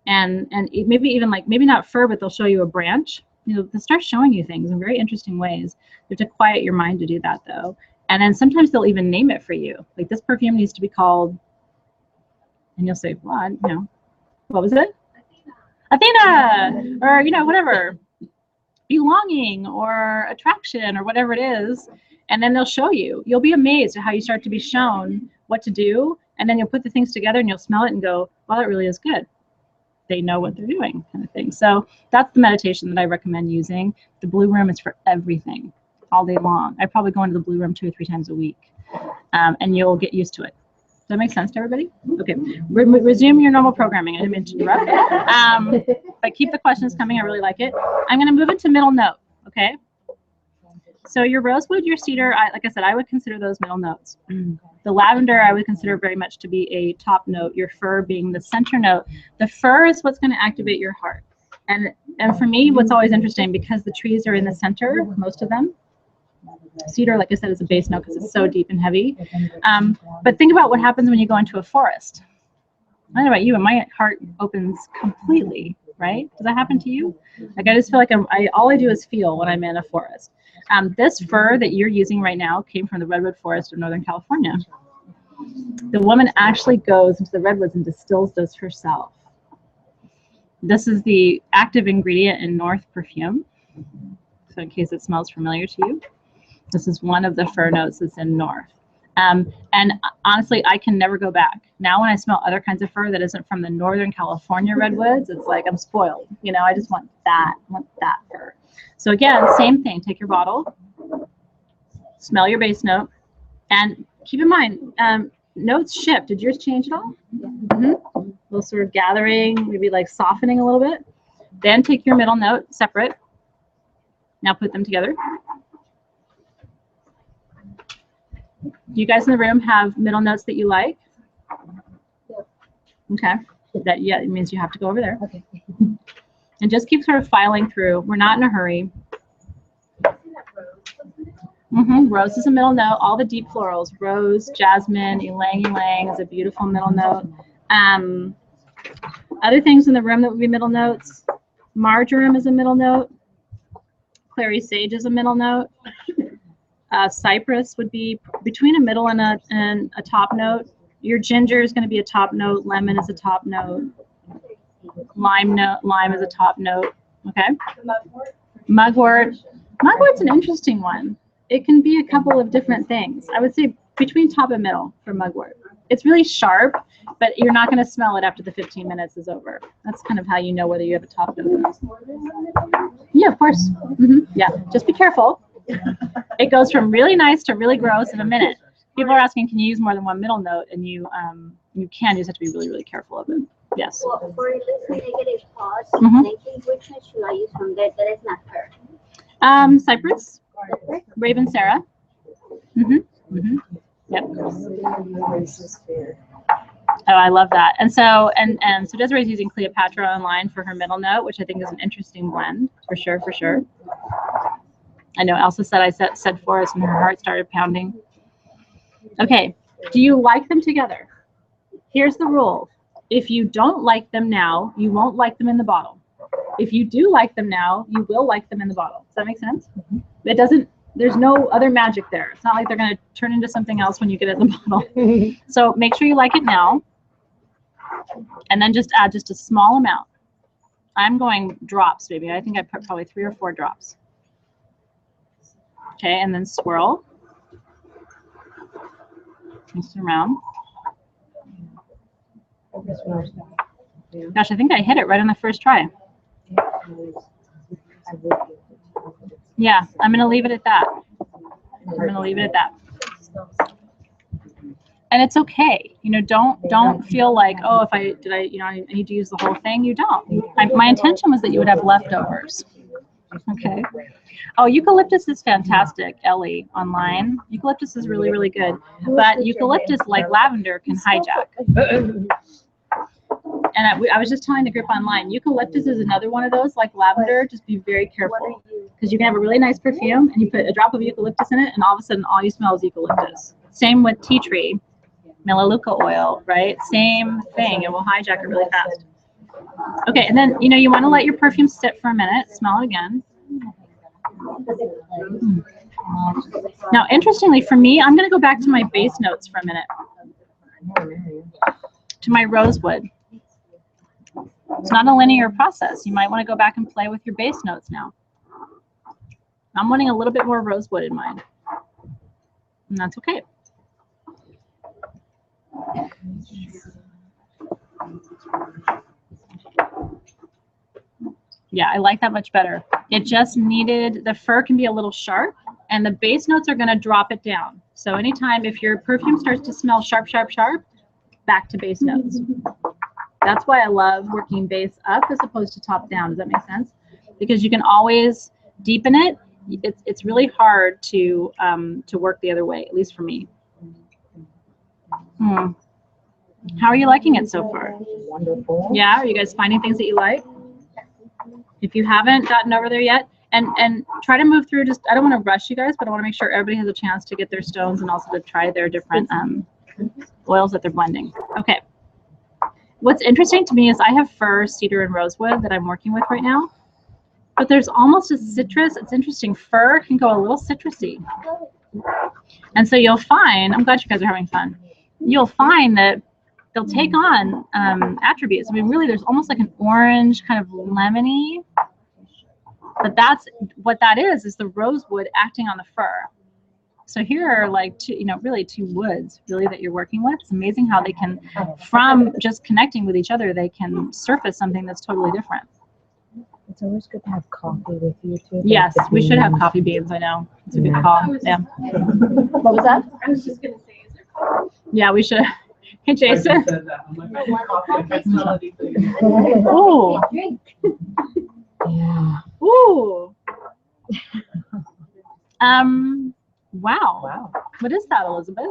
And maybe even maybe not fur, but they'll show you a branch. They'll start showing you things in very interesting ways. You have to quiet your mind to do that, though. And then sometimes they'll even name it for you. Like this perfume needs to be called, and you'll say, what? What was it? Athena, or whatever. Belonging or attraction or whatever it is. And then they'll show you. You'll be amazed at how you start to be shown what to do. And then you'll put the things together and you'll smell it and go, well, that really is good. They know what they're doing, kind of thing. So that's the meditation that I recommend using. The Blue Room is for everything, all day long. I probably go into the Blue Room 2 or 3 times a week, and you'll get used to it. Does that make sense to everybody? Okay, resume your normal programming. I didn't mean to interrupt. But keep the questions coming. I really like it. I'm going to move into middle note, okay? So your rosewood, your cedar, like I said, I would consider those middle notes. The lavender, I would consider very much to be a top note, your fir being the center note. The fir is what's going to activate your heart. And for me, what's always interesting, because the trees are in the center, most of them. Cedar, like I said, is a base note because it's so deep and heavy. But think about what happens when you go into a forest. I don't know about you, and my heart opens completely, right? Does that happen to you? Like I just feel like all I do is feel when I'm in a forest. This fir that you're using right now came from the redwood forest of Northern California. The woman actually goes into the redwoods and distills this herself. This is the active ingredient in North perfume. So in case it smells familiar to you, this is one of the fir notes that's in North. And honestly, I can never go back. Now when I smell other kinds of fir that isn't from the Northern California redwoods, it's like I'm spoiled. I just want that. I want that fir. So again, same thing. Take your bottle, smell your base note, and keep in mind, notes shift. Did yours change at all? Yeah. Mm-hmm. A little sort of gathering, maybe like softening a little bit. Then take your middle note separate. Now put them together. Do you guys in the room have middle notes that you like? Okay. It means you have to go over there. Okay. And just keep sort of filing through. We're not in a hurry. Rose is a middle note. All the deep florals, rose, jasmine, ylang ylang is a beautiful middle note. Other things in the room that would be middle notes, marjoram is a middle note. Clary sage is a middle note. Cypress would be between a middle and a top note. Your ginger is going to be a top note. Lemon is a top note. Lime is a top note. Okay. Mugwort. Mugwort's an interesting one. It can be a couple of different things. I would say between top and middle for mugwort. It's really sharp, but you're not going to smell it after the 15 minutes is over. That's kind of how you know whether you have a top note. Yeah, of course. Yeah, just be careful. It goes from really nice to really gross in a minute. People are asking, can you use more than one middle note? And you can. You just have to be really, really careful of it. Yes. Well, for this negative thoughts, I think which one should I use from that is not her? Cypress, Raven Sarah. Yep. Oh, I love that. And so Desiree's using Cleopatra online for her middle note, which I think is an interesting blend for sure. I know Elsa said I said forest and her heart started pounding. Okay, do you like them together? Here's the rule. If you don't like them now, you won't like them in the bottle. If you do like them now, you will like them in the bottle. Does that make sense? It doesn't, there's no other magic there. It's not like they're going to turn into something else when you get it in the bottle. So make sure you like it now. And then just add just a small amount. I'm going drops, baby. I think I put probably 3 or 4 drops. Okay, and then swirl. Mix it around. Gosh, I think I hit it right on the first try. Yeah, I'm going to leave it at that. And it's okay. You know, don't feel like, oh, I need to use the whole thing. You don't. My intention was that you would have leftovers. Okay. Oh, eucalyptus is fantastic, Ellie, online. Eucalyptus is really, really good. But eucalyptus, like lavender, can hijack. And I was just telling the group online, eucalyptus is another one of those, like lavender. Just be very careful. Because you can have a really nice perfume, and you put a drop of eucalyptus in it, and all of a sudden, all you smell is eucalyptus. Same with tea tree, melaleuca oil, right? Same thing. It will hijack it really fast. Okay, and then, you want to let your perfume sit for a minute. Smell it again. Now, interestingly, for me, I'm going to go back to my base notes for a minute. To my rosewood. It's not a linear process. You might want to go back and play with your base notes now. I'm wanting a little bit more rosewood in mine. And that's okay. Yeah, I like that much better. It just needed, the fur can be a little sharp, and the base notes are going to drop it down. So anytime if your perfume starts to smell sharp, sharp, sharp, back to base notes. That's why I love working base up as opposed to top down. Does that make sense? Because you can always deepen it. It's really hard to work the other way, at least for me. How are you liking it so far? Wonderful. Yeah, are you guys finding things that you like? If you haven't gotten over there yet, and try to move through, I don't want to rush you guys, but I want to make sure everybody has a chance to get their stones and also to try their different oils that they're blending. Okay. What's interesting to me is I have fir, cedar, and rosewood that I'm working with right now. But there's almost a citrus. It's interesting. Fir can go a little citrusy. And so you'll find, I'm glad you guys are having fun. You'll find that they'll take on attributes. I mean, really, there's almost like an orange, kind of lemony. But that's what that is the rosewood acting on the fir. So here are like really two woods really that you're working with. It's amazing how they can, from just connecting with each other, they can surface something that's totally different. It's always good to have coffee with you too. Yes, we should have coffee beans. I know. It's a good call. Yeah. What was that? I was just going to say, is there coffee? Yeah, we should. Hey, Jason. Oh. Yeah. Ooh. Wow. What is that, Elizabeth?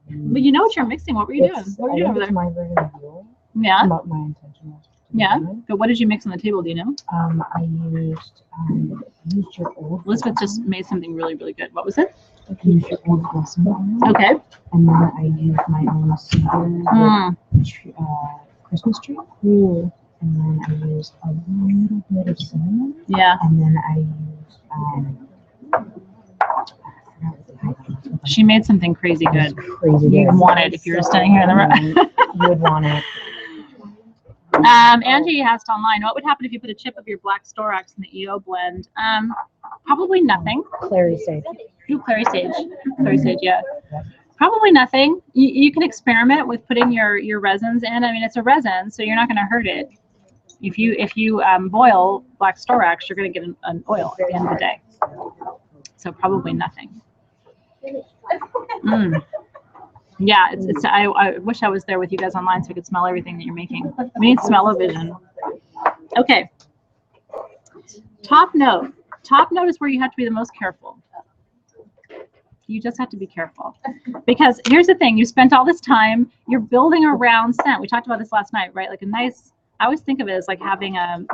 Well, you know what you're mixing. What were you doing? What were you doing over there? My version of you. Yeah. My intention was to Yeah, but what did you mix on the table? Do you know? I used your old. Elizabeth just made something really, really good. What was it? I used your old blossom oil. Okay. And then I used my own cedar Christmas tree. And then I used a little bit of cinnamon. Yeah. And then I used she made something crazy good. Crazy You'd good. want it if you were standing here in the room. You would want it. Angie asked online, what would happen if you put a chip of your black storax in the EO blend? Probably nothing. Clary sage. Ooh, clary sage. Clary sage, yeah. Probably nothing. You can experiment with putting your resins in. I mean, it's a resin, so you're not going to hurt it. If you boil black storax, you're going to get an oil at the end of the day. So probably nothing. Yeah, it's. I wish I was there with you guys online so I could smell everything that you're making. We need smell-o-vision. Okay. Top note. Top note is where you have to be the most careful. You just have to be careful. Because here's the thing. You spent all this time. You're building a round scent. We talked about this last night, right? Like a nice, I always think of it as like having I'm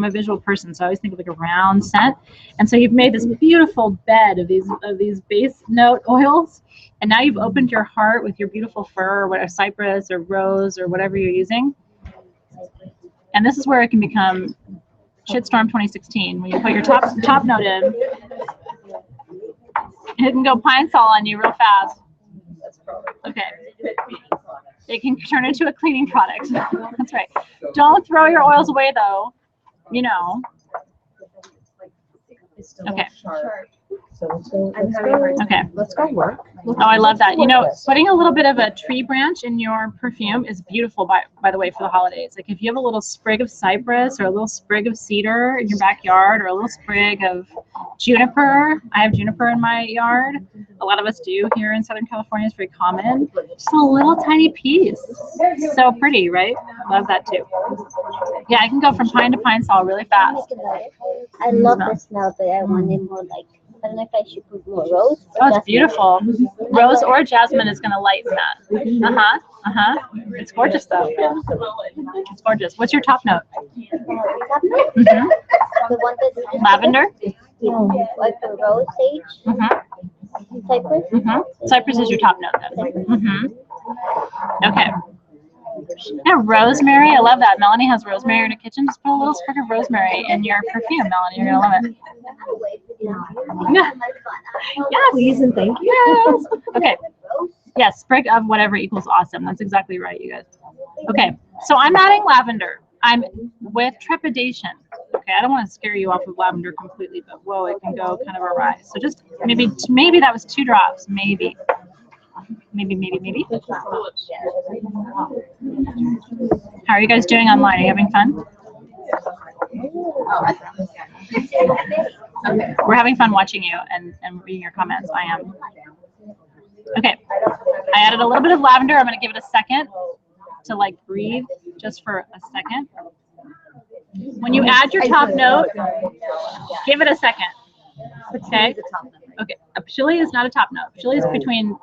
a visual person, so I always think of like a round scent. And so you've made this beautiful bed of these base note oils. And now you've opened your heart with your beautiful fir or whatever, cypress or rose or whatever you're using. And this is where it can become Shitstorm 2016. When you put your top note in, it can go pine sol on you real fast. Okay. It can turn into a cleaning product. That's right. Don't throw your oils away though. You know. Okay. So let's go. Okay. Let's go work. Oh, I love that. You know, putting a little bit of a tree branch in your perfume is beautiful, by the way, for the holidays. Like if you have a little sprig of cypress or a little sprig of cedar in your backyard or a little sprig of juniper. I have juniper in my yard. A lot of us do here in Southern California. It's very common. Just a little tiny piece. So pretty, right? Love that too. Yeah, I can go from pine to pine sol really fast. I love the smell, but I wanted more like, I don't know if I should put more rose. Oh, it's beautiful. Rose or jasmine is going to lighten that. It's gorgeous though. It's gorgeous. What's your top note? The one that's Lavender? like the rose sage. Cypress. Cypress is your top note then. Okay. Yeah, rosemary. I love that. Melanie has rosemary in her kitchen. Just put a little sprig of rosemary in your perfume, Melanie. You're gonna love it. Yeah. Yeah, please and thank you. Yes. Okay. Yeah, sprig of whatever equals awesome. That's exactly right, you guys. Okay, so I'm adding lavender. I'm with trepidation. Okay, I don't want to scare you off of lavender completely, but whoa, it can go kind of awry. So just maybe that was 2 drops, maybe. Maybe. How are you guys doing online? Are you having fun? We're having fun watching you and reading your comments. I am. Okay, I added a little bit of lavender. I'm going to give it a second to like breathe just for a second. When you add your top note, give it a second. Okay. Okay. A patchouli is not a top note. Patchouli is between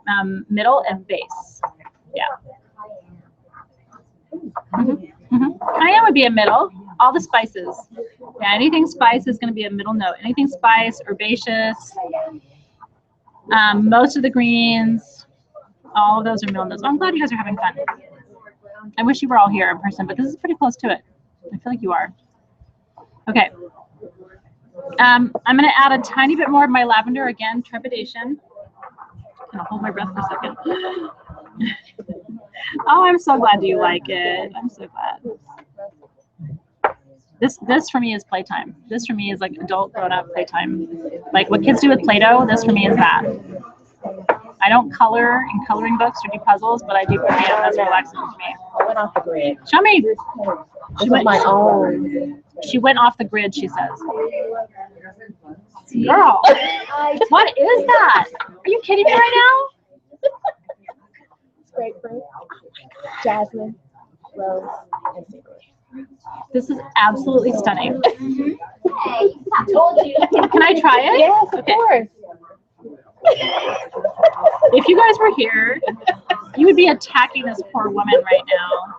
middle and base. Yeah. Cayenne would be a middle. All the spices. Yeah. Anything spice is going to be a middle note. Anything spice, herbaceous. Most of the greens. All of those are middle notes. I'm glad you guys are having fun. I wish you were all here in person, but this is pretty close to it. I feel like you are. Okay. I'm going to add a tiny bit more of my lavender. Again, trepidation. I'll hold my breath for a second. Oh, I'm so glad you like it. I'm so glad. This for me is playtime. This for me is like adult grown-up playtime. Like what kids do with Play-Doh, this for me is that. I don't color in coloring books or do puzzles, but I do for me. That's relaxing to me. I went off the grid. Show me. She went off the grid, she says. Girl, what is that? Are you kidding me right now? Grapefruit, jasmine, rose, and citrus. This is absolutely stunning. I told you. Can I try it? Yes, of course. If you guys were here, you would be attacking this poor woman right now.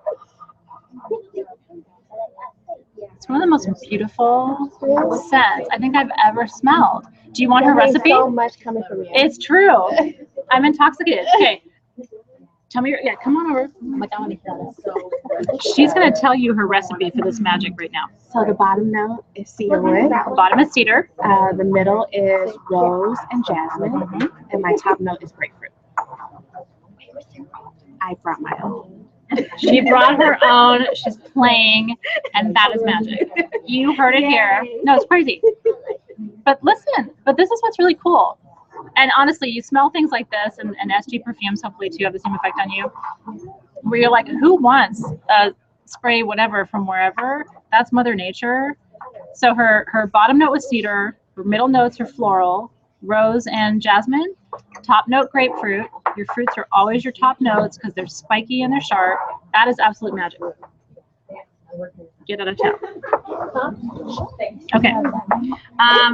one of the most beautiful scents I think I've ever smelled. Do you want her recipe? So much coming from you. It's true. I'm intoxicated. Okay. Tell me yeah, come on over. She's going to tell you her recipe for this magic right now. So the bottom note is cedarwood. Bottom is cedar. The middle is rose and jasmine. And my top note is grapefruit. I brought my own. She brought her own. She's playing, and that is magic. You heard it here. No, it's crazy. But listen, this is what's really cool. And honestly, you smell things like this, and SG perfumes hopefully too have the same effect on you, where you're like, who wants a spray whatever from wherever? That's Mother Nature. So her bottom note was cedar, her middle notes are floral, rose and jasmine, top note grapefruit. Your fruits are always your top notes because they're spiky and they're sharp. That is absolute magic. Get out of town. Okay.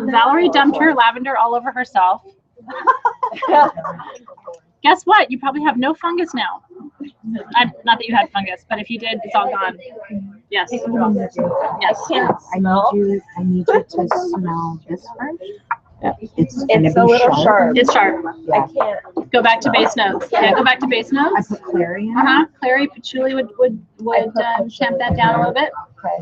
Valerie dumped her lavender all over herself. Guess what? You probably have no fungus now. Not that you had fungus, but if you did, it's all gone. Yes. Yes. I need you to smell this first. It's a little sharp. It's sharp. I can't. Go back to base notes. Yeah, go back to base notes. I put clary in. Clary, patchouli would tamp that down a little bit.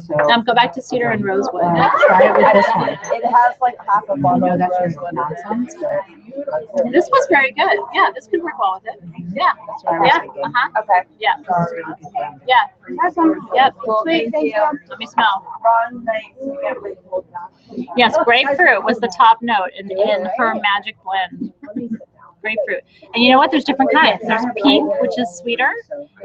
So Go back to cedar and rosewood. try it with this one. It has like half a bottle of That's your rosewood. nonsense. This was very good. Yeah, this could work well with it. Yeah. That's what I was Yeah. thinking. Okay. Yeah. Yeah. Awesome. Yep. Sweet, thank you. Let me smell. Wrong night to get really cold now. Yes, grapefruit was the top note in her magic blend. Grapefruit. And you know what? There's different kinds. There's pink, which is sweeter,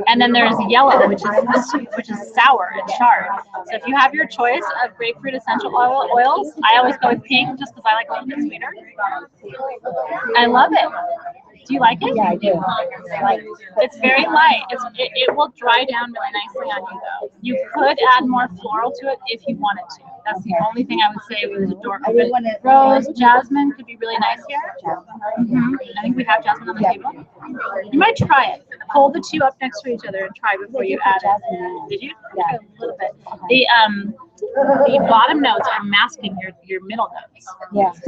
and then there's yellow, which is sour and sharp. So if you have your choice of grapefruit essential oils, I always go with pink just because I like a little bit sweeter. I love it. Do you like it? Yeah, I do. It's very light. It will dry down really nicely on you though. You could add more floral to it if you wanted to. That's the only thing I would say with the door. Rose, jasmine could be really nice here. I think we have jasmine on the table. You might try it. Hold the two up next to each other and try before you add it. Did you? Yeah, a little bit. The bottom notes are masking your middle notes,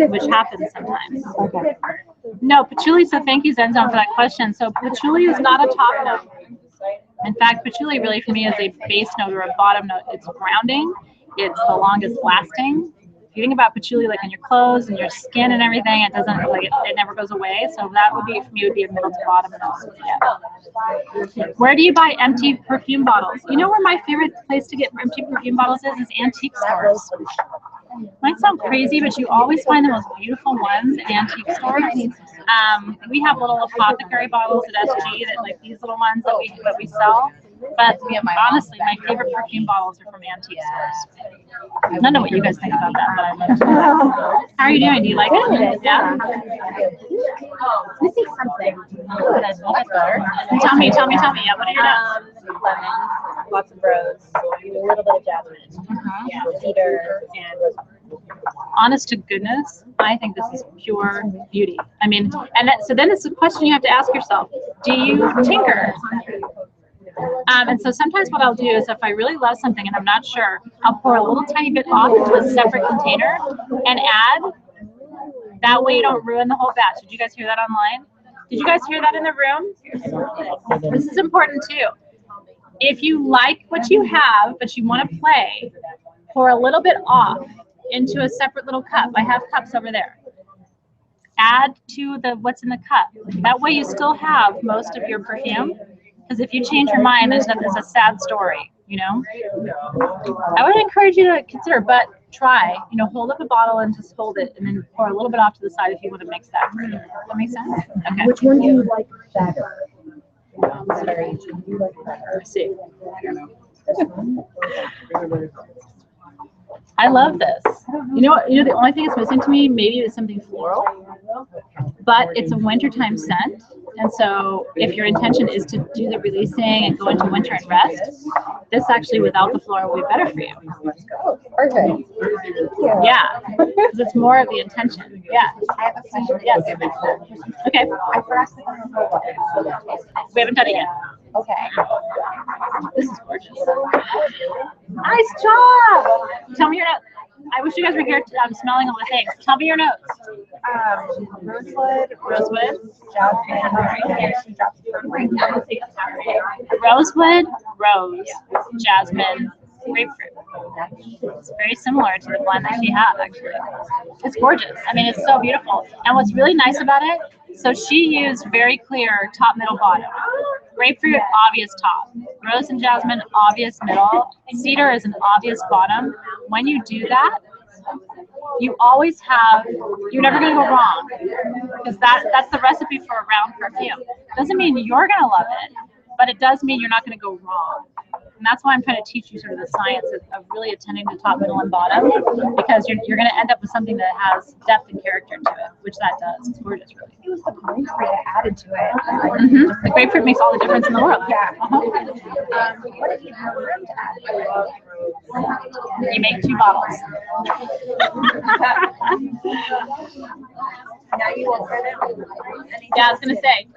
which happens sometimes. Okay. No, patchouli, so thank you, Zenzone, for that question. So patchouli is not a top note. In fact, patchouli really for me is a base note or a bottom note. It's grounding. It's the longest lasting. If you think about patchouli like on your clothes and your skin and everything, it doesn't like it never goes away. So that would be for me would be a middle to bottom note. Yeah. Where do you buy empty perfume bottles? You know where my favorite place to get empty perfume bottles is antique stores. Might sound crazy, but you always find the most beautiful ones at antique stores. We have little apothecary bottles at SG that like these little ones that we sell. But honestly, my favorite perfume bottles are from antique stores. I don't know what you guys think about that, but I love it. How are you doing? Do you like it? Yeah. Missing something. That's better. Tell me. Yeah, what are your notes? Lemon, lots of rose, a little bit of jasmine, cedar, and rosemary. Honest to goodness, I think this is pure beauty. I mean, so then it's a question you have to ask yourself: do you tinker? And so sometimes what I'll do is if I really love something and I'm not sure, I'll pour a little tiny bit off into a separate container and add. That way you don't ruin the whole batch. Did you guys hear that online? Did you guys hear that in the room? This is important too. If you like what you have, but you want to play, pour a little bit off into a separate little cup. I have cups over there. Add to what's in the cup. That way you still have most of your perfume. Because if you change your mind, it's a sad story, you know? I would encourage you to consider, but try, hold up a bottle and just hold it and then pour a little bit off to the side if you want to mix that. That makes sense? Okay. Which one do you like better? Let's see. I love this. The only thing it's missing to me maybe is something floral, but it's a wintertime scent. And so if your intention is to do the releasing and go into winter and rest, this actually without the floral will be better for you. Perfect. Yeah, because it's more of the intention. Yeah. I have a question. Yes. Okay. I forgot to We haven't done it yet. Okay. This is gorgeous. Nice job. Tell me your notes. I wish you guys were here smelling all the things. Tell me your notes. Rosewood, Rosewood, rose, jasmine, grapefruit. It's very similar to the blend that she had, actually. It's gorgeous. I mean, it's so beautiful. And what's really nice about it, so she used very clear top, middle, bottom. Grapefruit, obvious top. Rose and jasmine, obvious middle. Cedar is an obvious bottom. When you do that, you always have, you're never going to go wrong, because that's the recipe for a round perfume. Doesn't mean you're going to love it, but it does mean you're not going to go wrong. And that's why I'm trying to teach you sort of the science of really attending to top, middle, and bottom, because you're going to end up with something that has depth and character to it, which that does. It's gorgeous, really. It was the grapefruit that added to it. The grapefruit makes all the difference in the world. Yeah. What did you have room to add? You make 2 bottles. Now you will print it. Yeah, I was gonna say,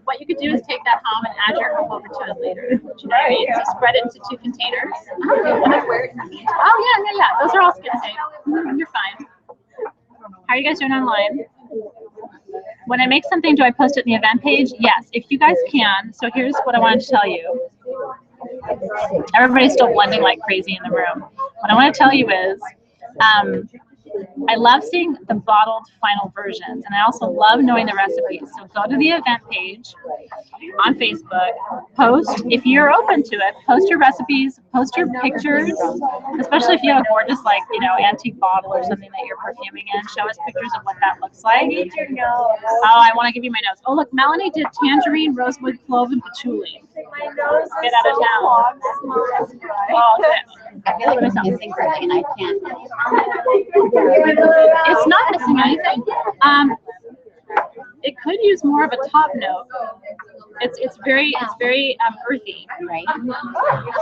what you could do is take that home and add your hope over to it later. You know what I mean? So spread it into 2 containers. Oh yeah. Those are all skin safe. You're fine. How are you guys doing online? When I make something, do I post it in the event page? Yes, if you guys can. So here's what I wanted to tell you. Everybody's still blending like crazy in the room. What I want to tell you is, I love seeing the bottled final versions, and I also love knowing the recipes. So go to the event page on Facebook, post, if you're open to it, post your recipes, post your pictures, especially if you have a gorgeous, like, antique bottle or something that you're perfuming in. Show us pictures of what that looks like. Oh, I want to give you my notes. Oh, look, Melanie did tangerine, rosewood, clove, and patchouli. Get out of town. Oh, okay. I feel like I'm missing something and I can't. It's not missing anything. It could use more of a top note. It's very earthy. Right.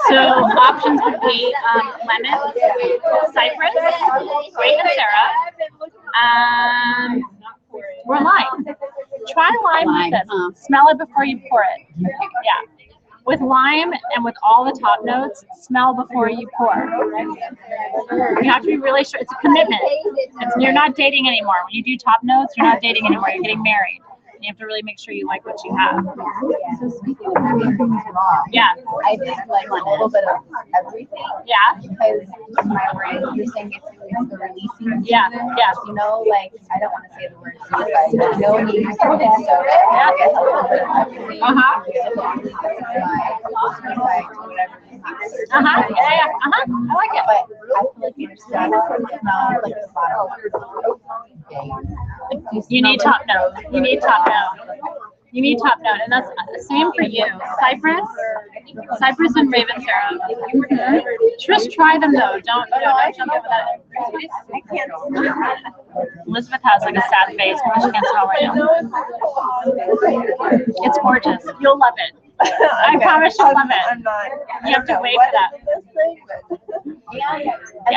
So options would be lemon, cypress, Raven-Sarah, or lime. Try lime with this. Smell it before you pour it. Yeah. With lime and with all the top notes, smell before you pour. You have to be really sure. It's a commitment. You're not dating anymore. When you do top notes, you're not dating anymore. You're getting married. You have to really make sure you like what you have. So speaking of everything wrong, Yeah. I did like a little bit of everything. Yeah. Because my brain, you're saying it's the releasing season. Yeah. Yeah. Like, I don't want to say the word suicide, but no need to so I guess a little bit of everything. Yeah. I like it. But I feel like you're still smells like the bottom. You need top note. You need top note. You need top note, and that's the same for you. Cypress and Raven-Sarah. Just try them though. Don't jump over that. Elizabeth has like a sad face because she can't smell right now. It's gorgeous. You'll love it. I promise you'll love it. You have to wait for that. Yes. I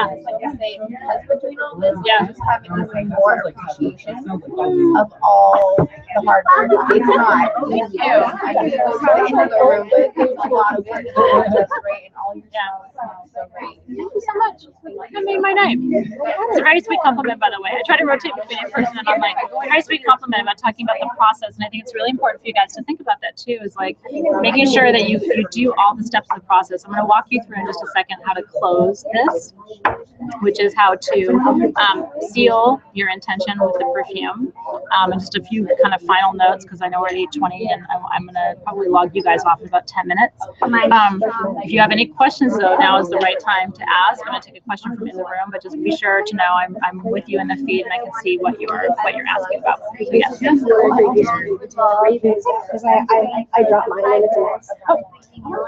was like to say, because between all this, just having this like more appreciation of all the hard work. It's not. Thank you. I could go straight into the room, but there's a lot of work. It's just great, and all your smells so great. Thank you so much. That made my night. It's a very sweet compliment, by the way. I try to rotate between in person and online. Very sweet compliment about talking about the process, and I think it's really important for you guys to think about that too. Is like making sure that you do all the steps of the process. I'm going to walk you through in just a second how to close this, which is how to seal your intention with the perfume, and just a few kind of final notes because I know we're at 8:20 and I'm going to probably log you guys off in about 10 minutes. If you have any questions though, now is the right time to ask. I'm going to take a question from in the room, but just be sure to know I'm with you in the feed and I can see what you're asking about. So, yeah. Because I dropped mine and it's a mess. Oh,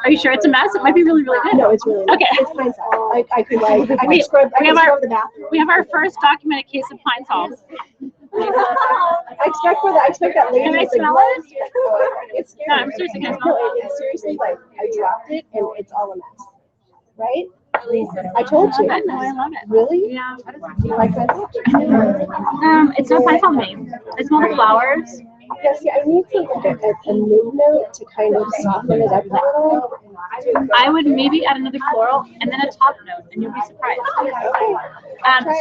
are you sure it's a mess? It might be really, really good. No, it's really nice. Okay. It's pine salt. I could scrub the bathroom. We have our first documented case of pine salt. I expect that lady. Can I with the smell gloves. it? It's scary. No, I'm seriously gonna smell it. It's seriously like I dropped it and it's all a mess. Right? I told you. I love it. Really? Yeah. Do you like pine salt? It's not pine salt to me. I smell the flowers. Yeah, see, I need to like a mid note to kind of soften it up a little. I would maybe add another floral and then a top note, and you'll be surprised.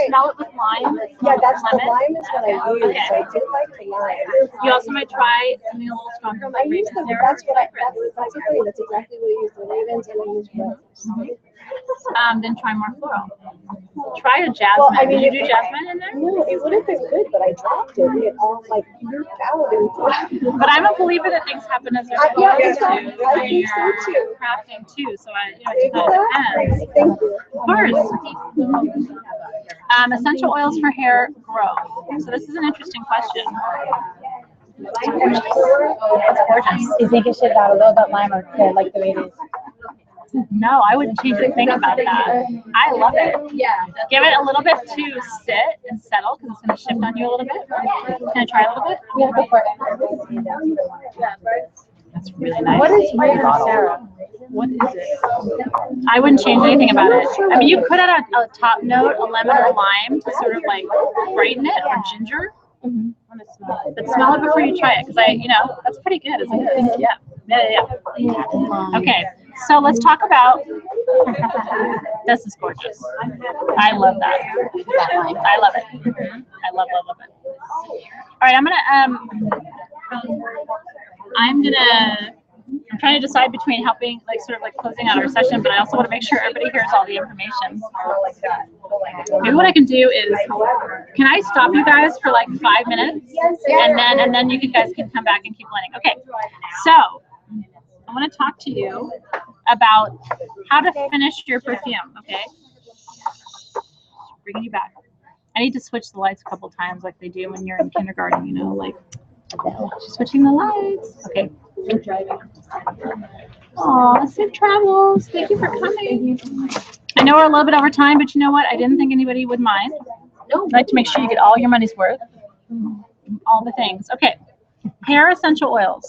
Smell it with lime. Yeah, that's the lemon. lime is what I use. Okay. So I do like the lime. You also might try something a little stronger. I use the, that's exactly what I use, the ravens and I use rose. Then try more floral. Try a jasmine. Well, I mean, did you do jasmine in there? No, it would have been good, but I dropped it. It all like grouped out and But I'm a believer that things happen as they're yeah, supposed to. I think so too. Crafting too, so it kind of depends. Thank you. Of course. Essential oils for hair growth. So this is an interesting question. It's gorgeous. You think it should add a little bit lime or like the way it is? No, I wouldn't change a thing about that. I love it. Yeah. Give it a little bit to sit and settle because it's going to shift on you a little bit. Can I try a little bit? Yeah, go for it. That's really nice. What is Sarah? What is it? I wouldn't change anything about it. I mean, you could add a top note, a lemon or lime to sort of like brighten it, or ginger. But smell it before you try it, because that's pretty good, isn't it? Yeah. Okay, so let's talk about. This is gorgeous. I love that. I love it. I love it. All right, I'm trying to decide between helping, like, sort of like closing out our session, but I also want to make sure everybody hears all the information. Maybe what I can do is, can I stop you guys for like 5 minutes, and then you guys can come back and keep learning. Okay, so I want to talk to you about how to finish your perfume. Okay, bringing you back. I need to switch the lights a couple times, like they do when you're in kindergarten. Like switching the lights. Okay. Aw, safe travels. Thank you for coming. I know we're a little bit over time, but you know what? I didn't think anybody would mind. I'd like to make sure you get all your money's worth. All the things. Okay. Hair essential oils.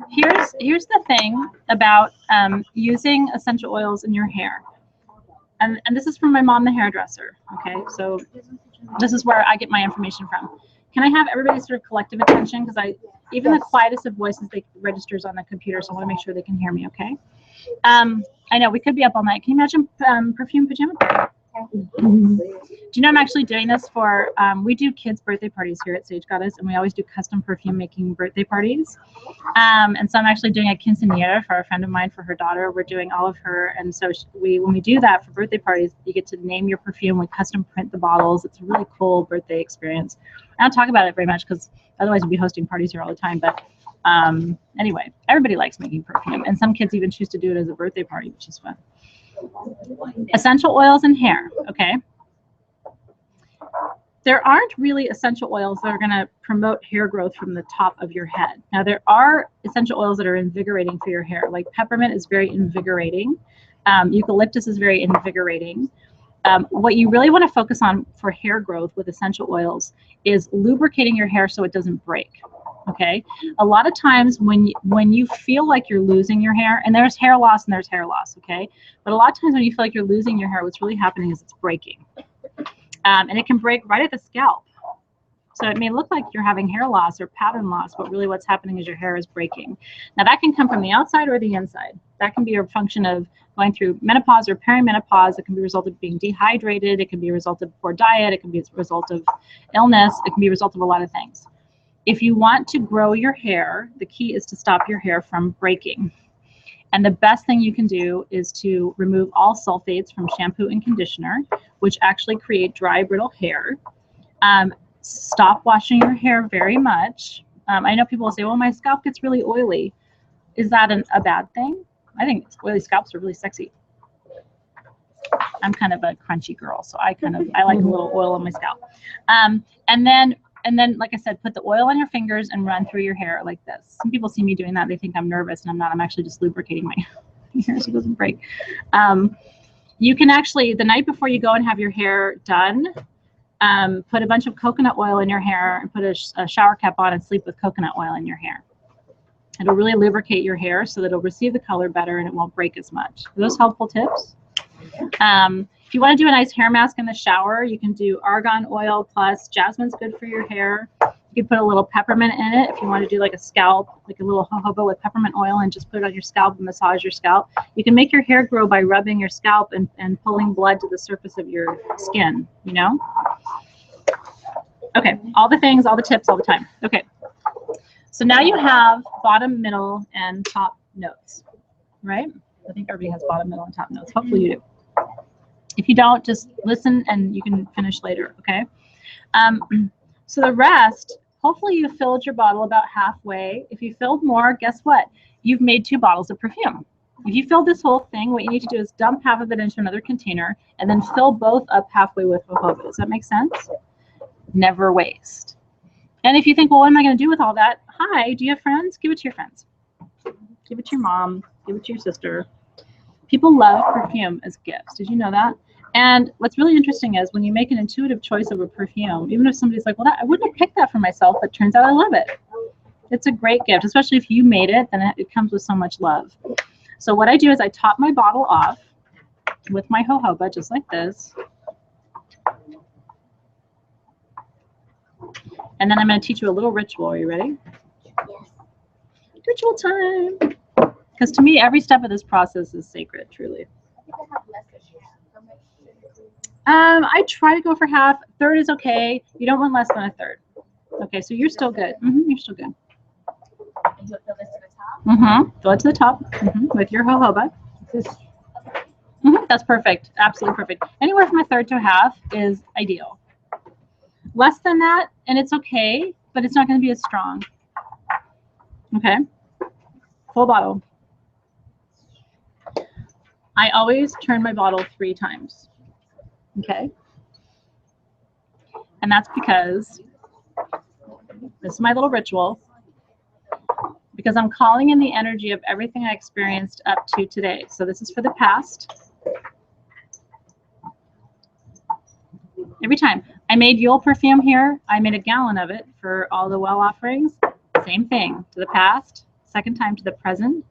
Here's the thing about using essential oils in your hair. And this is from my mom, the hairdresser. Okay, so this is where I get my information from. Can I have everybody sort of collective attention? Because even the quietest of voices, they registers on the computer, so I want to make sure they can hear me, okay? I know we could be up all night. Can you imagine perfume pajama party? Do you know I'm actually doing this for, we do kids' birthday parties here at Sage Goddess, and we always do custom perfume making birthday parties. And so I'm actually doing a quinceañera for a friend of mine for her daughter. We're doing all of her, and so when we do that for birthday parties, you get to name your perfume, we custom print the bottles. It's a really cool birthday experience. I don't talk about it very much because otherwise we'd be hosting parties here all the time, but anyway, everybody likes making perfume, and some kids even choose to do it as a birthday party, which is fun. Essential oils in hair, okay? There aren't really essential oils that are going to promote hair growth from the top of your head. Now, there are essential oils that are invigorating for your hair. Like peppermint is very invigorating. Eucalyptus is very invigorating. What you really want to focus on for hair growth with essential oils is lubricating your hair so it doesn't break. Okay, a lot of times when you feel like you're losing your hair, and there's hair loss and there's hair loss, okay, but a lot of times when you feel like you're losing your hair, what's really happening is it's breaking, and it can break right at the scalp. So it may look like you're having hair loss or pattern loss, but really what's happening is your hair is breaking. Now that can come from the outside or the inside. That can be a function of going through menopause or perimenopause. It can be a result of being dehydrated. It can be a result of poor diet. It can be a result of illness. It can be a result of a lot of things. If you want to grow your hair, the key is to stop your hair from breaking. And the best thing you can do is to remove all sulfates from shampoo and conditioner, which actually create dry, brittle hair. Stop washing your hair very much. I know people will say, well, my scalp gets really oily. Is that a bad thing? I think oily scalps are really sexy. I'm kind of a crunchy girl, so I like a little oil on my scalp. And then, like I said, put the oil on your fingers and run through your hair like this. Some people see me doing that. They think I'm nervous, and I'm not. I'm actually just lubricating my hair so it doesn't break. You can actually, the night before you go and have your hair done, put a bunch of coconut oil in your hair and put a shower cap on and sleep with coconut oil in your hair. It'll really lubricate your hair so that it'll receive the color better and it won't break as much. Are those helpful tips? you want to do a nice hair mask in the shower, you can do argan oil plus jasmine's good for your hair. You can put a little peppermint in it if you want to do like a scalp, like a little jojoba with peppermint oil, and just put it on your scalp and massage your scalp. You can make your hair grow by rubbing your scalp and pulling blood to the surface of your skin, you know? Okay, all the things, all the tips, all the time. Okay, so now you have bottom, middle, and top notes, right? I think everybody has bottom, middle, and top notes. Hopefully you do. If you don't, just listen and you can finish later, okay? So the rest, hopefully you filled your bottle about halfway. If you filled more, guess what? You've made 2 bottles of perfume. If you filled this whole thing, what you need to do is dump half of it into another container and then fill both up halfway with jojoba. Does that make sense? Never waste. And if you think, well, what am I going to do with all that? Hi, do you have friends? Give it to your friends. Give it to your mom. Give it to your sister. People love perfume as gifts. Did you know that? And what's really interesting is when you make an intuitive choice of a perfume, even if somebody's like, well, I wouldn't have picked that for myself, but turns out I love it. It's a great gift, especially if you made it, then it comes with so much love. So what I do is I top my bottle off with my jojoba, just like this. And then I'm going to teach you a little ritual. Are you ready? Yes. Ritual time. Because to me, every step of this process is sacred, truly. I try to go for half. Third is okay. You don't want less than a third. Okay, so you're still good. You're still good. And you'll fill this to the top? Fill it to the top with your jojoba. That's perfect. Absolutely perfect. Anywhere from a third to a half is ideal. Less than that, and it's okay, but it's not going to be as strong. Okay? Full bottle. I always turn my bottle 3 times. Okay? And that's because this is my little ritual. Because I'm calling in the energy of everything I experienced up to today. So this is for the past. Every time. I made Yule perfume here. I made a gallon of it for all the well offerings. Same thing. To the past. Second time to the present.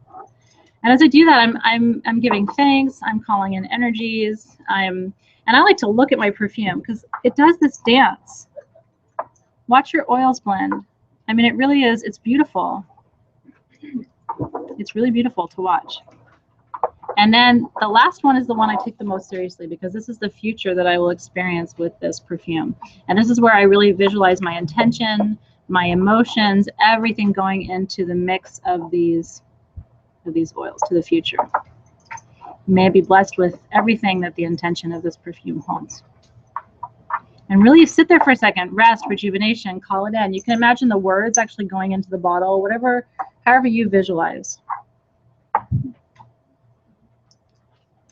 And as I do that, I'm giving thanks. I'm calling in energies. And I like to look at my perfume because it does this dance. Watch your oils blend. I mean, it really is. It's beautiful. It's really beautiful to watch. And then the last one is the one I take the most seriously because this is the future that I will experience with this perfume. And this is where I really visualize my intention, my emotions, everything going into the mix of these oils to the future. May I be blessed with everything that the intention of this perfume holds. And really sit there for a second, rest, rejuvenation, call it in. You can imagine the words actually going into the bottle, however you visualize.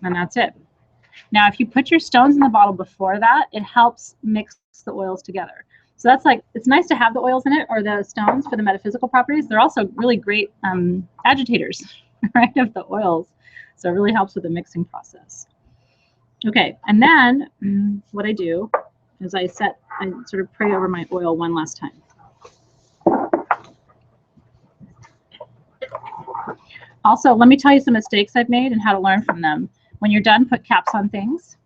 And that's it. Now, if you put your stones in the bottle before that, it helps mix the oils together. So that's like, it's nice to have the oils in it or the stones for the metaphysical properties. They're also really great agitators, right, of the oils. So it really helps with the mixing process. Okay, and then what I do is I sort of pray over my oil one last time. Also, let me tell you some mistakes I've made and how to learn from them. When you're done, put caps on things.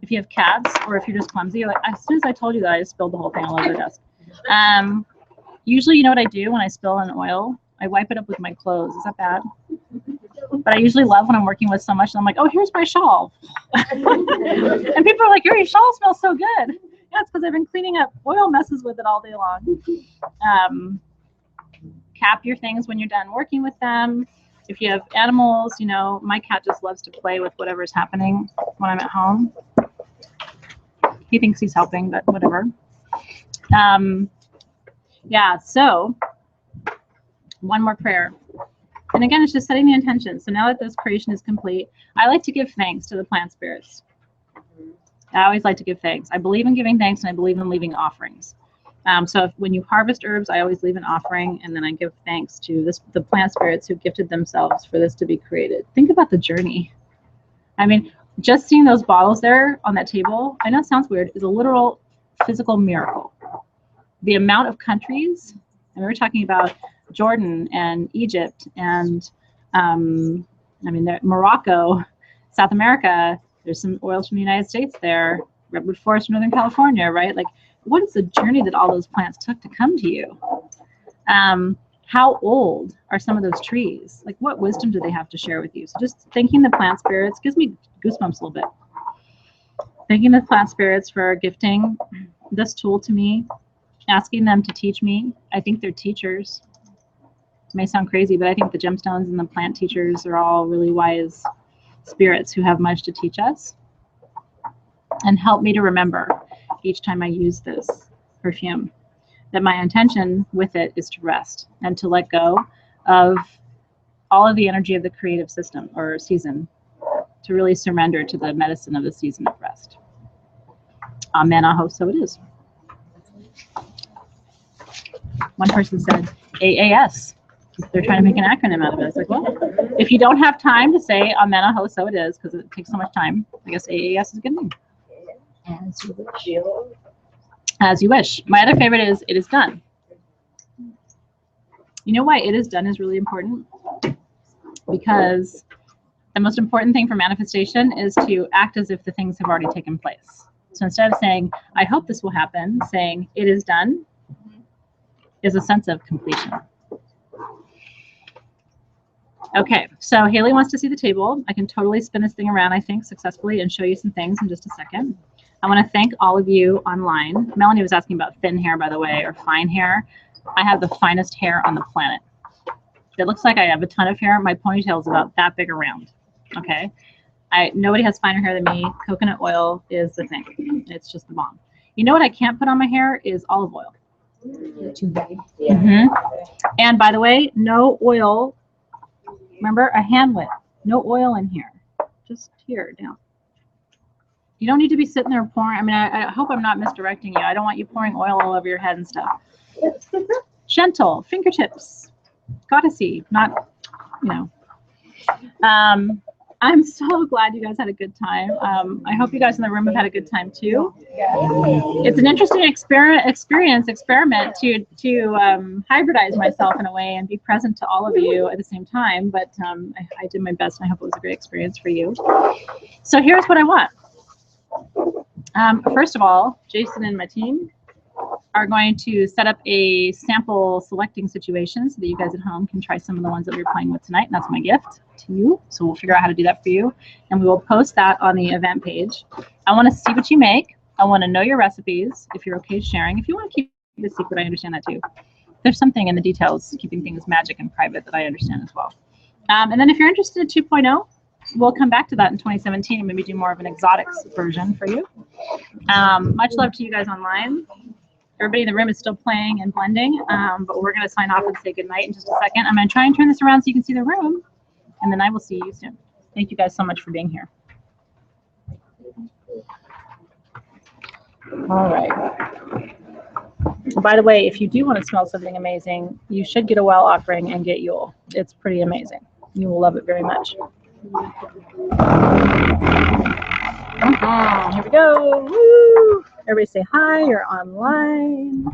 If you have caps or if you're just clumsy, like as soon as I told you that, I just spilled the whole thing all over the desk. Usually, you know what I do when I spill an oil? I wipe it up with my clothes. Is that bad? But I usually love when I'm working with so much, and I'm like, oh, here's my shawl. And people are like, your shawl smells so good. Yeah, it's because I've been cleaning up oil messes with it all day long. Cap your things when you're done working with them. If you have animals, you know, my cat just loves to play with whatever's happening when I'm at home. He thinks he's helping, but whatever. Yeah, so one more prayer. And again, it's just setting the intention. So now that this creation is complete, I like to give thanks to the plant spirits. I always like to give thanks. I believe in giving thanks, and I believe in leaving offerings. So when you harvest herbs, I always leave an offering, and then I give thanks to the plant spirits who gifted themselves for this to be created. Think about the journey. I mean, just seeing those bottles there on that table, I know it sounds weird, is a literal physical miracle. The amount of countries, and we were talking about Jordan and Egypt and Morocco, South America, There's some oils from the United States there, redwood forest, Northern California, right? Like, what is the journey that all those plants took to come to you? How old are some of those trees? Like, what wisdom do they have to share with you? So just thanking the plant spirits gives me goosebumps a little bit. Thanking the plant spirits for gifting this tool to me, asking them to teach me. I think they're teachers. It may sound crazy, but I think the gemstones and the plant teachers are all really wise spirits who have much to teach us and help me to remember each time I use this perfume that my intention with it is to rest and to let go of all of the energy of the creative system or season, to really surrender to the medicine of the season of rest. Amen, aho, so it is. One person said AAS. They're trying to make an acronym out of it. It's like, well, if you don't have time to say amen, aho, so it is, because it takes so much time, I guess AAS is a good name. As you wish. As you wish. My other favorite is it is done. You know why it is done is really important? Because the most important thing for manifestation is to act as if the things have already taken place. So instead of saying, I hope this will happen, saying it is done is a sense of completion. Okay, so Haley wants to see the table. I can totally spin this thing around, I think, successfully and show you some things in just a second. I want to thank all of you online. Melanie was asking about thin hair, by the way, or fine hair. I have the finest hair on the planet. It looks like I have a ton of hair. My ponytail is about that big around. Okay, nobody has finer hair than me. Coconut oil is the thing. It's just the bomb. You know what I can't put on my hair is olive oil. Too big. And by the way, no oil. Remember, a hand whip. No oil in here. Just here down. You don't need to be sitting there pouring. I mean, I hope I'm not misdirecting you. I don't want you pouring oil all over your head and stuff. Gentle fingertips. Goddessy, not, you know. I'm so glad you guys had a good time. I hope you guys in the room have had a good time too. It's an interesting experiment to hybridize myself in a way and be present to all of you at the same time. But I did my best, and I hope it was a great experience for you. So here's what I want. First of all, Jason and my team are going to set up a sample selecting situation so that you guys at home can try some of the ones that we were playing with tonight, and that's my gift to you. So we'll figure out how to do that for you, and we will post that on the event page. I want to see what you make. I want to know your recipes, if you're okay sharing. If you want to keep it a secret, I understand that too. There's something in the details, keeping things magic and private, that I understand as well. And then if you're interested in 2.0, we'll come back to that in 2017 and maybe do more of an exotics version for you. Much love to you guys online. Everybody in the room is still playing and blending, but we're going to sign off and say goodnight in just a second. I'm going to try and turn this around so you can see the room, and then I will see you soon. Thank you guys so much for being here. All right. By the way, if you do want to smell something amazing, you should get a well offering and get Yule. It's pretty amazing. You will love it very much. Here we go. Woo! Everybody say hi. You're online.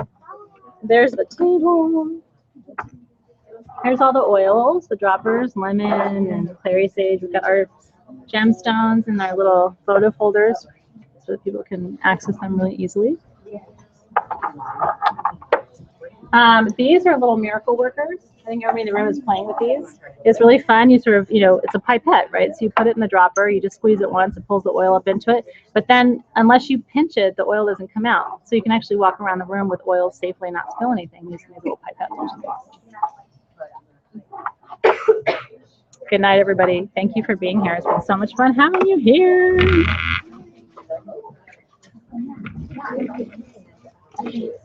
There's the table. Here's all the oils, the droppers, lemon and clary sage. We've got our gemstones in our little photo folders so that people can access them really easily. These are little miracle workers. I think everybody in the room is playing with these. It's really fun. You sort of, it's a pipette, right? So you put it in the dropper, you just squeeze it once, it pulls the oil up into it. But then, unless you pinch it, the oil doesn't come out. So you can actually walk around the room with oil safely and not spill anything using these little pipettes. Good night, everybody. Thank you for being here. It's been so much fun having you here.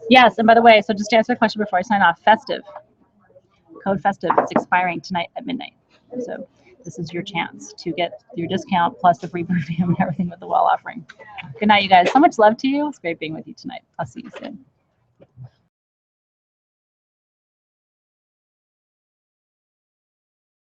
Yes, and by the way, so just to answer the question before I sign off, festive. Code festive. It's expiring tonight at midnight. So this is your chance to get your discount plus the free perfume and everything with the well offering. Good night, you guys. So much love to you. It's great being with you tonight. I'll see you soon.